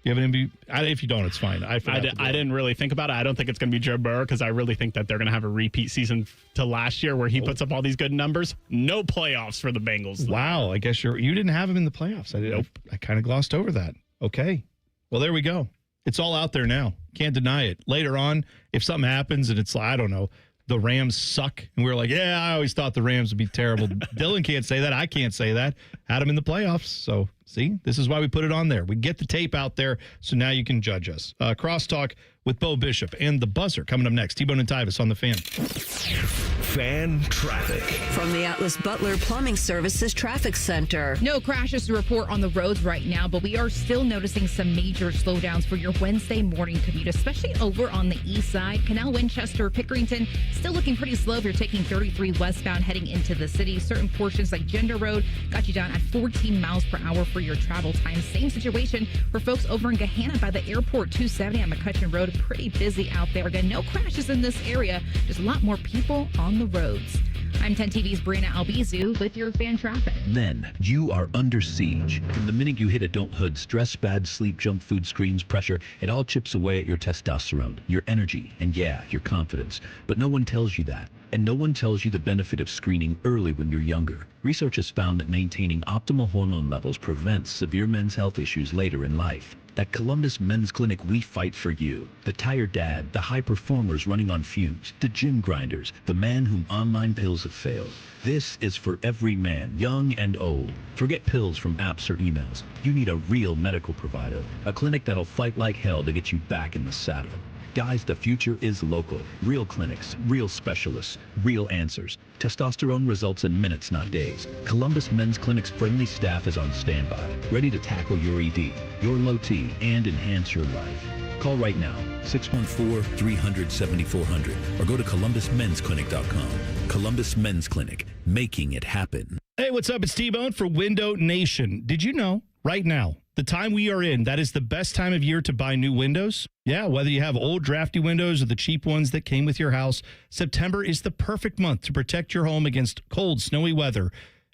You have an MVP? If you don't, it's fine. I didn't really think about it. I don't think it's going to be Joe Burrow, because I really think that they're going to have a repeat season to last year where he puts up all these good numbers. No playoffs for the Bengals. Wow. I guess you didn't have him in the playoffs. Nope. I kind of glossed over that. Okay. Well, there we go. It's all out there now. Can't deny it. Later on, if something happens and it's, I don't know, the Rams suck, and we're like, yeah, I always thought the Rams would be terrible. Dylan can't say that. I can't say that. Had them in the playoffs, so See, this is why we put it on there. We get the tape out there, so now you can judge us. Crosstalk with Bo Bishop and the buzzer coming up next. T-Bone and Tyus on the Fan. Fan traffic. From the Atlas Butler Plumbing Services Traffic Center. No crashes to report on the roads right now, but we are still noticing some major slowdowns for your Wednesday morning commute, especially over on the east side. Canal, Winchester, Pickerington, still looking pretty slow if you're taking 33 westbound heading into the city. Certain portions like Gender Road got you down at 14 miles per hour for your travel time. Same situation for folks over in Gahanna by the airport, 270 on McCutcheon Road. Pretty busy out there. Again, no crashes in this area. Just a lot more people on the roads. I'm 10 TV's Brianna Albizu with your fan traffic. Then you are under siege. From the minute you hit adulthood, stress, bad sleep, junk food, screens, pressure, it all chips away at your testosterone, your energy, and yeah, your confidence. But no one tells you that. And no one tells you the benefit of screening early when you're younger. Research has found that maintaining optimal hormone levels prevents severe men's health issues later in life. At Columbus Men's Clinic, we fight for you. The tired dad, the high performers running on fumes, the gym grinders, the man whom online pills have failed. This is for every man, young and old. Forget pills from apps or emails. You need a real medical provider, a clinic that'll fight like hell to get you back in the saddle. Guys, the future is local. Real clinics, real specialists, real answers. Testosterone results in minutes, not days. Columbus Men's Clinic's friendly staff is on standby, ready to tackle your ED, your low T, and enhance your life. Call right now, 614-300-7400, or go to columbusmensclinic.com. Columbus Men's Clinic, making it happen. Hey, what's up? It's T-Bone for Window Nation. Did you know, right now, the time we are in, that is the best time of year to buy new windows? Yeah, whether you have old drafty windows or the cheap ones that came with your house, September is the perfect month to protect your home against cold, snowy weather.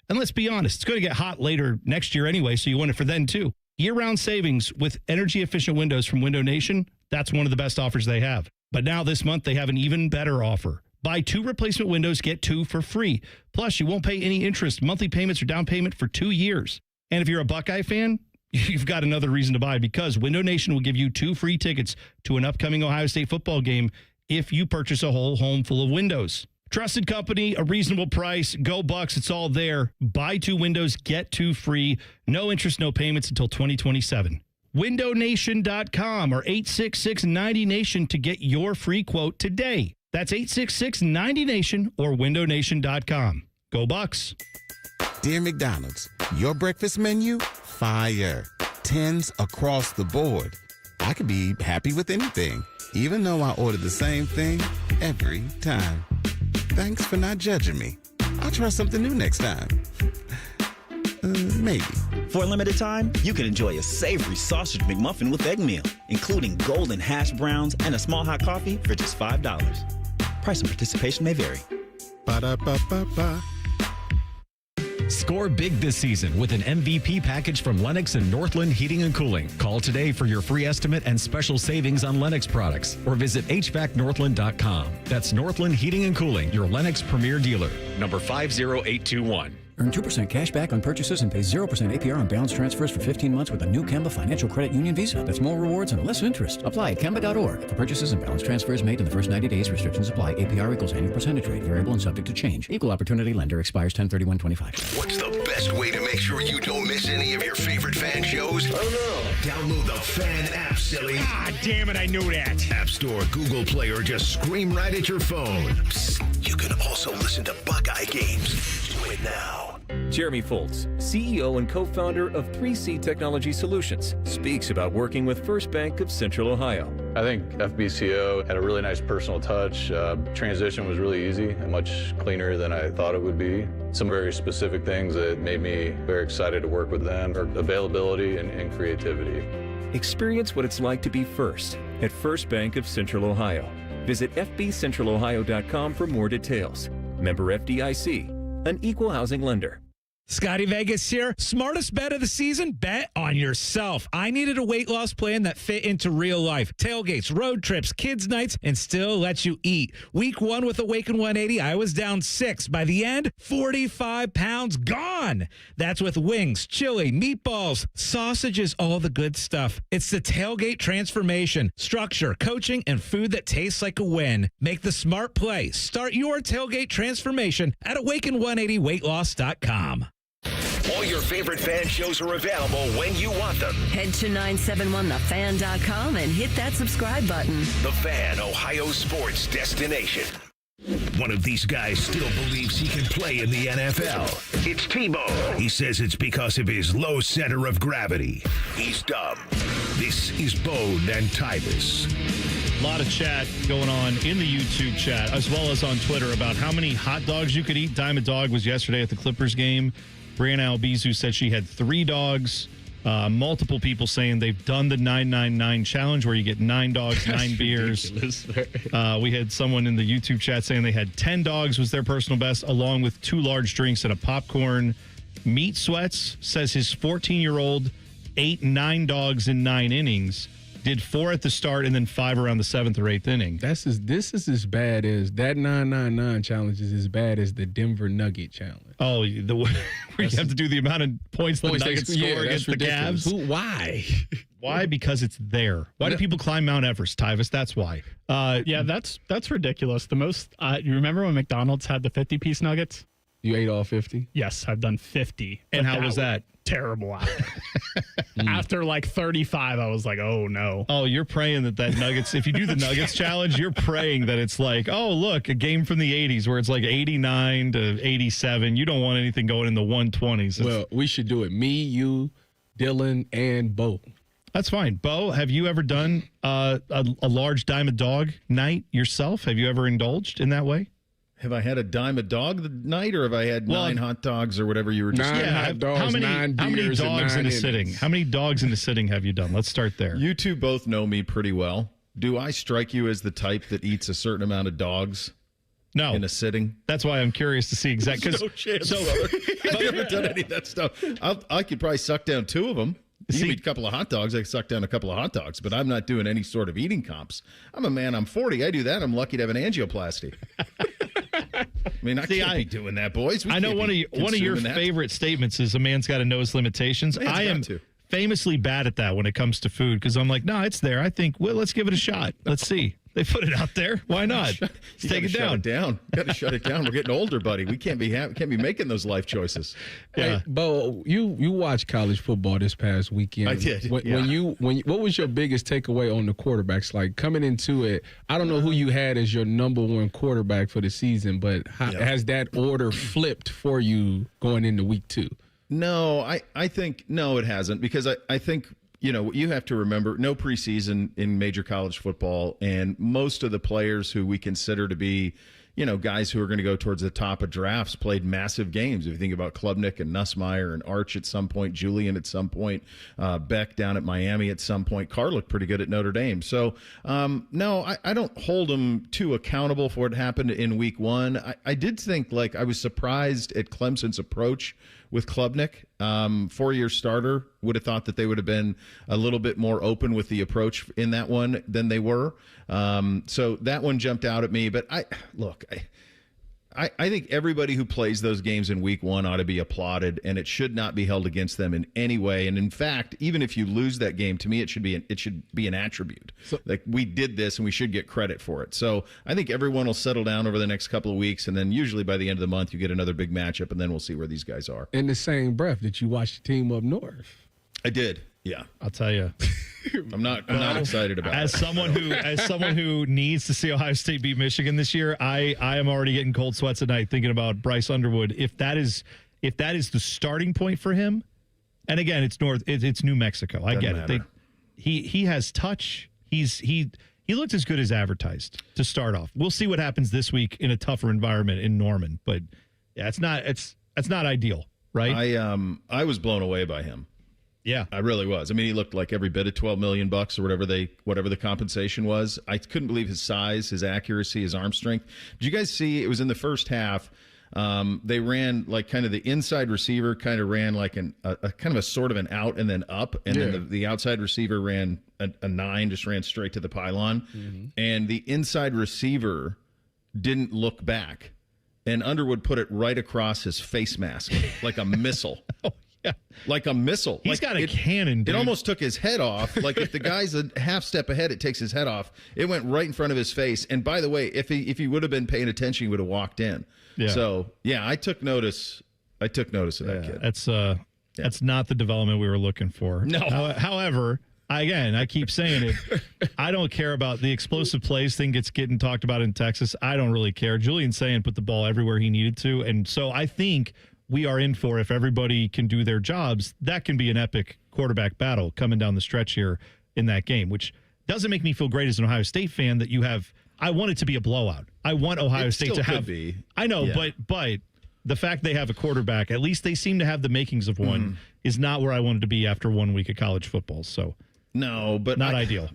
And let's be honest, it's going to get hot later next year anyway, so you want it for then too. Year-round savings with energy-efficient windows from Window Nation, that's one of the best offers they have. But now this month, they have an even better offer. Buy 2 replacement windows, get 2 for free. Plus, you won't pay any interest, monthly payments, or down payment for 2 years. And if you're a Buckeye fan, you've got another reason to buy, because Window Nation will give you 2 free tickets to an upcoming Ohio State football game if you purchase a whole home full of windows. Trusted company, a reasonable price, go Bucks, it's all there. Buy 2 windows, get 2 free. No interest, no payments until 2027. WindowNation.com or 866-90-NATION to get your free quote today. That's 866-90-NATION or WindowNation.com. Go Bucks. Dear McDonald's, your breakfast menu, fire. 10s across the board. I could be happy with anything, even though I ordered the same thing every time. Thanks for not judging me. I'll try something new next time. Maybe. For a limited time, you can enjoy a savory sausage McMuffin with egg meal, including golden hash browns and a small hot coffee for just $5. Price and participation may vary. Ba-da-ba-ba-ba. Score big this season with an MVP package from Lennox and Northland Heating and Cooling. Call today for your free estimate and special savings on Lennox products, or visit HVACNorthland.com. That's Northland Heating and Cooling, your Lennox premier dealer. Number 50821. Earn 2% cash back on purchases and pay 0% APR on balance transfers for 15 months with a new Kemba Financial Credit Union Visa. That's more rewards and less interest. Apply at Kemba.org. For purchases and balance transfers made in the first 90 days, restrictions apply. APR equals annual percentage rate. Variable and subject to change. Equal opportunity lender. Expires 10/31/25. What's the best way to make sure you don't miss any of your favorite fan shows? Oh no! Download the Fan app, silly. Ah, damn it, I knew that. App Store, Google Play, or just scream right at your phone. Psst, you can also listen to Buckeye games. Do it now. Jeremy Foltz, CEO and co-founder of 3C Technology Solutions, speaks about working with First Bank of Central Ohio. I think FBCO had a really nice personal touch. Transition was really easy and much cleaner than I thought it would be. Some very specific things that made me very excited to work with them are availability and creativity. Experience what it's like to be first at First Bank of Central Ohio. Visit fbcentralohio.com for more details. Member FDIC. An equal housing lender. Scotty Vegas here. Smartest bet of the season? Bet on yourself. I needed a weight loss plan that fit into real life. Tailgates, road trips, kids' nights, and still lets you eat. Week 1 with Awaken 180, I was down 6. By the end, 45 pounds gone. That's with wings, chili, meatballs, sausages, all the good stuff. It's the tailgate transformation. Structure, coaching, and food that tastes like a win. Make the smart play. Start your tailgate transformation at awaken180weightloss.com. All your favorite fan shows are available when you want them. Head to 971thefan.com and hit that subscribe button. The Fan, Ohio sports destination. One of these guys still believes he can play in the NFL. It's Tebow. He says it's because of his low center of gravity. He's dumb. This is Bone and Tyus. A lot of chat going on in the YouTube chat, as well as on Twitter, about how many hot dogs you could eat. Diamond Dog was yesterday at the Clippers game. Brianna Albizu said she had 3 dogs. Multiple people saying they've done the 999 challenge where you get 9 dogs, 9 beers. We had someone in the YouTube chat saying they had 10 dogs was their personal best, along with 2 large drinks and a popcorn. Meat Sweats says his 14-year-old ate 9 dogs in 9 innings. Did 4 at the start and then 5 around the 7th or 8th inning. This is as bad as that 999 challenge is as bad as the Denver Nugget challenge. Oh, where you have to do the amount of points the Nuggets score against the Cavs. Why? Why? Because it's there. Why do people climb Mount Everest, Tyvis? That's why. Yeah, that's ridiculous. The most. You remember when McDonald's had the 50-piece nuggets? You ate all 50? Yes, I've done 50. And how was that? Terrible. After like 35, I was like, oh no. Oh, you're praying that Nuggets, if you do the Nuggets challenge, you're praying that it's like, oh, look, a game from the 80s where it's like 89 to 87. You don't want anything going in the 120s. Well, we should do it. Me, you, Dylan, and Bo. That's fine. Bo, have you ever done a large Diamond Dog night yourself? Have you ever indulged in that way? Have I had a dime a dog night, or have I had 9 hot dogs, or whatever you were just saying? Hot dogs, how many 9 beers, dogs in a innings. sitting? How many dogs in a sitting have you done? Let's start there. You two both know me pretty well. Do I strike you as the type that eats a certain amount of dogs? No. In a sitting? That's why I'm curious to see exactly. No chance, brother. I've never done any of that stuff. I could probably suck down 2 of them. You eat a couple of hot dogs, I suck down a couple of hot dogs, but I'm not doing any sort of eating comps. I'm a man, I'm 40. I do that. I'm lucky to have an angioplasty. I mean, I can't be doing that, boys. I know one of your favorite statements is a man's got to know his limitations. I am famously bad at that when it comes to food because I'm like, no, it's there. I think, well, let's give it a shot. Let's see. They put it out there. Why not? Let's take it down. Got to shut it down. We're getting older, buddy. We can't be making those life choices. Yeah, hey, Bo, you watched college football this past weekend. I did. What was your biggest takeaway on the quarterbacks? Like coming into it, I don't know who you had as your number 1 quarterback for the season, but has that order flipped for you going into week 2? No, I think no, it hasn't, because I think. You know, you have to remember, no preseason in major college football, and most of the players who we consider to be, you know, guys who are going to go towards the top of drafts played massive games. If you think about Klubnik and Nussmeier and Arch at some point, Julian at some point, Beck down at Miami at some point, Carr looked pretty good at Notre Dame. So, no, I don't hold them too accountable for what happened in week 1. I did think, like, I was surprised at Clemson's approach with Klubnik. 4-year starter, would have thought that they would have been a little bit more open with the approach in that one than they were. So that one jumped out at me. But I think everybody who plays those games in week 1 ought to be applauded, and it should not be held against them in any way. And in fact, even if you lose that game, to me, it should be an attribute. Like, we did this, and we should get credit for it. So I think everyone will settle down over the next couple of weeks, and then usually by the end of the month, you get another big matchup, and then we'll see where these guys are. In the same breath, did you watch the team up north? I did. Yeah, I'll tell you. I'm not excited about it. As someone who needs to see Ohio State beat Michigan this year, I am already getting cold sweats at night thinking about Bryce Underwood. If that is the starting point for him, and again, it's New Mexico. I get it. He has touch. He looked as good as advertised to start off. We'll see what happens this week in a tougher environment in Norman, but yeah, it's not ideal, right? I was blown away by him. Yeah, I really was. I mean, he looked like every bit of $12 million or whatever the compensation was. I couldn't believe his size, his accuracy, his arm strength. Did you guys see? It was in the first half. They ran like kind of the inside receiver kind of ran like a kind of a sort of an out and then up, and then the outside receiver ran a 9, just ran straight to the pylon, and the inside receiver didn't look back, and Underwood put it right across his face mask like a missile. Yeah. Like a missile. He's got a cannon, dude. It almost took his head off. Like, if the guy's a half step ahead, it takes his head off. It went right in front of his face. And by the way, if he would have been paying attention, he would have walked in. Yeah. So, yeah, I took notice I took notice of that kid. That's not the development we were looking for. No. However, I keep saying it. I don't care about the explosive plays thing getting talked about in Texas. I don't really care. Julian Sayin put the ball everywhere he needed to. And so I think we are in for, if everybody can do their jobs, that can be an epic quarterback battle coming down the stretch here in that game, which doesn't make me feel great as an Ohio State fan that you have. I want it to be a blowout. I want Ohio State to have. Be. I know, but the fact they have a quarterback, at least they seem to have the makings of one, is not where I wanted to be after 1 week of college football. So no, but not ideal.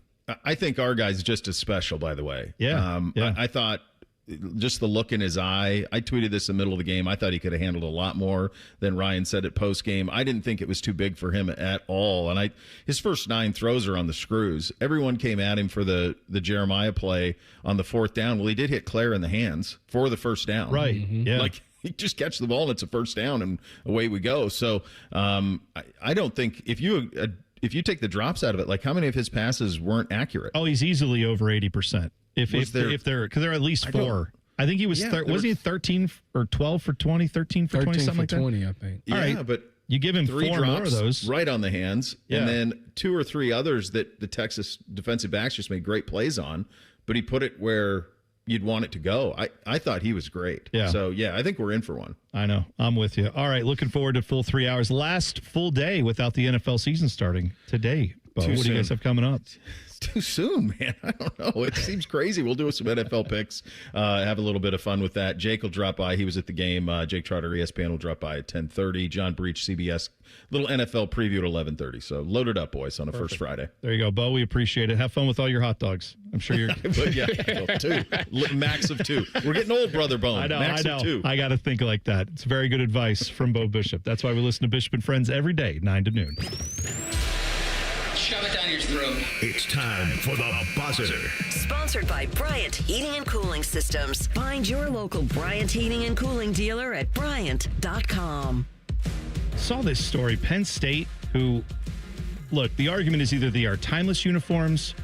I think our guy's just as special, by the way. Yeah. I thought just the look in his eye. I tweeted this in the middle of the game. I thought he could have handled a lot more than Ryan said at post game. I didn't think it was too big for him at all. And his first 9 throws are on the screws. Everyone came at him for the Jeremiah play on the 4th down. Well, he did hit Claire in the hands for the first down. Right. Yeah. Like, he just catch the ball and it's a first down and away we go. So I don't think if you take the drops out of it, like how many of his passes weren't accurate? Oh, he's easily over 80%. If they're because they're at least 4. I think he was was he 13 or 12 for 20, 13 for 20, something like that. 20, I think. Yeah, all right, but you give him 3 4 drops more of those right on the hands, Yeah. and then 2 or 3 others that the Texas defensive backs just made great plays on. But he put it where you'd want it to go. I thought he was great. Yeah. So I think we're in for one. I know. I'm with you. All right, looking forward to full 3 hours. Last full day without the NFL season starting today. Bo, what do you guys have coming up? It's too soon, man. I don't know. It seems crazy. We'll do some NFL picks, have a little bit of fun with that. Jake will drop by. He was at the game. Jake Trotter, ESPN, will drop by at 10:30. John Breach, CBS, little NFL preview at 11:30. So load it up, boys, on a first Friday. There you go, Bo. We appreciate it. Have fun with all your hot dogs. I'm sure you're. But 2. Max of 2. We're getting old, Brother Bone. I know. Max I know. of 2. I got to think like that. It's very good advice from Bo Bishop. That's why we listen to Bishop and Friends every day, 9 to noon. Shove it down your throat. It's time for the buzzer. Sponsored by Bryant Heating and Cooling Systems. Find your local Bryant Heating and Cooling dealer at Bryant.com. Saw this story. Penn State, who, look, the argument is either they are timeless uniforms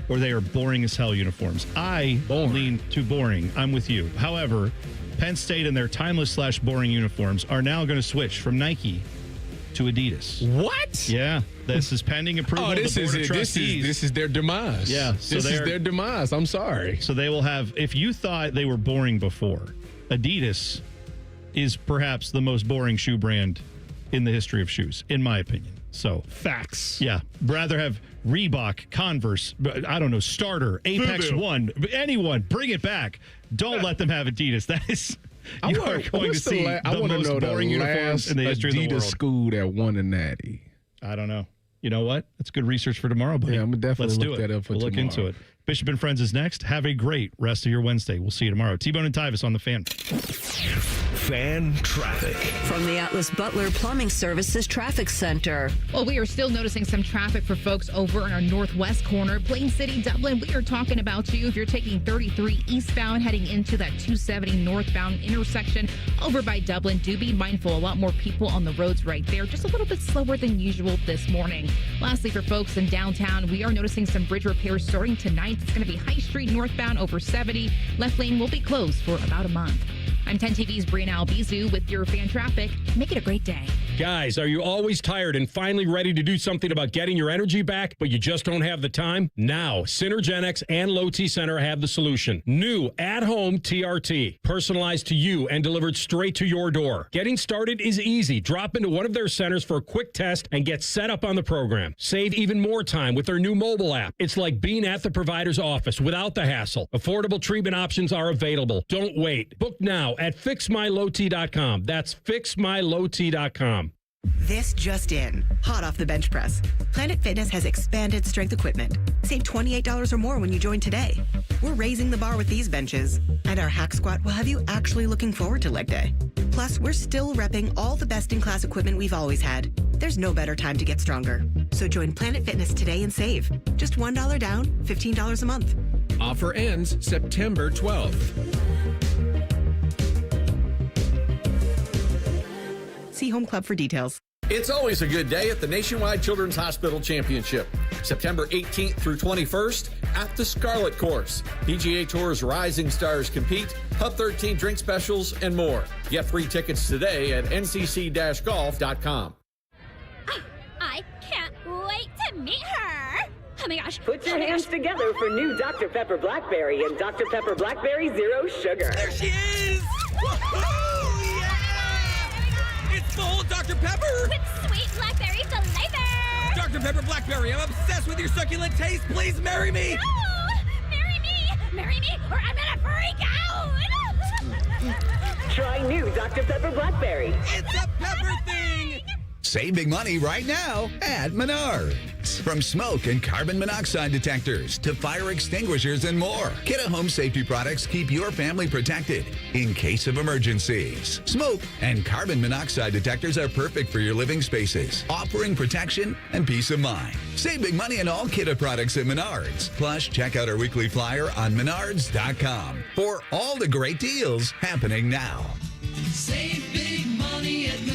or they are boring as hell uniforms. I lean to boring. I'm with you. However, Penn State and their timeless/boring uniforms are now going to switch from Nike to Adidas. What? Yeah. This is pending approval of the Board of Trustees. This is their demise. Yeah. So this is their demise. I'm sorry. So they will have, if you thought they were boring before, Adidas is perhaps the most boring shoe brand in the history of shoes, in my opinion. So facts. Yeah. Rather have Reebok, Converse, I don't know, Starter, Apex One, anyone, bring it back. Don't let them have Adidas. That is... You are going to see the most boring uniforms in the history of the world. Adidas school that won a natty. I don't know. You know what? That's good research for tomorrow, buddy. Yeah, I'm definitely Let's do look it. that up for we'll look tomorrow. into it. Bishop and Friends is next. Have a great rest of your Wednesday. We'll see you tomorrow. T-Bone and Tyus on the Fan. Fan traffic. From the Atlas Butler Plumbing Services Traffic Center. Well, we are still noticing some traffic for folks over in our northwest corner. Plain City, Dublin, we are talking about you if you're taking 33 eastbound heading into that 270 northbound intersection over by Dublin. Do be mindful. A lot more people on the roads right there. Just a little bit slower than usual this morning. Lastly, for folks in downtown, we are noticing some bridge repairs starting tonight. It's going to be High Street northbound over 70. Left lane will be closed for about a month. I'm 10 TV's Brianna Albizu with your fan traffic. Make it a great day. Guys, are you always tired and finally ready to do something about getting your energy back, but you just don't have the time? Now, Synergenics and Low T Center have the solution. New at-home TRT, personalized to you and delivered straight to your door. Getting started is easy. Drop into one of their centers for a quick test and get set up on the program. Save even more time with their new mobile app. It's like being at the provider's office without the hassle. Affordable treatment options are available. Don't wait. Book now at fixmylowt.com. That's fixmylowt.com. This just in. Hot off the bench press. Planet Fitness has expanded strength equipment. Save $28 or more when you join today. We're raising the bar with these benches. And our hack squat will have you actually looking forward to leg day. Plus, we're still repping all the best-in-class equipment we've always had. There's no better time to get stronger. So join Planet Fitness today and save. Just $1 down, $15 a month. Offer ends September 12th. See Home Club for details. It's always a good day at the Nationwide Children's Hospital Championship. September 18th through 21st at the Scarlet Course. PGA Tour's rising stars compete, Hub 13 drink specials, and more. Get free tickets today at ncc-golf.com. I can't wait to meet her. Oh my gosh. Put your hands together for new Dr. Pepper Blackberry and Dr. Pepper Blackberry Zero Sugar. There she is! Woohoo! Yeah! It's full Dr. Pepper! With sweet blackberry flavor! Dr. Pepper Blackberry, I'm obsessed with your succulent taste. Please marry me! No! Marry me! Marry me or I'm gonna freak out! Try new Dr. Pepper Blackberry. It's a pepper thing! Save big money right now at Menards. From smoke and carbon monoxide detectors to fire extinguishers and more, Kidde Home Safety products keep your family protected in case of emergencies. Smoke and carbon monoxide detectors are perfect for your living spaces, offering protection and peace of mind. Save big money on all Kidde products at Menards. Plus, check out our weekly flyer on menards.com for all the great deals happening now. Save big money at Menards.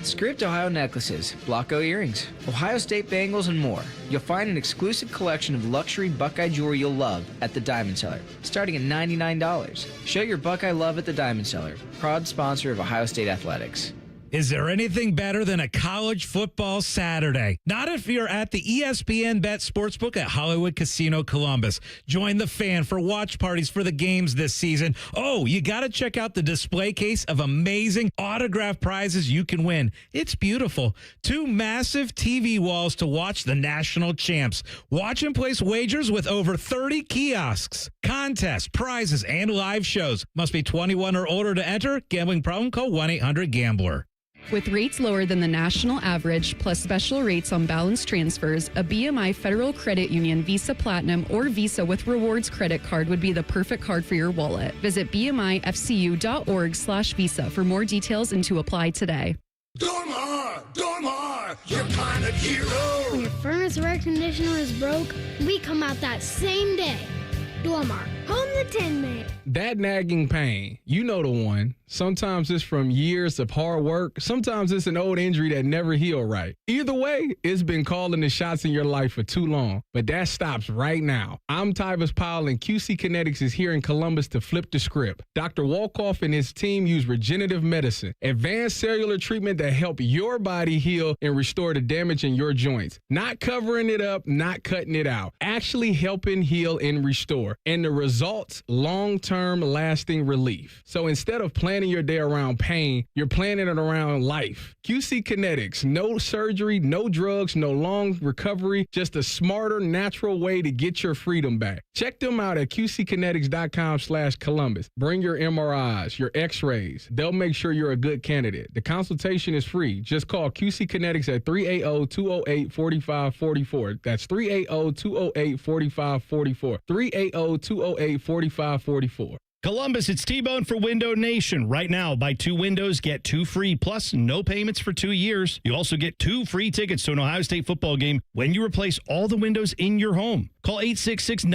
Script Ohio necklaces, Blocko earrings, Ohio State bangles, and more. You'll find an exclusive collection of luxury Buckeye jewelry you'll love at the Diamond Cellar, starting at $99. Show your Buckeye love at the Diamond Cellar, proud sponsor of Ohio State Athletics. Is there anything better than a college football Saturday? Not if you're at the ESPN Bet Sportsbook at Hollywood Casino Columbus. Join the fan for watch parties for the games this season. Oh, you got to check out the display case of amazing autographed prizes you can win. It's beautiful. 2 massive TV walls to watch the national champs. Watch and place wagers with over 30 kiosks, contests, prizes, and live shows. Must be 21 or older to enter. Gambling problem? Call 1-800-GAMBLER. With rates lower than the national average, plus special rates on balance transfers, a BMI Federal Credit Union Visa Platinum or Visa with Rewards credit card would be the perfect card for your wallet. Visit bmifcu.org/visa for more details and to apply today. Dormar, your pilot hero. When your furnace or air conditioner is broke, we come out that same day. Dormar, home the Tin Man. That nagging pain, you know the one. Sometimes it's from years of hard work. Sometimes it's an old injury that never healed right. Either way, it's been calling the shots in your life for too long. But that stops right now. I'm Tyus Powell, and QC Kinetics is here in Columbus to flip the script. Dr. Wolkoff and his team use regenerative medicine, advanced cellular treatment that help your body heal and restore the damage in your joints. Not covering it up, not cutting it out. Actually helping heal and restore. And the results, long-term lasting relief. So instead of planning your day around pain, you're planning it around life. QC Kinetics, no surgery, no drugs, no long recovery, just a smarter, natural way to get your freedom back. Check them out at qckinetics.com/Columbus. Bring your MRIs, your x-rays. They'll make sure you're a good candidate. The consultation is free. Just call QC Kinetics at 380-208-4544. That's 380-208-4544. 380-208-4544. Columbus, it's T-Bone for Window Nation. Right now, buy 2 windows, get 2 free, plus no payments for 2 years. You also get 2 free tickets to an Ohio State football game when you replace all the windows in your home. Call 866-9